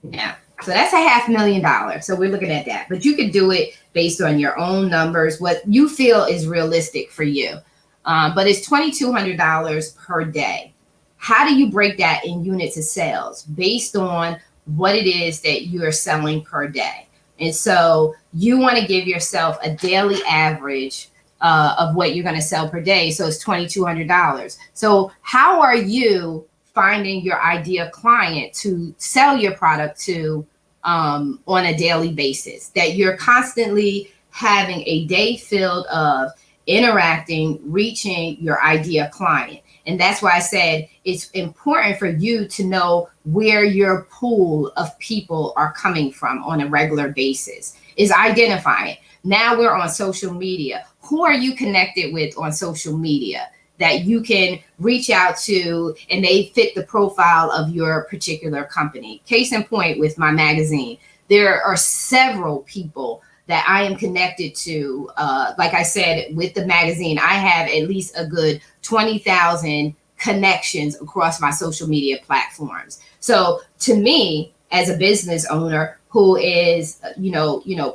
Yeah. So that's $500,000. So we're looking at that, but you could do it based on your own numbers, what you feel is realistic for you. But it's $2,200 per day. How do you break that in units of sales based on what it is that you're selling per day? And so you want to give yourself a daily average of what you're going to sell per day. So it's $2,200. So how are you finding your ideal client to sell your product to on a daily basis, that you're constantly having a day filled of interacting, reaching your ideal client? And that's why I said it's important for you to know where your pool of people are coming from on a regular basis, is identifying. Now we're on social media. Who are you connected with on social media that you can reach out to and they fit the profile of your particular company? Case in point, with my magazine, there are several people that I am connected to. Like I said, with the magazine, I have at least a good 20,000 connections across my social media platforms. So to me, as a business owner who is,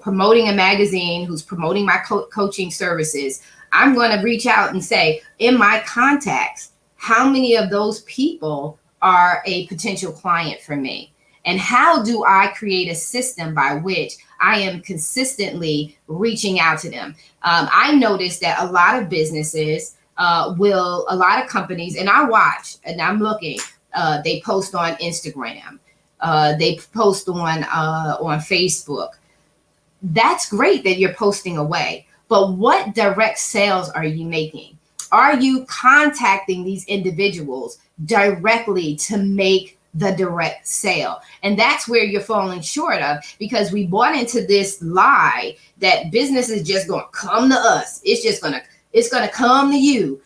promoting a magazine, who's promoting my coaching services, I'm going to reach out and say, in my contacts, how many of those people are a potential client for me? And how do I create a system by which I am consistently reaching out to them? I noticed that a lot of businesses a lot of companies, and I watch and I'm looking, they post on Instagram, they post on Facebook. That's great that you're posting away. But what direct sales are you making? Are you contacting these individuals directly to make the direct sale? And that's where you're falling short of, because we bought into this lie that business is just going to come to us. It's going to come to you.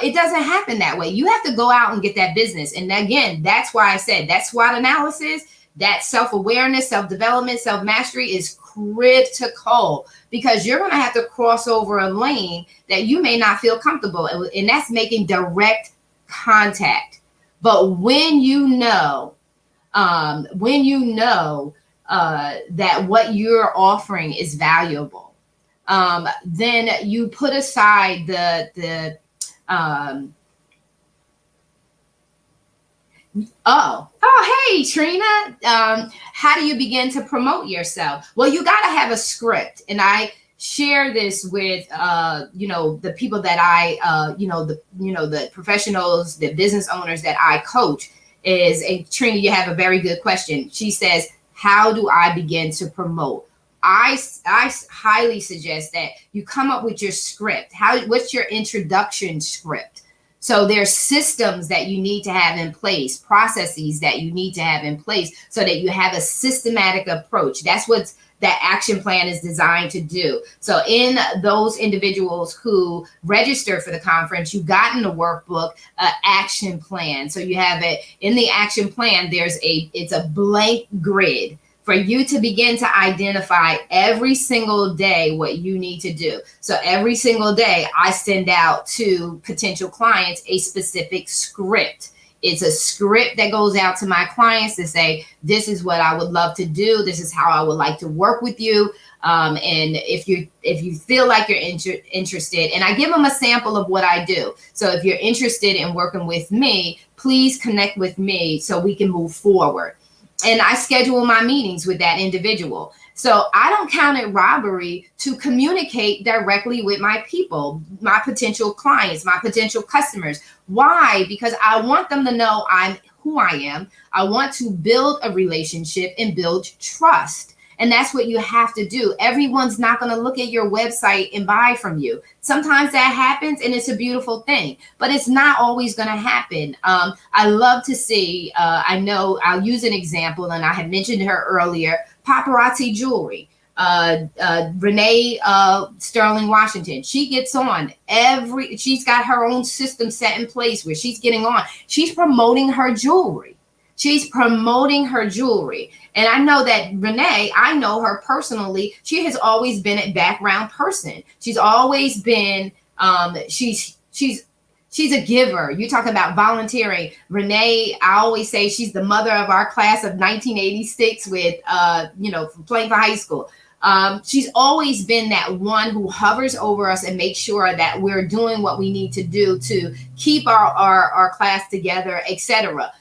It doesn't happen that way. You have to go out and get that business. And again, that's why I said that SWOT analysis, that self-awareness, self-development, self-mastery is critical, because you're going to have to cross over a lane that you may not feel comfortable, and that's making direct contact. But when you know that what you're offering is valuable, then you put aside hey Trina, how do you begin to promote yourself? Well, you got to have a script, and I share this with the people that I the professionals, the business owners that I coach. Trina, you have a very good question. She says, how do I begin to promote? I highly suggest that you come up with your script. What's your introduction script? So there's systems that you need to have in place, processes that you need to have in place so that you have a systematic approach. That's what that action plan is designed to do. So in those individuals who register for the conference, you got in the workbook, action plan. So you have it in the action plan, it's a blank grid for you to begin to identify every single day what you need to do. So every single day I send out to potential clients a specific script. It's a script that goes out to my clients to say, this is what I would love to do. This is how I would like to work with you. And if you feel like you're interested, and I give them a sample of what I do. So if you're interested in working with me, please connect with me so we can move forward. And I schedule my meetings with that individual. So I don't count it robbery to communicate directly with my people, my potential clients, my potential customers. Why? Because I want them to know I'm who I am. I want to build a relationship and build trust. And that's what you have to do. Everyone's not going to look at your website and buy from you. Sometimes that happens and it's a beautiful thing, but it's not always going to happen. I love to see, I know I'll use an example, and I had mentioned her earlier, paparazzi jewelry. Renee Sterling Washington, she gets on she's got her own system set in place where she's getting on. She's promoting her jewelry. And I know that Renee, I know her personally. She has always been a background person. She's always been, she's a giver. You talk about volunteering. Renee, I always say she's the mother of our class of 1986 with, playing for high school. She's always been that one who hovers over us and makes sure that we're doing what we need to do to keep our class together, etc.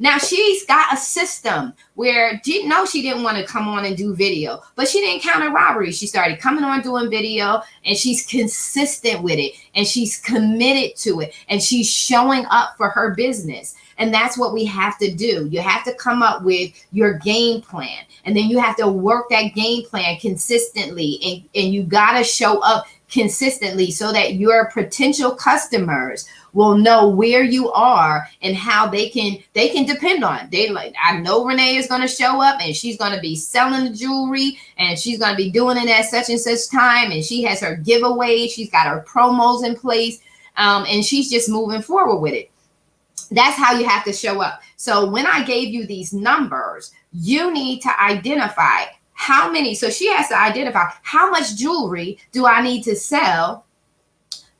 Now she's got a system where she didn't want to come on and do video, but she didn't count it robbery. She started coming on doing video, and she's consistent with it, and she's committed to it, and she's showing up for her business. And that's what we have to do. You have to come up with your game plan, and then you have to work that game plan consistently, and you got to show up consistently so that your potential customers will know where you are and how they can depend on it. I know Renee is going to show up, and she's going to be selling the jewelry, and she's going to be doing it at such and such time, and she has her giveaway, she's got her promos in place, and she's just moving forward with it. That's how you have to show up. So when I gave you these numbers, you need to identify how many. So she has to identify how much jewelry do I need to sell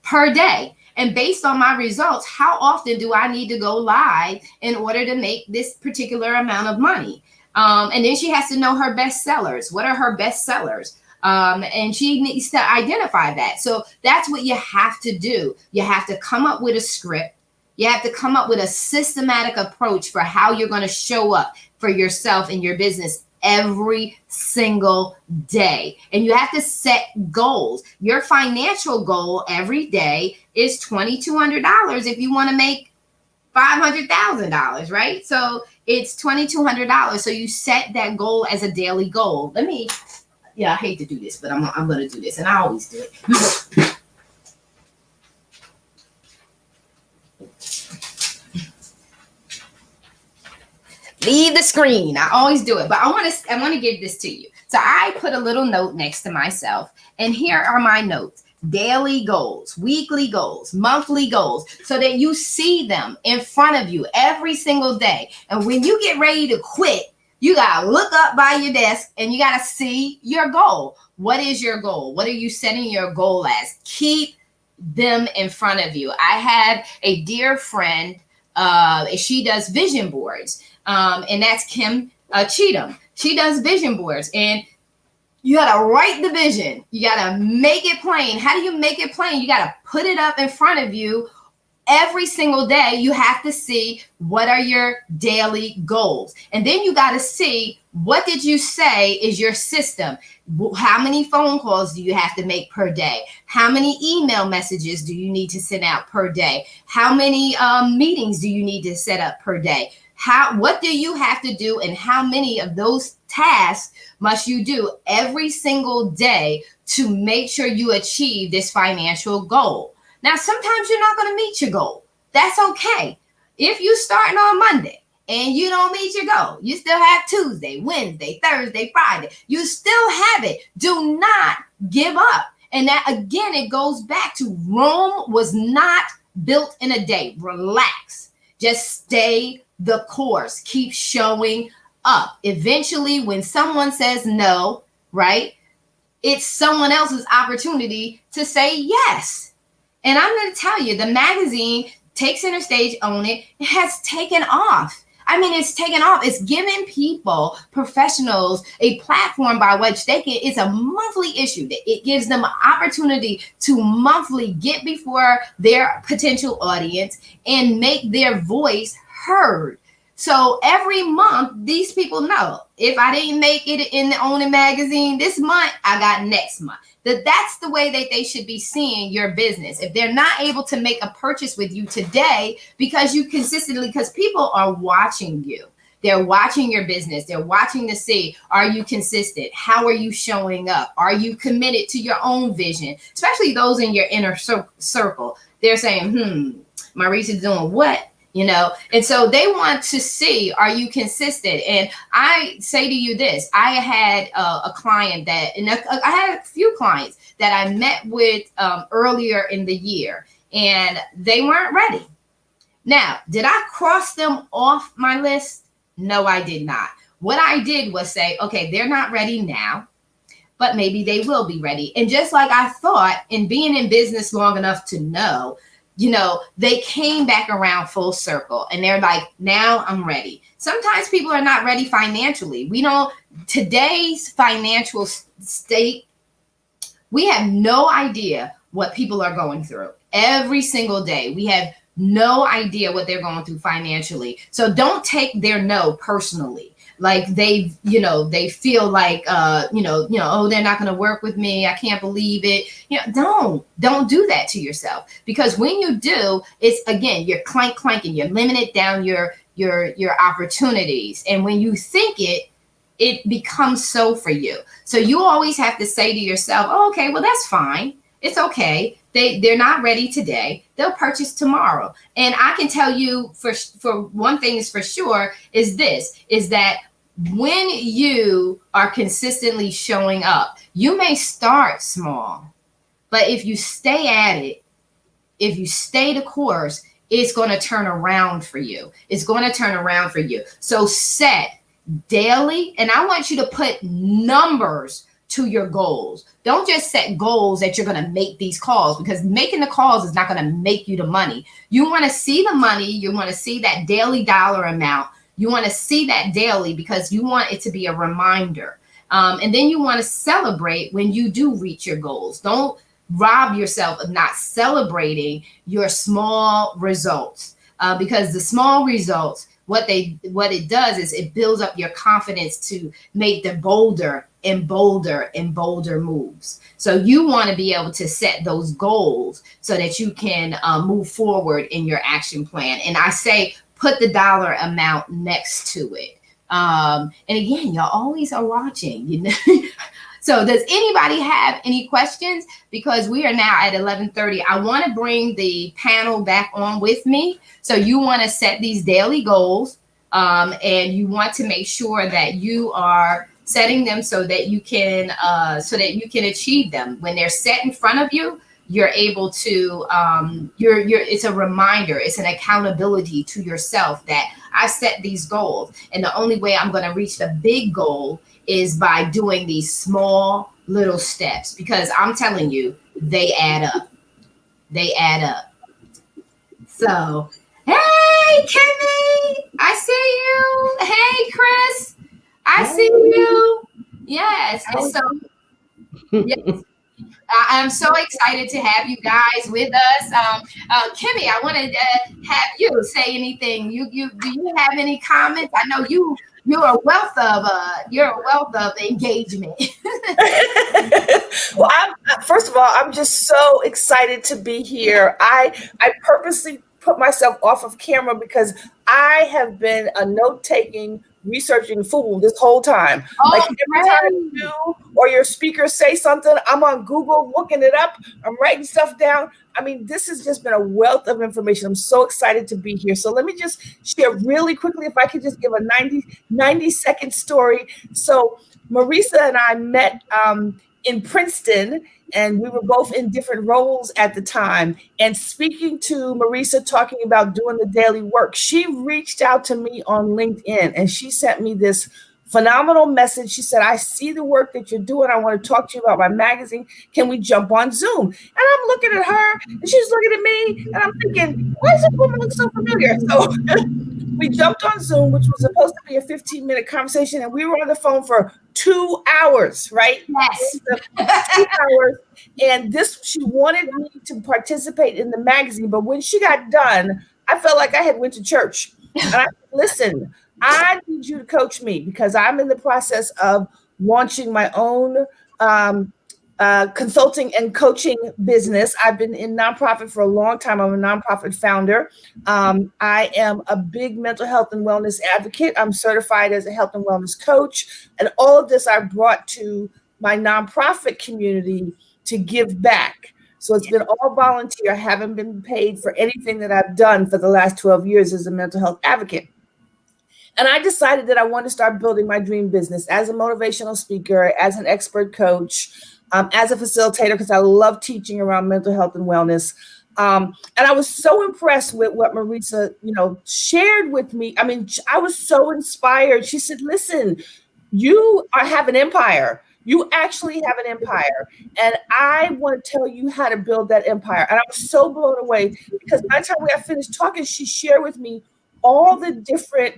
per day? And based on my results, how often do I need to go live in order to make this particular amount of money? And then she has to know her best sellers. What are her best sellers? And she needs to identify that. So that's what you have to do. You have to come up with a script. You have to come up with a systematic approach for how you're going to show up for yourself and your business every single day. And you have to set goals. Your financial goal every day is $2,200 if you want to make $500,000, right? So it's $2,200. So you set that goal as a daily goal. I hate to do this, but I'm going to do this, and I always do it. Leave the screen. I always do it, but I want to give this to you. So I put a little note next to myself, and here are my notes. daily goals, weekly goals, monthly goals, so that you see them in front of you every single day. And when you get ready to quit, you got to look up by your desk and you got to see your goal. What is your goal? What are you setting your goal as? Keep them in front of you. I have a dear friend, she does vision boards, and that's Kim Cheatham. She does vision boards, and you got to write the vision. You got to make it plain. How do you make it plain? You got to put it up in front of you every single day. You have to see what are your daily goals. And then you got to see, what did you say is your system? How many phone calls do you have to make per day? How many email messages do you need to send out per day? How many meetings do you need to set up per day? What do you have to do, and how many of those tasks must you do every single day to make sure you achieve this financial goal? Now, sometimes you're not going to meet your goal. That's okay. If you're starting on Monday and you don't meet your goal, you still have Tuesday, Wednesday, Thursday, Friday. You still have it. Do not give up. And that, again, it goes back to Rome was not built in a day. Relax. Just stay the course. Keep showing up. Eventually, when someone says no, right, it's someone else's opportunity to say yes. And I'm going to tell you, the magazine, Take Center Stage, Own It, has taken off. I mean, it's taken off. It's giving people, professionals, a platform by which they can, it's a monthly issue. It gives them an opportunity to monthly get before their potential audience and make their voice heard. So every month, these people know, if I didn't make it in the Own It magazine this month, I got next month. That's the way that they should be seeing your business. If they're not able to make a purchase with you today because people are watching you. They're watching your business. They're watching to see, are you consistent? How are you showing up? Are you committed to your own vision? Especially those in your inner circle. They're saying, Maurice's doing what? You know, and so they want to see, are you consistent? And I say to you this, I had a client I had a few clients that I met with earlier in the year, and they weren't ready. Now, did I cross them off my list? No, I did not. What I did was say, okay, they're not ready now, but maybe they will be ready. And just like I thought, in being in business long enough to know, you know, they came back around full circle and they're like, now I'm ready. Sometimes people are not ready financially. Today's financial state, we have no idea what people are going through every single day. We have no idea what they're going through financially. So don't take their no personally. Like they feel like, oh, they're not going to work with me. I can't believe it. Don't do that to yourself, because when you do, it's, again, you're clanking, you're limiting down your opportunities. And when you think it becomes so for you. So you always have to say to yourself, oh, okay, well, that's fine. It's okay. They're not ready today. They'll purchase tomorrow. And I can tell you for one thing is for sure is that when you are consistently showing up, you may start small, but if you stay at it, if you stay the course, it's going to turn around for you. It's going to turn around for you. So set daily, and I want you to put numbers to your goals. Don't just set goals that you're going to make these calls, because making the calls is not going to make you the money. You want to see the money. You want to see that daily dollar amount. You want to see that daily because you want it to be a reminder. And then you want to celebrate when you do reach your goals. Don't rob yourself of not celebrating your small results, because the small results, what it does is it builds up your confidence to make the bolder and bolder and bolder moves. So you want to be able to set those goals so that you can move forward in your action plan. And I say, put the dollar amount next to it. And again, y'all always are watching, you know. So does anybody have any questions? Because we are now at 11:30. I want to bring the panel back on with me. So you want to set these daily goals, and you want to make sure that you are setting them so that you can achieve them. When they're set in front of you, you're able to it's a reminder, it's an accountability to yourself that I set these goals, and the only way I'm going to reach the big goal is by doing these small little steps, because I'm telling you, they add up. They add up. So, hey, Kimmy, I see you. Hey, Chris, I see you. Yes. And so, yes, I'm so excited to have you guys with us. Kimmy, I wanted to have you say anything. Do you have any comments? I know you're a wealth of engagement. Well, first of all, I'm just so excited to be here. I purposely put myself off of camera because I have been a note-taking, researching fool this whole time. Oh, like every time you or your speaker say something, I'm on Google looking it up. I'm writing stuff down. I mean, this has just been a wealth of information. I'm so excited to be here. So let me just share really quickly, if I could just give a 90-second story. So Marisa and I met in Princeton, and we were both in different roles at the time. And speaking to Marisa, talking about doing the daily work, she reached out to me on LinkedIn, and she sent me this phenomenal message. She said, I see the work that you're doing. I want to talk to you about my magazine. Can we jump on Zoom? And I'm looking at her, and she's looking at me, and I'm thinking, why does this woman look so familiar? So we jumped on Zoom, which was supposed to be a 15-minute conversation, and we were on the phone for 2 hours, right? Yes. 2 hours. And she wanted me to participate in the magazine, but when she got done, I felt like I had went to church. And I said, listen, I need you to coach me because I'm in the process of launching my own consulting and coaching business. I've been in nonprofit for a long time. I'm a nonprofit founder. I am a big mental health and wellness advocate. I'm certified as a health and wellness coach. And all of this I brought to my nonprofit community to give back. So it's been all volunteer. I haven't been paid for anything that I've done for the last 12 years as a mental health advocate. And I decided that I wanted to start building my dream business as a motivational speaker, as an expert coach, as a facilitator, because I love teaching around mental health and wellness. And I was so impressed with what Marisa, shared with me. I mean, I was so inspired. She said, listen, you have an empire. You actually have an empire. And I want to tell you how to build that empire. And I was so blown away because by the time we got finished talking, she shared with me all the different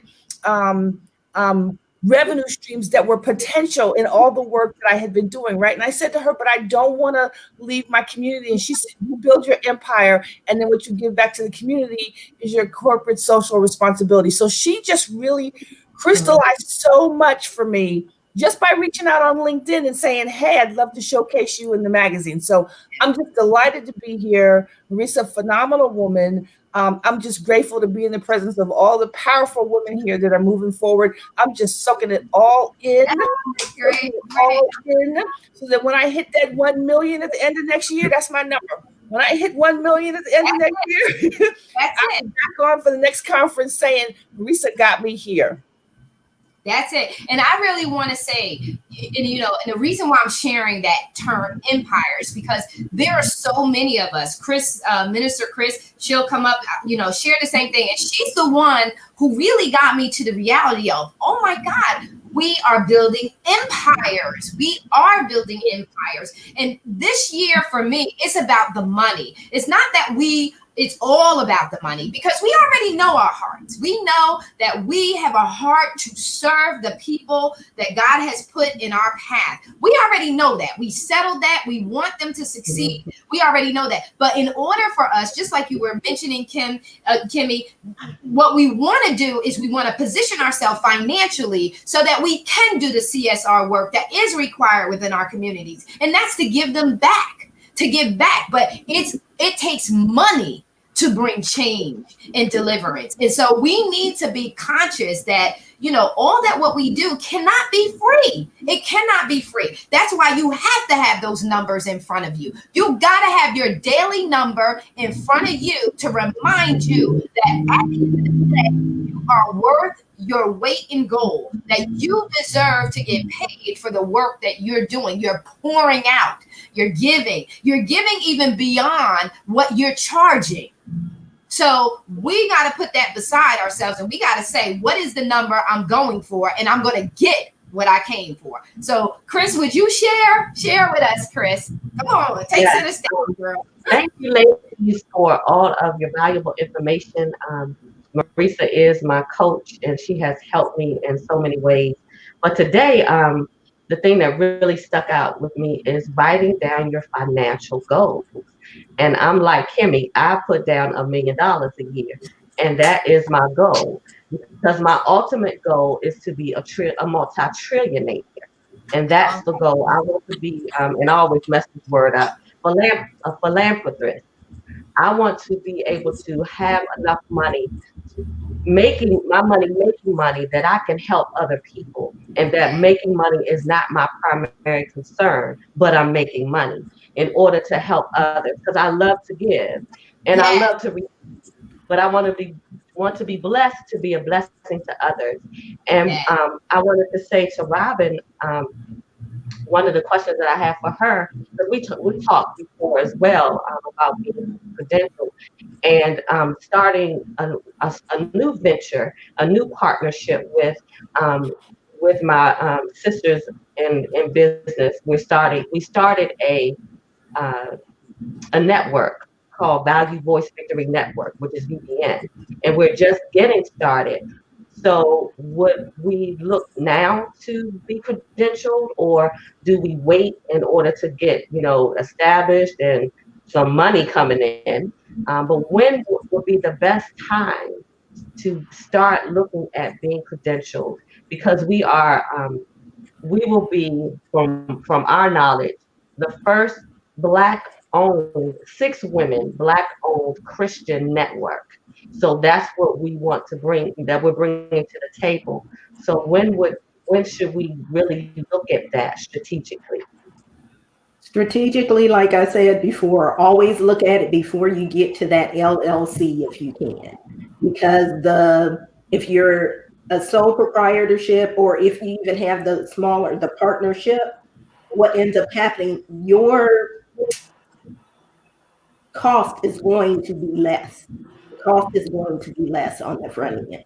revenue streams that were potential in all the work that I had been doing, right? And I said to her, but I don't want to leave my community. And she said, you build your empire, and then what you give back to the community is your corporate social responsibility. So she just really crystallized so much for me just by reaching out on LinkedIn and saying, hey, I'd love to showcase you in the magazine. So I'm just delighted to be here. Marisa, phenomenal woman. I'm just grateful to be in the presence of all the powerful women here that are moving forward. I'm just soaking it all in. Great. All in, so that when I hit that 1 million at the end of next year, that's my number. When I hit 1 million at the end of next year, I'm back on for the next conference saying, Marisa got me here. That's it. And I really want to say, and the reason why I'm sharing that term empires, because there are so many of us. Minister Chris, she'll come up, share the same thing. And she's the one who really got me to the reality of, oh my God, we are building empires. We are building empires. And this year for me, it's about the money. It's not that it's all about the money, because we already know our hearts. We know that we have a heart to serve the people that God has put in our path. We already know that. We settled that. We want them to succeed. We already know that. But in order for us, just like you were mentioning, Kimmy, what we want to do is we want to position ourselves financially so that we can do the CSR work that is required within our communities. And that's to give them back. To give back, but it takes money to bring change and deliverance. And so we need to be conscious that, all that what we do cannot be free. It cannot be free. That's why you have to have those numbers in front of you. You got to have your daily number in front of you to remind you that at the end of the day, you are worth your weight in gold, that you deserve to get paid for the work that you're doing. You're pouring out, you're giving even beyond what you're charging. So we got to put that beside ourselves, and we got to say, what is the number I'm going for? And I'm going to get what I came for. So Chris, would you share with us, Chris? Come on, take center stage, girl. Thank you, ladies, for all of your valuable information. Marisa is my coach, and she has helped me in so many ways. But today, the thing that really stuck out with me is writing down your financial goals. And I'm like Kimmy, I put down $1 million a year, and that is my goal, because my ultimate goal is to be a multi-trillionaire, and that's the goal. I want to be, and I always mess this word up, a philanthropist. I want to be able to have enough money, making money that I can help other people, and that making money is not my primary concern, but I'm making money in order to help others, because I love to give and I love to but I want to be blessed to be a blessing to others. And I wanted to say to Robin, one of the questions that I have for her, because we talked before as well about being credentialed and starting a new venture, a new partnership with my sisters in business. We started a network called Value Voice Victory Network, which is VVN, and we're just getting started. So would we look now to be credentialed, or do we wait in order to get, established and some money coming in? But when would be the best time to start looking at being credentialed? Because we will be, from our knowledge, the first Black-owned, 6 women, Black-owned Christian network. So that's what we want to bring, that we're bringing to the table. So when should we really look at that strategically? Strategically, like I said before, always look at it before you get to that LLC if you can. Because if you're a sole proprietorship, or if you even have the partnership, what ends up happening, your cost is going to be less. The cost is going to be less on the front end.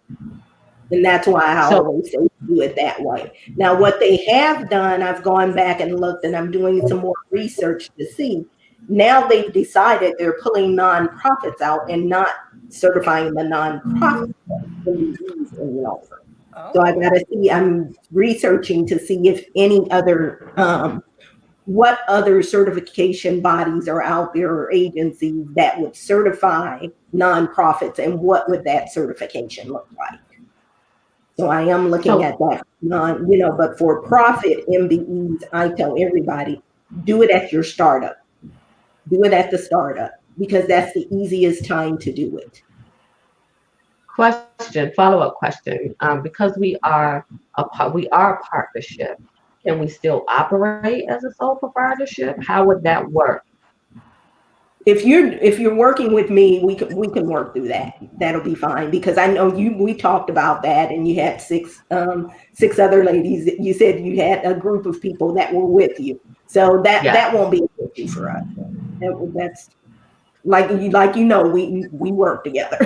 And that's why I always say do it that way. Now, what they have done, I've gone back and looked, and I'm doing some more research to see. Now they've decided they're pulling nonprofits out and not certifying the nonprofits any longer. So I got to see, I'm researching to see if any other, what other certification bodies are out there, or agencies that would certify nonprofits, and what would that certification look like? So I am looking at that, but for profit MBEs, I tell everybody, do it at your startup. Do it at the startup, because that's the easiest time to do it. Follow-up question. Because we are a partnership, can we still operate as a sole proprietorship? How would that work? If you're working with me, we can work through that. That'll be fine, because I know we talked about that, and you had six other ladies. You said you had a group of people that were with you, so that won't be an issue for us. That's we work together.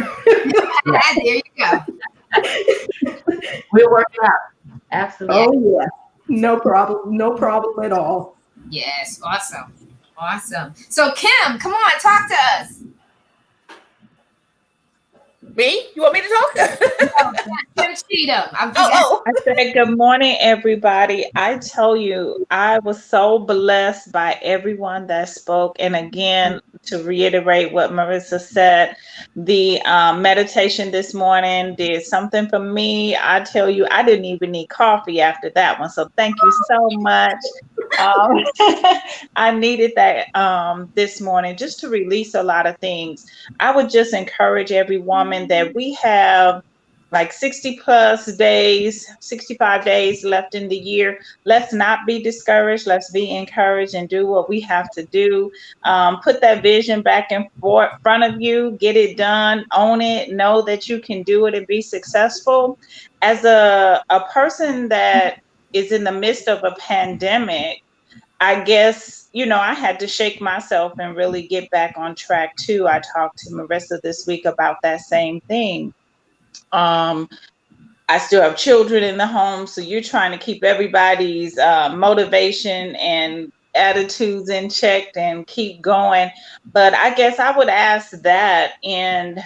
There you go. We're working out. Absolutely. Oh yeah, no problem at all. Yes, awesome. So Kim, come on, talk to us. Me? You want me to talk? Kim Cheatham. I said, good morning, everybody. I tell you, I was so blessed by everyone that spoke. And again, to reiterate what Marisa said, the meditation this morning did something for me. I tell you, I didn't even need coffee after that one. So thank you so much. I needed that this morning just to release a lot of things. I would just encourage every woman that we have like 60 plus days, 65 days left in the year. Let's not be discouraged. Let's be encouraged and do what we have to do. Put that vision back in front of you, get it done, own it, know that you can do it and be successful. As a person that is in the midst of a pandemic, I guess, I had to shake myself and really get back on track too. I talked to Marissa this week about that same thing. I still have children in the home, so you're trying to keep everybody's motivation and attitudes in check and keep going. But I guess I would ask that in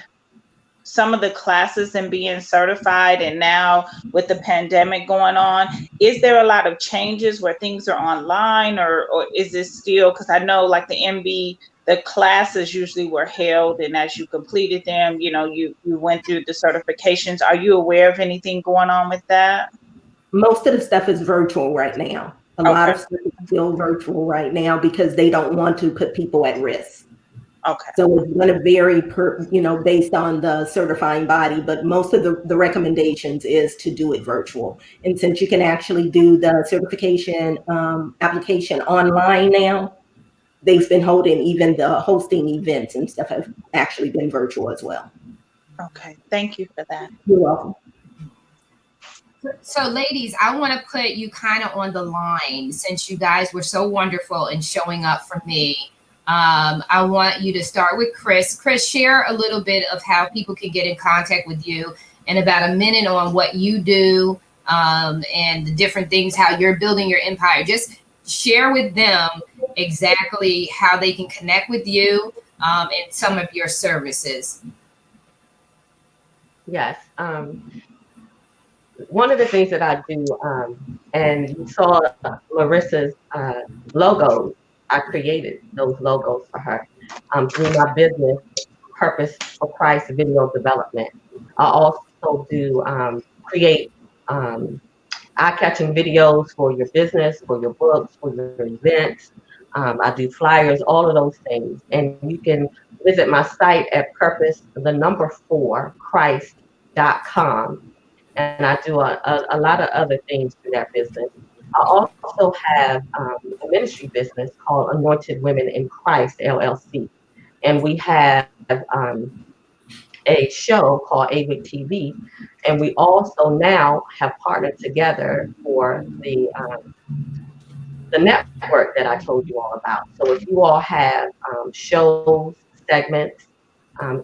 some of the classes and being certified, and now with the pandemic going on, is there a lot of changes where things are online, or is it still, because I know like the classes usually were held, and as you completed them, you went through the certifications. Are you aware of anything going on with that? Most of the stuff is virtual right now. A lot of stuff is still virtual right now because they don't want to put people at risk. Okay. So it's going to vary based on the certifying body, but most of the recommendations is to do it virtual. And since you can actually do the certification application online now, they've been holding, even the hosting events and stuff have actually been virtual as well. Okay. Thank you for that. You're welcome. So ladies, I want to put you kind of on the line since you guys were so wonderful in showing up for me. I want you to start with Chris. Chris, share a little bit of how people can get in contact with you in about a minute on what you do and the different things, how you're building your empire. Just share with them exactly how they can connect with you and some of your services. Yes. One of the things that I do, and you saw Marissa's logos, I created those logos for her through my business, Purpose for Christ Video Development. I also do create eye-catching videos for your business, for your books, for your events. I do flyers, all of those things. And you can visit my site at purpose4christ.com. And I do a lot of other things through that business. I also have a ministry business called Anointed Women in Christ, LLC. And we have a show called AWIC TV. And we also now have partnered together for the network that I told you all about. So if you all have shows, segments,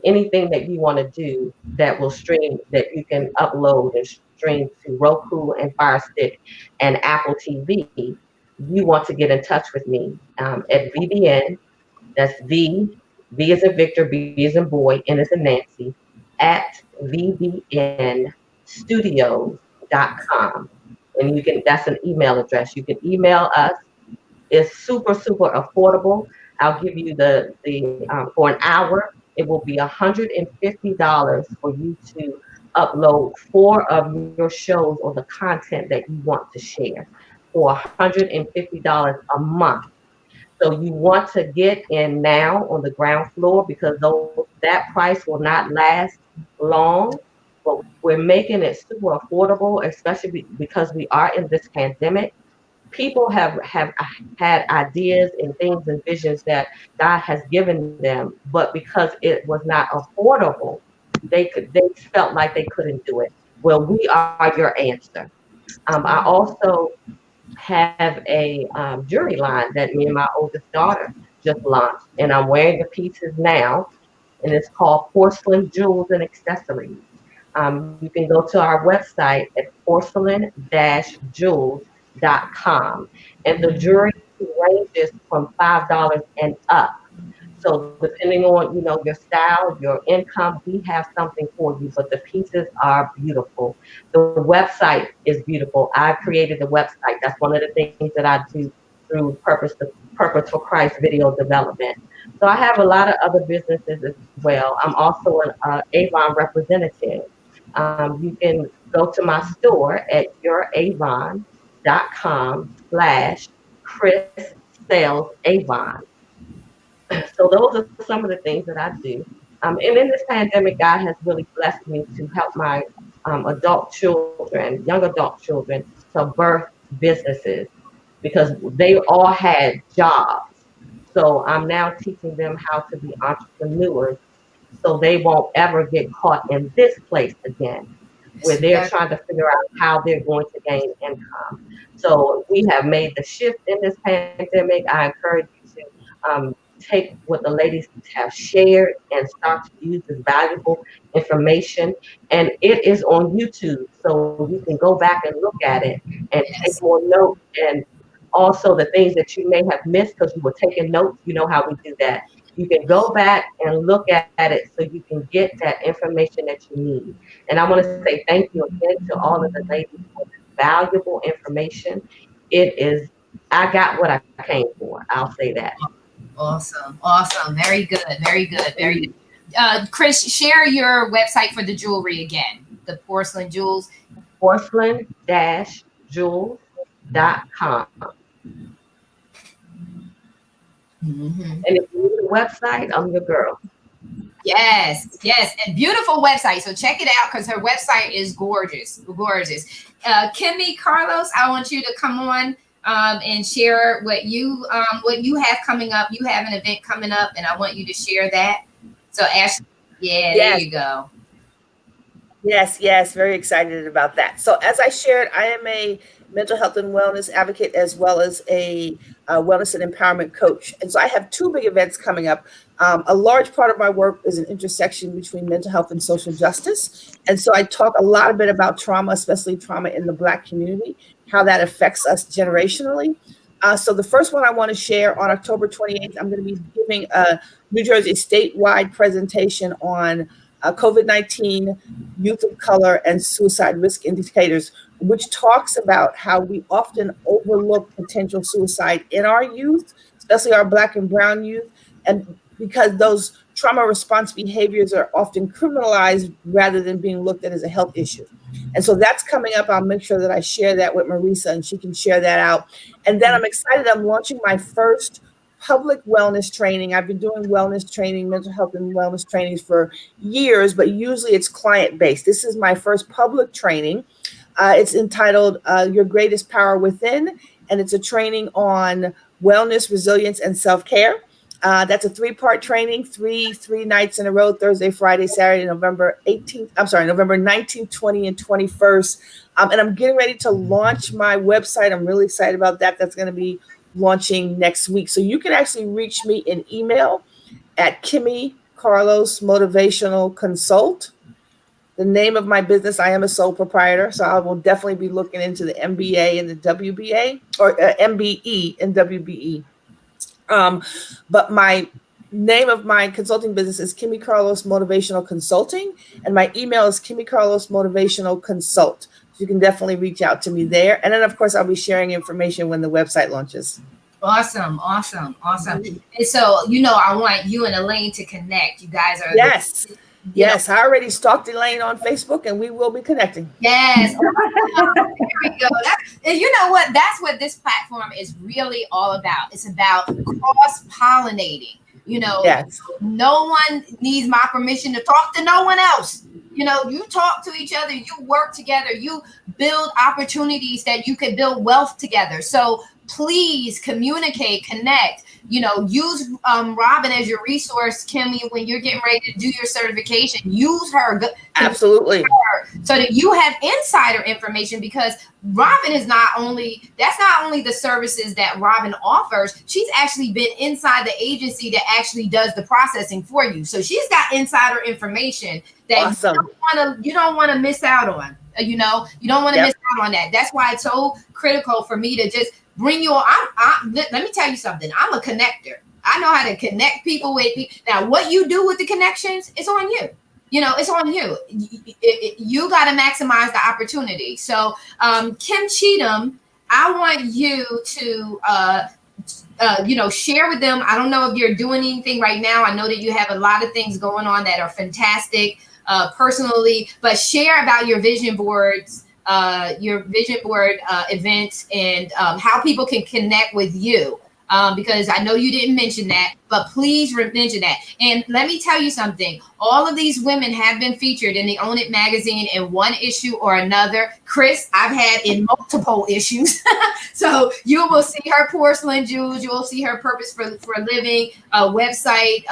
anything that you want to do that will stream, that you can upload and stream to Roku and Fire Stick and Apple TV, you want to get in touch with me at VBN. That's V as in Victor, B as in boy, N as in Nancy, at vbnstudios.com. And that's an email address. You can email us. It's super, super affordable. I'll give you the for an hour, it will be $150 for you to upload 4 of your shows or the content that you want to share for $150 a month. So you want to get in now on the ground floor because that price will not last long. But we're making it super affordable, especially because we are in this pandemic. People have had ideas and things and visions that God has given them, but because it was not affordable, they felt like they couldn't do it. Well, we are your answer. I also have a jewelry line that me and my oldest daughter just launched, and I'm wearing the pieces now, and it's called Porcelain Jewels and Accessories. You can go to our website at porcelain-jewels.com, and the jewelry ranges from $5 and up. So depending on your style, your income, we have something for you. But the pieces are beautiful. The website is beautiful. I created the website. That's one of the things that I do through Purpose for Christ Video Development. So I have a lot of other businesses as well. I'm also an Avon representative. You can go to my store at youravon.com/Chris Sales Avon. So those are some of the things that I do. And in this pandemic, God has really blessed me to help my adult children, young adult children, to birth businesses because they all had jobs. So I'm now teaching them how to be entrepreneurs so they won't ever get caught in this place again, where they're trying to figure out how they're going to gain income. So we have made the shift in this pandemic. I encourage you to take what the ladies have shared and start to use this valuable information. And it is on YouTube, so you can go back and look at it and take more notes. And also the things that you may have missed because you were taking notes, you know how we do that. You can go back and look at it so you can get that information that you need. And I want to say thank you again to all of the ladies for this valuable information. It is, I got what I came for. I'll say that. Awesome. Awesome. Very good. Very good. Very good. Chris, share your website for the jewelry again. The porcelain jewels. Porcelain-jewels.com. And if you need a website, I'm your girl. Yes, yes, and beautiful website. So check it out because her website is gorgeous, gorgeous. Kimmy, Carlos, I want you to come on and share what you have coming up. You have an event coming up, and I want you to share that. So Ashley, there you go. Yes, very excited about that. So as I shared, I am a mental health and wellness advocate as well as a wellness and empowerment coach. And so I have two big events coming up. A large part of my work is an intersection between mental health and social justice. And so I talk a lot bit about trauma, especially trauma in the Black community, how that affects us generationally. So the first one I want to share on October 28th, I'm going to be giving a New Jersey statewide presentation on COVID-19, youth of color, and suicide risk indicators, which talks about how we often overlook potential suicide in our youth, especially our Black and brown youth, and because those trauma response behaviors are often criminalized rather than being looked at as a health issue. And so that's coming up. I'll make sure that I share that with Marisa and she can share that out. And then I'm excited. I'm launching my first public wellness training. I've been doing wellness training, mental health and wellness trainings for years, but usually it's client-based. This is my first public training. It's entitled Your Greatest Power Within, and it's a training on wellness, resilience, and self-care. That's a 3-part training, three nights in a row, Thursday, Friday, Saturday, November 19th, 20th, and 21st. And I'm getting ready to launch my website. I'm really excited about that. That's going to be launching next week. So you can actually reach me in email at Kimmy Carlos Motivational Consult. The name of my business, I am a sole proprietor, so I will definitely be looking into the MBA and the WBA, or MBE and WBE. But my name of my consulting business is Kimmy Carlos Motivational Consulting, and my email is Kimmy Carlos Motivational Consult. So you can definitely reach out to me there. And then, of course, I'll be sharing information when the website launches. Awesome. And so, I want you and Elaine to connect. You guys are Yes, I already stalked Elaine on Facebook, and we will be connecting. Yes. There we go. And you know what? That's what this platform is really all about. It's about cross-pollinating. Yes. No one needs my permission to talk to no one else. You talk to each other, you work together, you build opportunities that you can build wealth together. So please communicate, connect. Use Robin as your resource, Kimmy, when you're getting ready to do your certification. Use her. Absolutely. So that you have insider information, because Robin is not only the services that Robin offers, she's actually been inside the agency that actually does the processing for you. So she's got insider information that you don't want to miss out on. You don't want to miss out on that. That's why it's so critical for me to just bring you on. Let me tell you something. I'm a connector. I know how to connect people with people. Now, what you do with the connections, it's on you. It's on you. You got to maximize the opportunity. So, Kim Cheatham, I want you to, share with them. I don't know if you're doing anything right now. I know that you have a lot of things going on that are fantastic personally, but share about your vision boards, events, and how people can connect with you. Because I know you didn't mention that. but please mention that. And let me tell you something. All of these women have been featured in the Own It magazine in one issue or another. Chris, I've had in multiple issues. So you will see her Porcelain Jewels. You will see her Purpose for Living website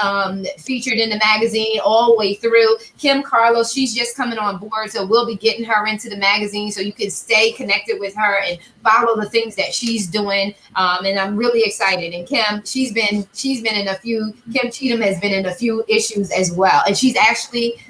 featured in the magazine all the way through. Kim Carlos, she's just coming on board. So we'll be getting her into the magazine so you can stay connected with her and follow the things that she's doing. And I'm really excited. And Kim, she's been in a few, Kim Cheatham has been in a few issues as well. And she's actually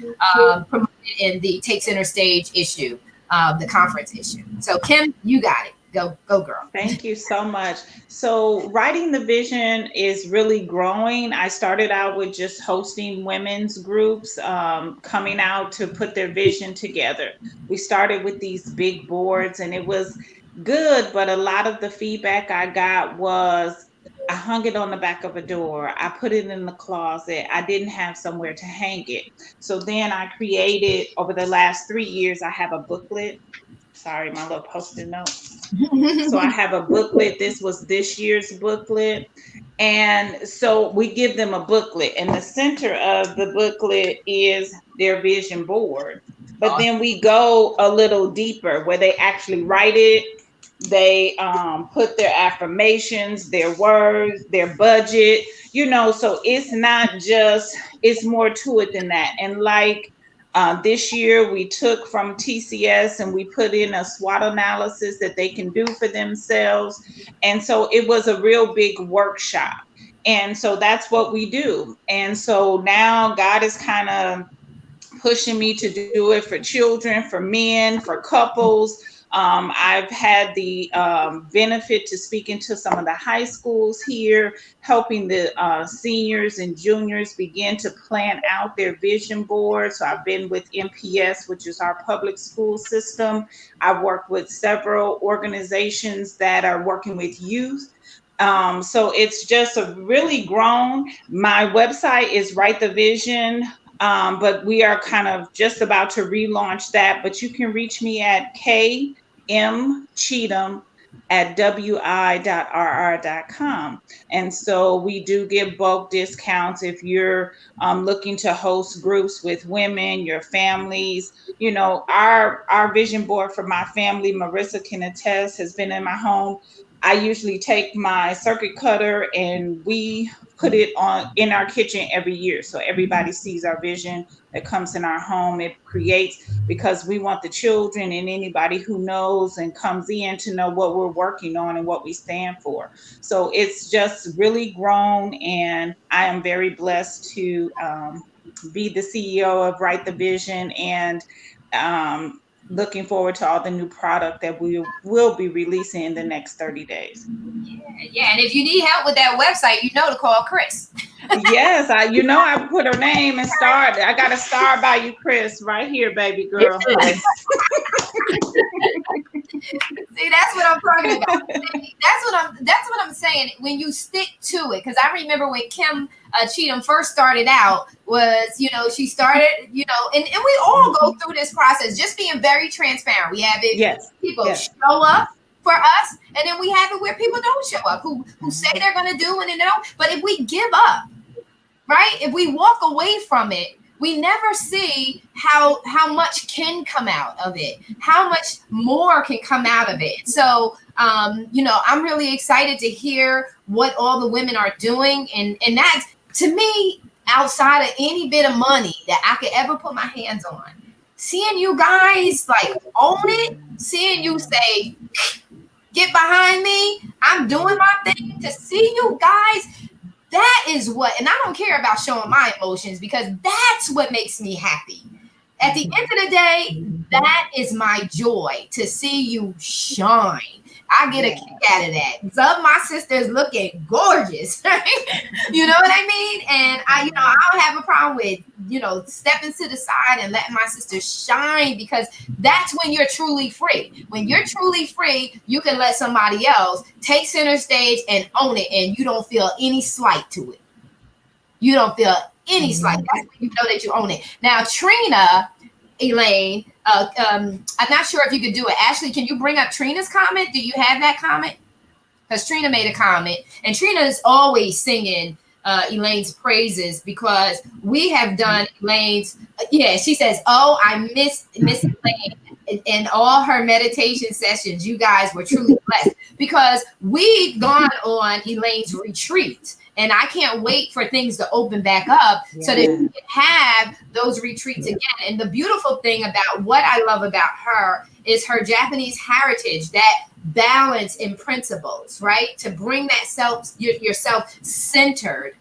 promoted in the Take Center Stage issue, the conference issue. So Kim, you got it. Go girl. Thank you so much. So Writing the Vision is really growing. I started out with just hosting women's groups coming out to put their vision together. We started with these big boards and it was good, but a lot of the feedback I got was I hung it on the back of a door. I put it in the closet. I didn't have somewhere to hang it. So then I created, over the last 3 years, I have a booklet. Sorry, my little Post-it note. So I have a booklet. This was this year's booklet. And so we give them a booklet, and the center of the booklet is their vision board. But then we go a little deeper where they actually write it. They put their affirmations, their words, their budget, so it's not just, it's more to it than that. And like this year we took from TCS and we put in a SWOT analysis that they can do for themselves. And so it was a real big workshop. And so that's what we do. And so now God is kind of pushing me to do it for children, for men, for couples. I've had the benefit to speaking to some of the high schools here, helping the seniors and juniors begin to plan out their vision board. So I've been with MPS, which is our public school system. I've worked with several organizations that are working with youth. So it's just a really grown. My website is Write the Vision. But we are kind of just about to relaunch that. But you can reach me at kmcheatham@wi.rr.com. And so we do give bulk discounts if you're looking to host groups with women, your families. Our vision board for my family, Marissa can attest, has been in my home. I usually take my circuit cutter and we put it on in our kitchen every year. So everybody sees our vision that comes in our home. It creates, because we want the children and anybody who knows and comes in to know what we're working on and what we stand for. So it's just really grown, and I am very blessed to be the CEO of Write the Vision, and looking forward to all the new product that we will be releasing in the next 30 days. Yeah. And if you need help with that website, to call Chris. Yes, I put her name and starred. I got a star by you, Chris, right here, baby girl. See, that's what I'm talking about. That's what I'm saying. When you stick to it, because I remember when Kim Cheatham first started out, was she started, and we all go through this process, just being very transparent. We have it. Yes. People show up for us, and then we have it where people don't show up, who say they're going to do and but if we give up, right? If we walk away from it, we never see how much can come out of it, how much more can come out of it. So, I'm really excited to hear what all the women are doing. And that's, to me, outside of any bit of money that I could ever put my hands on, seeing you guys own it, seeing you say, get behind me, I'm doing my thing, to see you guys, that is what, and I don't care about showing my emotions, because that's what makes me happy. At the end of the day, that is my joy, to see you shine. I get a kick out of that. Some of my sisters looking gorgeous, right? You know what I mean? And I don't have a problem with, stepping to the side and letting my sisters shine, because that's when you're truly free. When you're truly free, you can let somebody else take center stage and own it, and you don't feel any slight to it. You don't feel any slight. That's when you know that you own it. Now, Trina, Elaine, I'm not sure if you could do it. Ashley, can you bring up Trina's comment? Do you have that comment? Because Trina made a comment, and Trina is always singing Elaine's praises, because we have done Elaine's. Yeah, she says, "Oh, I miss Elaine and all her meditation sessions. You guys were truly blessed because we've gone on Elaine's retreat." And I can't wait for things to open back up so that we can have those retreats again. And the beautiful thing about what I love about her is her Japanese heritage, that balance in principles, right? To bring that yourself centered.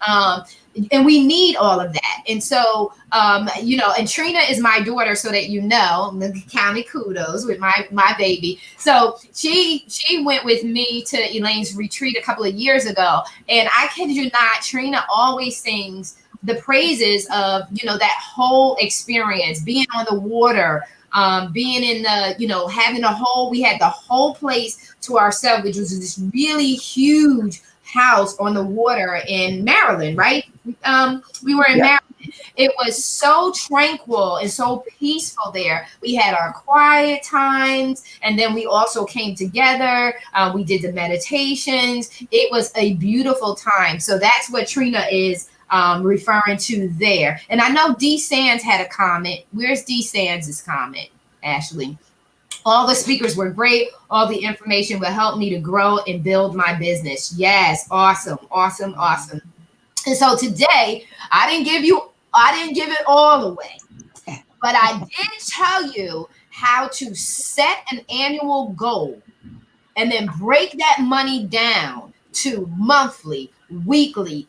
And we need all of that. And so, and Trina is my daughter, so that the county kudos with my baby. So she went with me to Elaine's retreat a couple of years ago. And I kid you not, Trina always sings the praises of, that whole experience, being on the water, being in the, we had the whole place to ourselves, which was this really huge house on the water in Maryland, right? We were in Maryland. It was so tranquil and so peaceful there. We had our quiet times, and then we also came together. We did the meditations. It was a beautiful time. So that's what Trina is referring to there. And I know D. Sands had a comment. Where's D. Sands' comment, Ashley? All the speakers were great. All the information will help me to grow and build my business. Yes, awesome. And so today, I didn't give it all away, but I did tell you how to set an annual goal and then break that money down to monthly, weekly,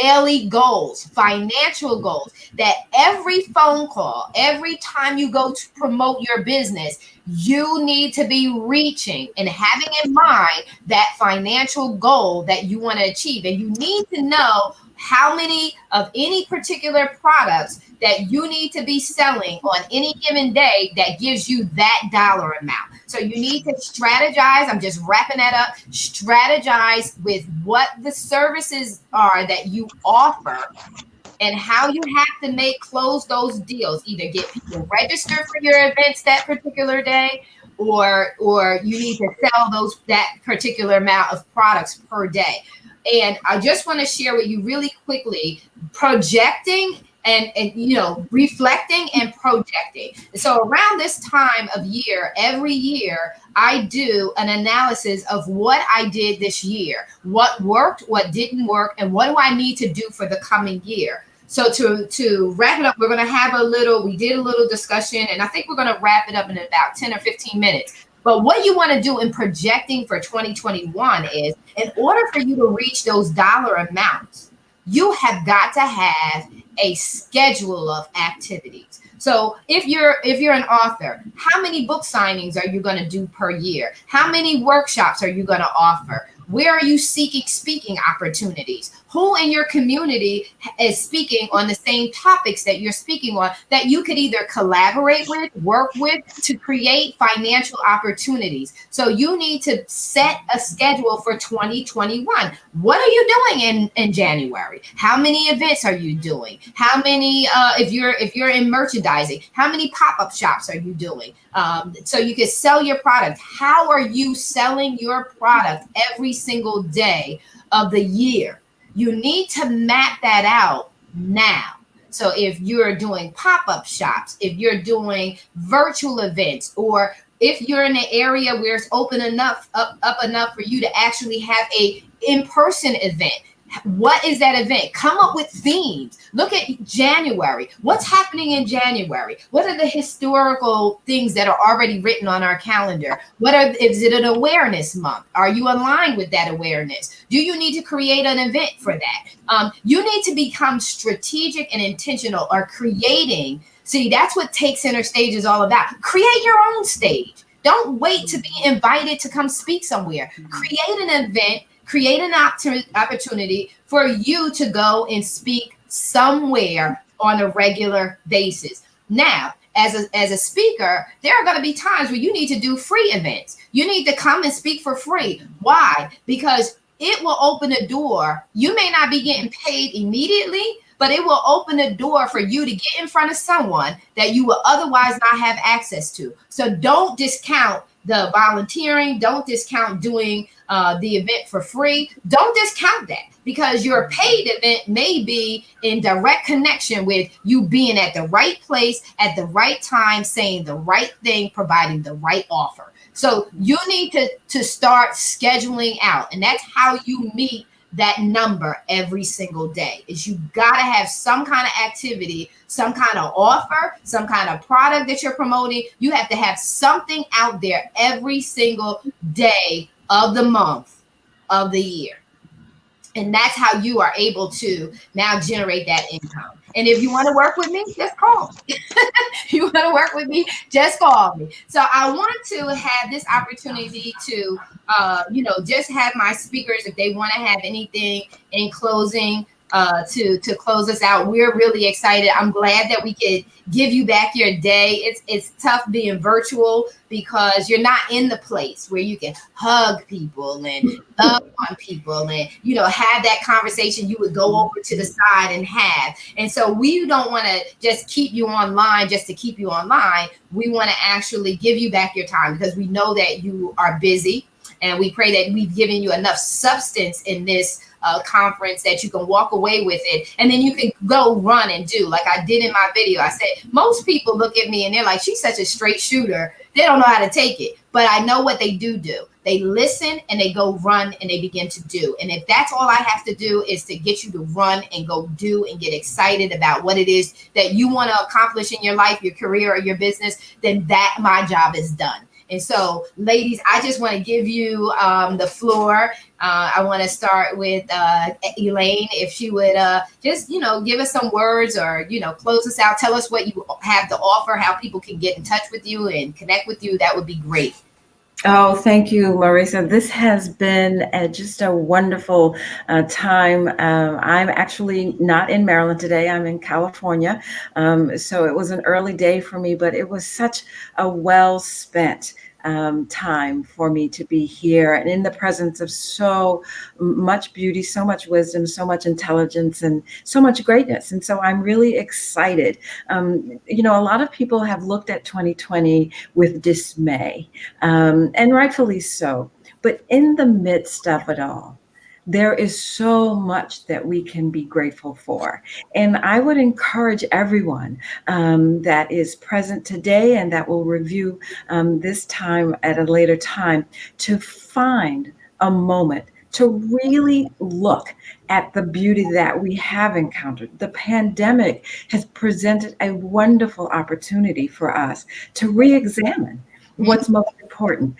daily goals, financial goals, that every phone call, every time you go to promote your business, you need to be reaching and having in mind that financial goal that you want to achieve. And you need to know how many of any particular products that you need to be selling on any given day that gives you that dollar amount. So you need to strategize. I'm just wrapping that up. Strategize with what the services are that you offer and how you have to close those deals. Either get people registered for your events that particular day, or you need to sell that particular amount of products per day. And I just want to share with you really quickly, projecting and reflecting and projecting. So around this time of year, every year, I do an analysis of what I did this year, what worked, what didn't work, and what do I need to do for the coming year. So to wrap it up, we did a little discussion, and I think we're going to wrap it up in about 10 or 15 minutes. But what you want to do in projecting for 2021 is, in order for you to reach those dollar amounts, you have got to have a schedule of activities. So if you're an author, how many book signings are you going to do per year? How many workshops are you going to offer? Where are you seeking speaking opportunities? Who in your community is speaking on the same topics that you're speaking on that you could either collaborate with, work with to create financial opportunities? So you need to set a schedule for 2021. What are you doing in January? How many events are you doing? How many, if you're in merchandising, how many pop-up shops are you doing? So you can sell your product. How are you selling your product every single day of the year? You need to map that out now. So if you're doing pop-up shops, if you're doing virtual events, or if you're in an area where it's up enough for you to actually have a in-person event, what is that event? Come up with themes. Look at January. What's happening in January? What are the historical things that are already written on our calendar? Is it an awareness month? Are you aligned with that awareness? Do you need to create an event for that? You need to become strategic and intentional, or creating. See, that's what Take Center Stage is all about. Create your own stage. Don't wait to be invited to come speak somewhere. Create an event. Create an opportunity for you to go and speak somewhere on a regular basis. Now, as a speaker, there are going to be times where you need to do free events. You need to come and speak for free. Why? Because it will open a door. You may not be getting paid immediately, but it will open a door for you to get in front of someone that you will otherwise not have access to. So don't discount the volunteering. Don't discount doing the event for free. Don't discount that, because your paid event may be in direct connection with you being at the right place at the right time, saying the right thing, providing the right offer. So you need to start scheduling out, and that's how you meet that number every single day. Is you got to have some kind of activity, some kind of offer, some kind of product that you're promoting. You have to have something out there every single day of the month of the year. And that's how you are able to now generate that income. And if you want to work with me, just call me. You want to work with me, just call me. So I want to have this opportunity to, just have my speakers, if they want to have anything in closing, to close us out. We're really excited. I'm glad that we could give you back your day. It's tough being virtual because you're not in the place where you can hug people and love on people and have that conversation you would go over to the side and have. And so we don't want to just keep you online just to keep you online. We want to actually give you back your time because we know that you are busy, and we pray that we've given you enough substance in this conference that you can walk away with it, and then you can go run and do like I did in my video. I said most people look at me and they're like, she's such a straight shooter, they don't know how to take it. But I know what they do. They listen and they go run and they begin to do. And if that's all I have to do is to get you to run and go do and get excited about what it is that you want to accomplish in your life, your career, or your business, then that my job is done. And so, ladies, I just want to give you the floor. I want to start with Elaine, if she would just, give us some words or, close us out. Tell us what you have to offer, how people can get in touch with you and connect with you. That would be great. Oh, thank you, Marisa. This has been just a wonderful time. I'm actually not in Maryland today. I'm in California. So it was an early day for me, but it was such a well spent time for me to be here and in the presence of so much beauty, so much wisdom, so much intelligence, and so much greatness. And so I'm really excited. A lot of people have looked at 2020 with dismay, and rightfully so. But in the midst of it all, there is so much that we can be grateful for. And I would encourage everyone that is present today and that will review this time at a later time to find a moment to really look at the beauty that we have encountered. The pandemic has presented a wonderful opportunity for us to re-examine what's most important.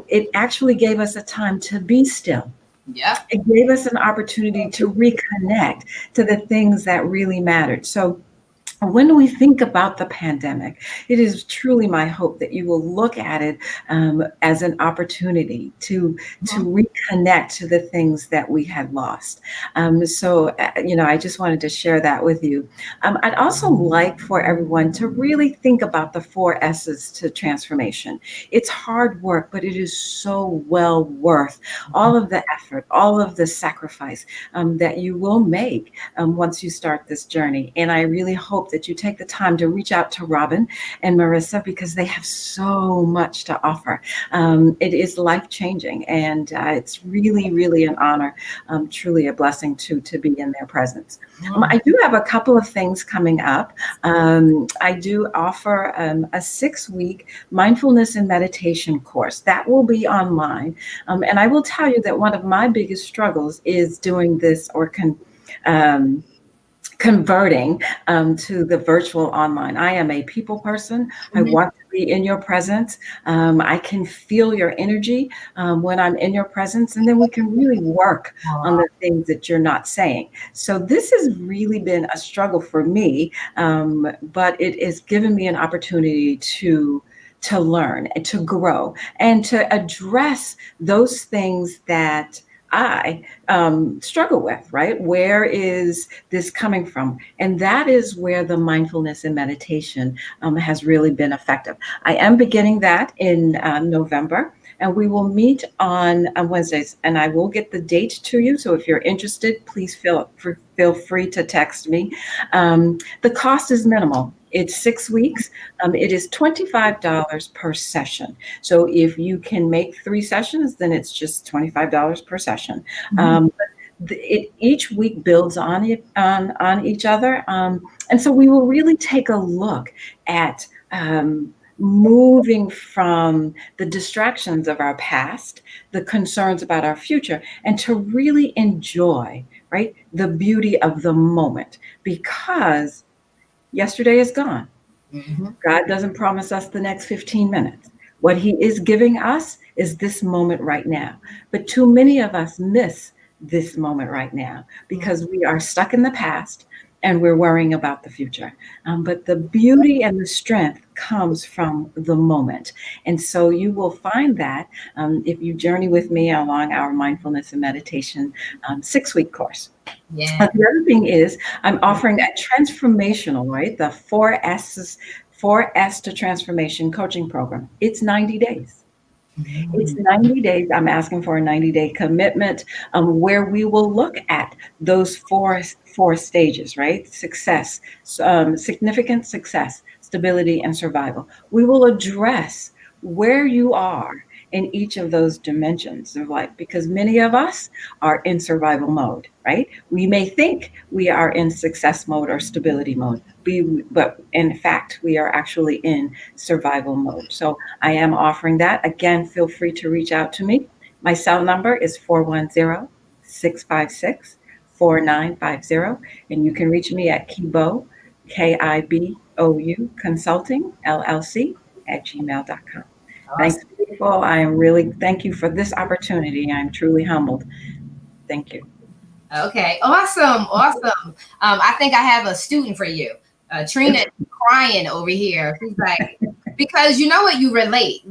It actually gave us a time to be still. Yeah. It gave us an opportunity to reconnect to the things that really mattered. So when we think about the pandemic, it is truly my hope that you will look at it as an opportunity to reconnect to the things that we had lost. I just wanted to share that with you. I'd also like for everyone to really think about the 4 S's to transformation. It's hard work, but it is so well worth all of the effort, all of the sacrifice that you will make once you start this journey. And I really hope that you take the time to reach out to Robin and Marisa because they have so much to offer. It is life-changing, and it's really, really an honor, truly a blessing to be in their presence. I do have a couple of things coming up. I do offer a 6-week mindfulness and meditation course that will be online. And I will tell you that one of my biggest struggles is doing this or converting to the virtual online. I am a people person. I want to be in your presence. I can feel your energy when I'm in your presence, and then we can really work on the things that you're not saying. So this has really been a struggle for me, but it has given me an opportunity to learn and to grow and to address those things that I struggle with, right? Where is this coming from? And that is where the mindfulness and meditation has really been effective. I am beginning that in November, and we will meet on Wednesdays, and I will get the date to you. So if you're interested, please feel free to text me. The cost is minimal. It's 6 weeks. It is $25 per session. So if you can make 3 sessions, then it's just $25 per session. Each week builds on each other, and so we will really take a look at moving from the distractions of our past, the concerns about our future, and to really enjoy, right, the beauty of the moment, because yesterday is gone. God doesn't promise us the next 15 minutes. What he is giving us is this moment right now. But too many of us miss this moment right now because we are stuck in the past and we're worrying about the future. But the beauty and the strength comes from the moment. And so you will find that if you journey with me along our mindfulness and meditation 6-week course. Yeah. The other thing is I'm offering a transformational, right? The 4S to transformation coaching program. It's 90 days. It's 90 days. I'm asking for a 90-day commitment where we will look at those four stages, right? Success, significant success, stability, and survival. We will address where you are in each of those dimensions of life, because many of us are in survival mode, right? We may think we are in success mode or stability mode, but in fact, we are actually in survival mode. So I am offering that. Again, feel free to reach out to me. My cell number is 410-656-4950, and you can reach me at Kibou, KIBOU Consulting, LLC, @gmail.com. Thanks, people. Thank you for this opportunity. I'm truly humbled. Thank you. Okay, awesome. I think I have a student for you. Trina is crying over here. She's like, because you know what, you relate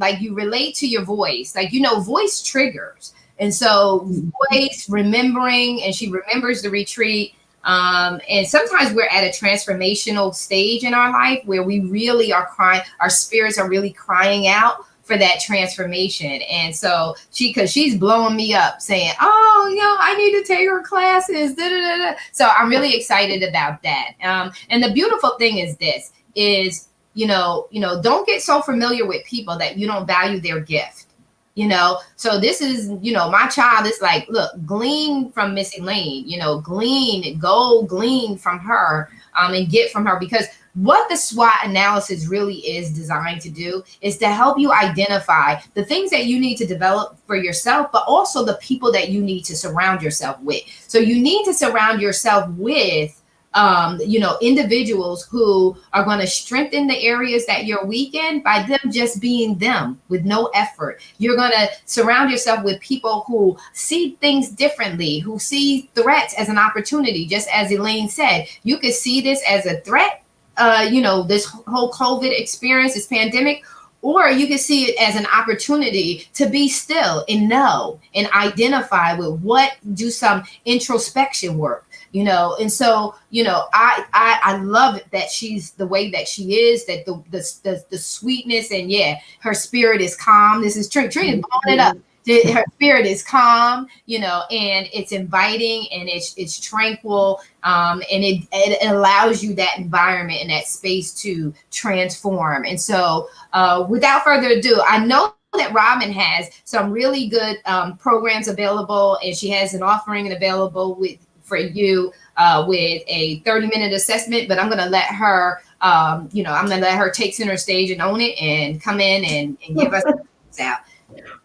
to your voice. Like, voice triggers. And so voice, remembering, and she remembers the retreat. And sometimes we're at a transformational stage in our life where we really are crying. Our spirits are really crying out for that transformation. And so because she's blowing me up saying, oh, I need to take her classes. Da, da, da, da. So I'm really excited about that. And the beautiful thing is this is, don't get so familiar with people that you don't value their gift. So this is, my child is like, look, glean from Miss Elaine, glean from her, and get from her, because what the SWOT analysis really is designed to do is to help you identify the things that you need to develop for yourself, but also the people that you need to surround yourself with. So you need to surround yourself with individuals who are going to strengthen the areas that you're weak in by them just being them with no effort. You're going to surround yourself with people who see things differently, who see threats as an opportunity. Just as Elaine said, you could see this as a threat, this whole COVID experience, this pandemic, or you can see it as an opportunity to be still and know and identify with do some introspection work. And so, I love it that she's the way that she is, that the sweetness, and her spirit is calm. This is Trina's blowing it up. Her spirit is calm, and it's inviting, and it's tranquil, and it allows you that environment and that space to transform. And so, without further ado, I know that Robin has some really good programs available, and she has an offering available for you with a 30-minute assessment, but I'm going to let her, take center stage and own it and come in and give us out.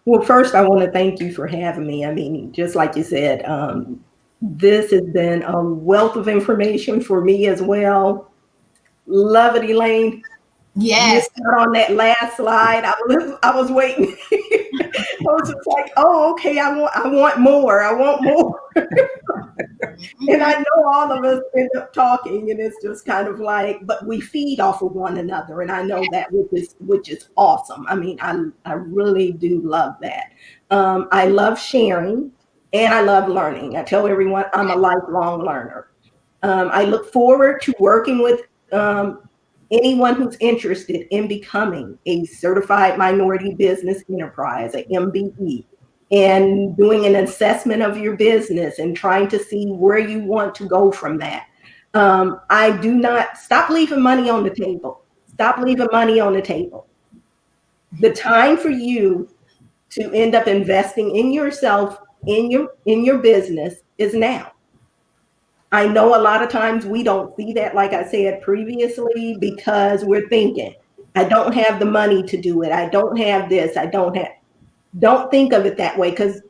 Well, first, I want to thank you for having me. I mean, just like you said, this has been a wealth of information for me as well. Love it, Elaine. Yes. On that last slide, I was waiting. I was just like, oh, okay, I want more. And I know all of us end up talking, and it's just kind of like, but we feed off of one another, and I know that, which is awesome. I mean, I really do love that. I love sharing, and I love learning. I tell everyone I'm a lifelong learner. I look forward to working with anyone who's interested in becoming a certified minority business enterprise, a MBE, and doing an assessment of your business and trying to see where you want to go from that. I do not stop leaving money on the table. Stop leaving money on the table. The time for you to end up investing in yourself, in your business is now. I know a lot of times we don't see that, like I said previously, because we're thinking, I don't have the money to do it. I don't have this. Don't think of it that way, because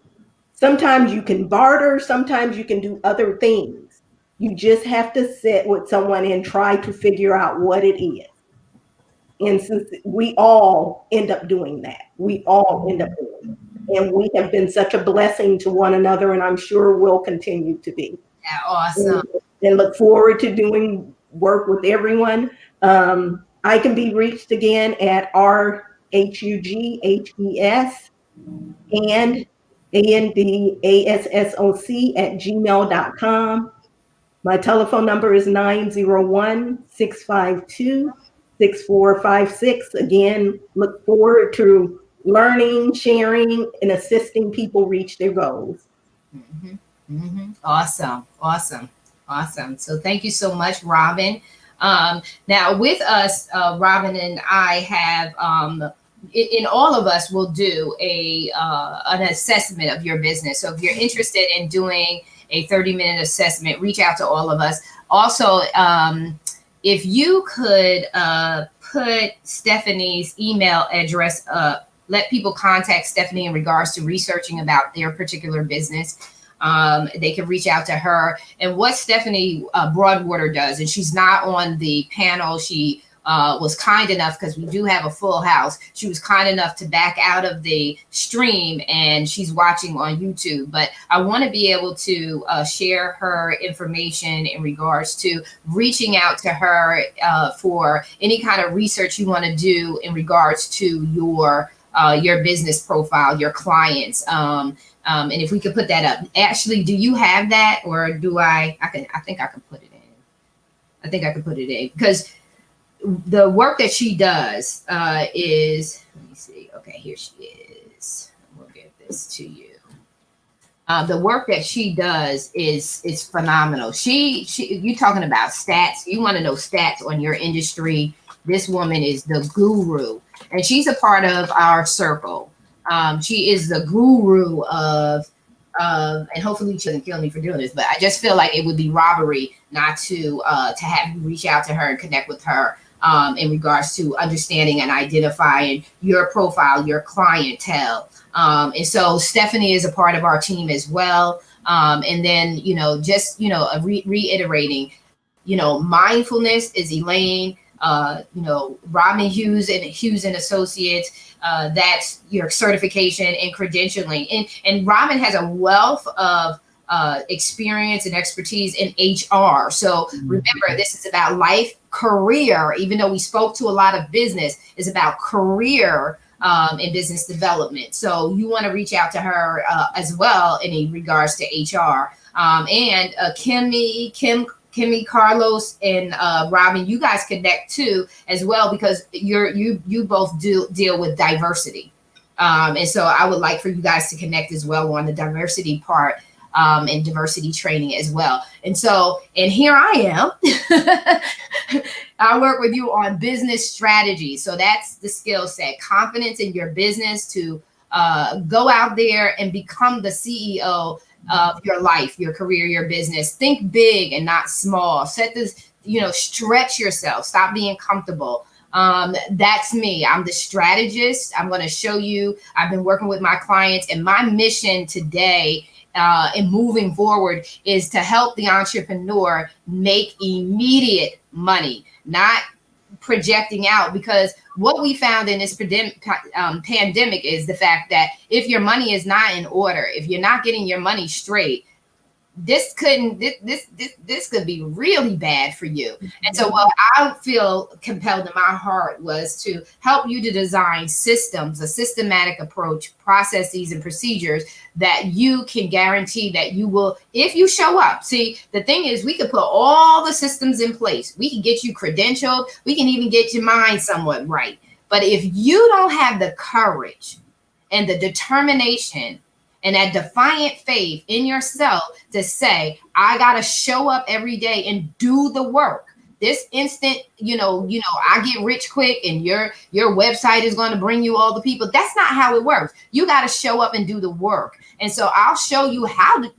sometimes you can barter, sometimes you can do other things. You just have to sit with someone and try to figure out what it is. And since we all end up doing that, we all end up doing it. And we have been such a blessing to one another, and I'm sure will continue to be. Yeah, awesome. And look forward to doing work with everyone. I can be reached again at RHUGHES and ANDASSOC@gmail.com. My telephone number is 901-652-6456. Again, look forward to learning, sharing, and assisting people reach their goals. Mm-hmm. Mm-hmm. Awesome. So thank you so much, Robin. Now with us, Robin and I have, in all of us will do an assessment of your business. So if you're interested in doing a 30-minute assessment, reach out to all of us. Also, if you could put Stephanie's email address up, let people contact Stephanie in regards to researching about their particular business. They can reach out to her. And what Stephanie Broadwater does, and she's not on the panel, she was kind enough, because we do have a full house, she was kind enough to back out of the stream, and she's watching on YouTube. But I want to be able to share her information in regards to reaching out to her for any kind of research you want to do in regards to your business profile, your clients. And if we could put that up. Ashley, do you have that, or do I think I can put it in. I think I can put it in, because the work that she does is, let me see. Okay, here she is. We'll give this to you. The work that she does is phenomenal. You talking about stats. You want to know stats on your industry. This woman is the guru, and she's a part of our circle. She is the guru of, and hopefully she doesn't kill me for doing this, but I just feel like it would be robbery not to have you reach out to her and connect with her in regards to understanding and identifying your profile, your clientele. And so Stephanie is a part of our team as well. And then, reiterating, mindfulness is Elaine, Robin Hughes and Associates. That's your certification and credentialing. And Robin has a wealth of experience and expertise in HR. So remember, this is about life, career, even though we spoke to a lot of business, is about career in business development. So you want to reach out to her as well in regards to HR. And Kimmy, Carlos, and Robin, you guys connect too as well, because you both deal with diversity. And so I would like for you guys to connect as well on the diversity part and diversity training as well. And here I am. I work with you on business strategy. So that's the skill set, confidence in your business to go out there and become the CEO of your life, your career, your business. Think big and not small. Set this, stretch yourself. Stop being comfortable. That's me. I'm the strategist. I'm going to show you. I've been working with my clients, and my mission today and moving forward is to help the entrepreneur make immediate money, not projecting out. Because what we found in this pandemic is the fact that if your money is not in order, if you're not getting your money straight, this could be really bad for you. And so what I feel compelled in my heart was to help you to design systems, a systematic approach, processes, and procedures that you can guarantee that you will, if you show up. See, the thing is, we could put all the systems in place. We can get you credentialed. We can even get your mind somewhat right. But if you don't have the courage and the determination and that defiant faith in yourself to say, I got to show up every day and do the work. This instant, I get rich quick and your website is going to bring you all the people. That's not how it works. You got to show up and do the work. And so I'll show you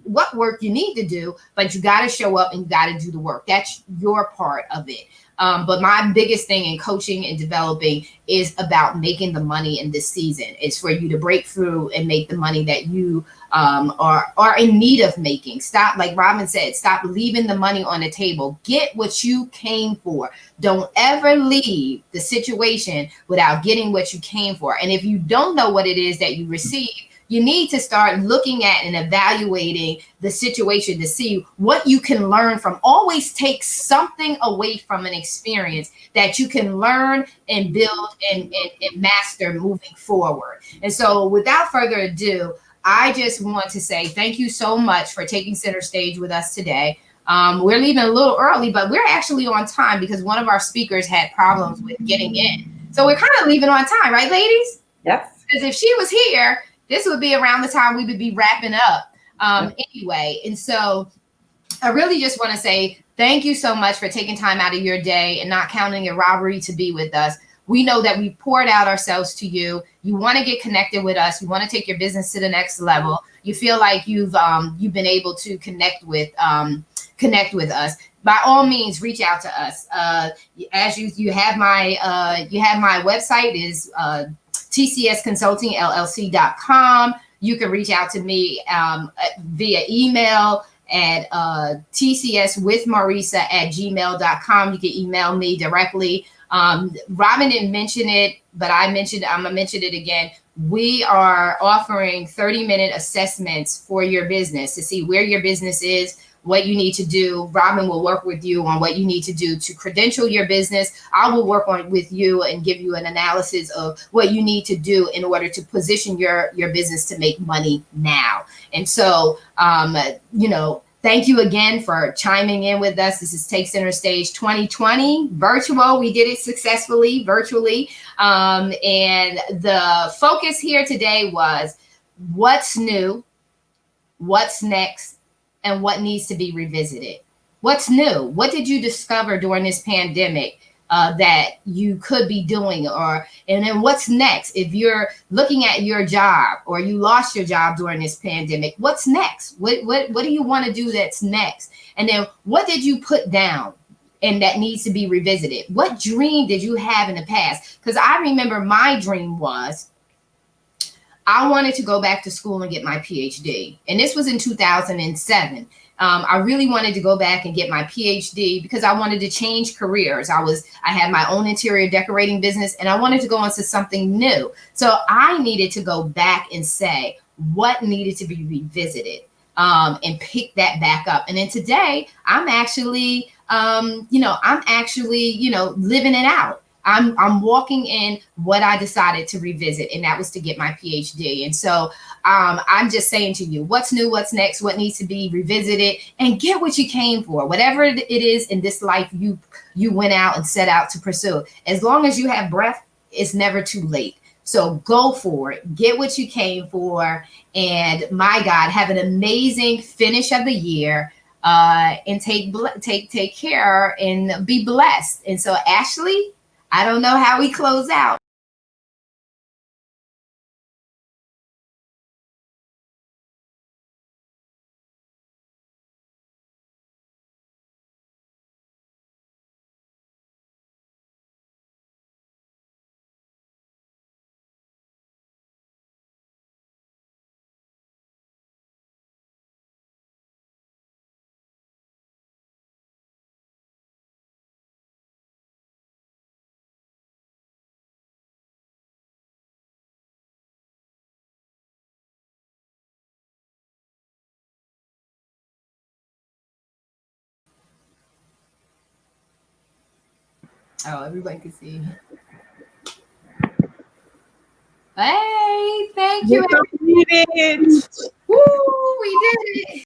what work you need to do, but you got to show up and you got to do the work. That's your part of it. But my biggest thing in coaching and developing is about making the money in this season. It's for you to break through and make the money that you are in need of making. Stop, like Robin said, stop leaving the money on the table. Get what you came for. Don't ever leave the situation without getting what you came for. And if you don't know what it is that you receive, you need to start looking at and evaluating the situation to see what you can learn from. Always take something away from an experience that you can learn and build and master moving forward. And so without further ado, I just want to say thank you so much for taking center stage with us today. We're leaving a little early, but we're actually on time because one of our speakers had problems with getting in. So we're kind of leaving on time, right, ladies? Yes. Because if she was here, this would be around the time we would be wrapping up anyway. And so I really just want to say thank you so much for taking time out of your day and not counting a robbery to be with us. We know that we poured out ourselves to you. You want to get connected with us. You want to take your business to the next level. You feel like you've been able to connect with us. By all means, reach out to us. As you have my website is tcsconsultingllc.com. You can reach out to me via email at tcswithmarisa@gmail.com. You can email me directly. Robin didn't mention it, but I'm going to mention it again. We are offering 30-minute assessments for your business to see where your business is, what you need to do. Robin will work with you on what you need to do to credential your business. I will work with you and give you an analysis of what you need to do in order to position your business to make money now. And so, thank you again for chiming in with us. This is Take Center Stage 2020 virtual. We did it successfully virtually. And the focus here today was what's new, what's next, and what needs to be revisited. What's new? What did you discover during this pandemic that you could be doing? And then what's next? If you're looking at your job or you lost your job during this pandemic, what's next? What do you want to do that's next? And then what did you put down and that needs to be revisited? What dream did you have in the past? Because I remember my dream was I wanted to go back to school and get my PhD. And this was in 2007. I really wanted to go back and get my PhD because I wanted to change careers. I had my own interior decorating business and I wanted to go into something new. So I needed to go back and say what needed to be revisited and pick that back up. And then today I'm actually, living it out. I'm walking in what I decided to revisit, and that was to get my PhD. And so I'm just saying to you, what's new, what's next, what needs to be revisited, and get what you came for. Whatever it is in this life you went out and set out to pursue. As long as you have breath, it's never too late. So go for it, get what you came for, and my God, have an amazing finish of the year. And take care and be blessed. And so, Ashley, I don't know how we close out. Oh, everybody can see. Hey, thank you. We did it. Woo, we did it.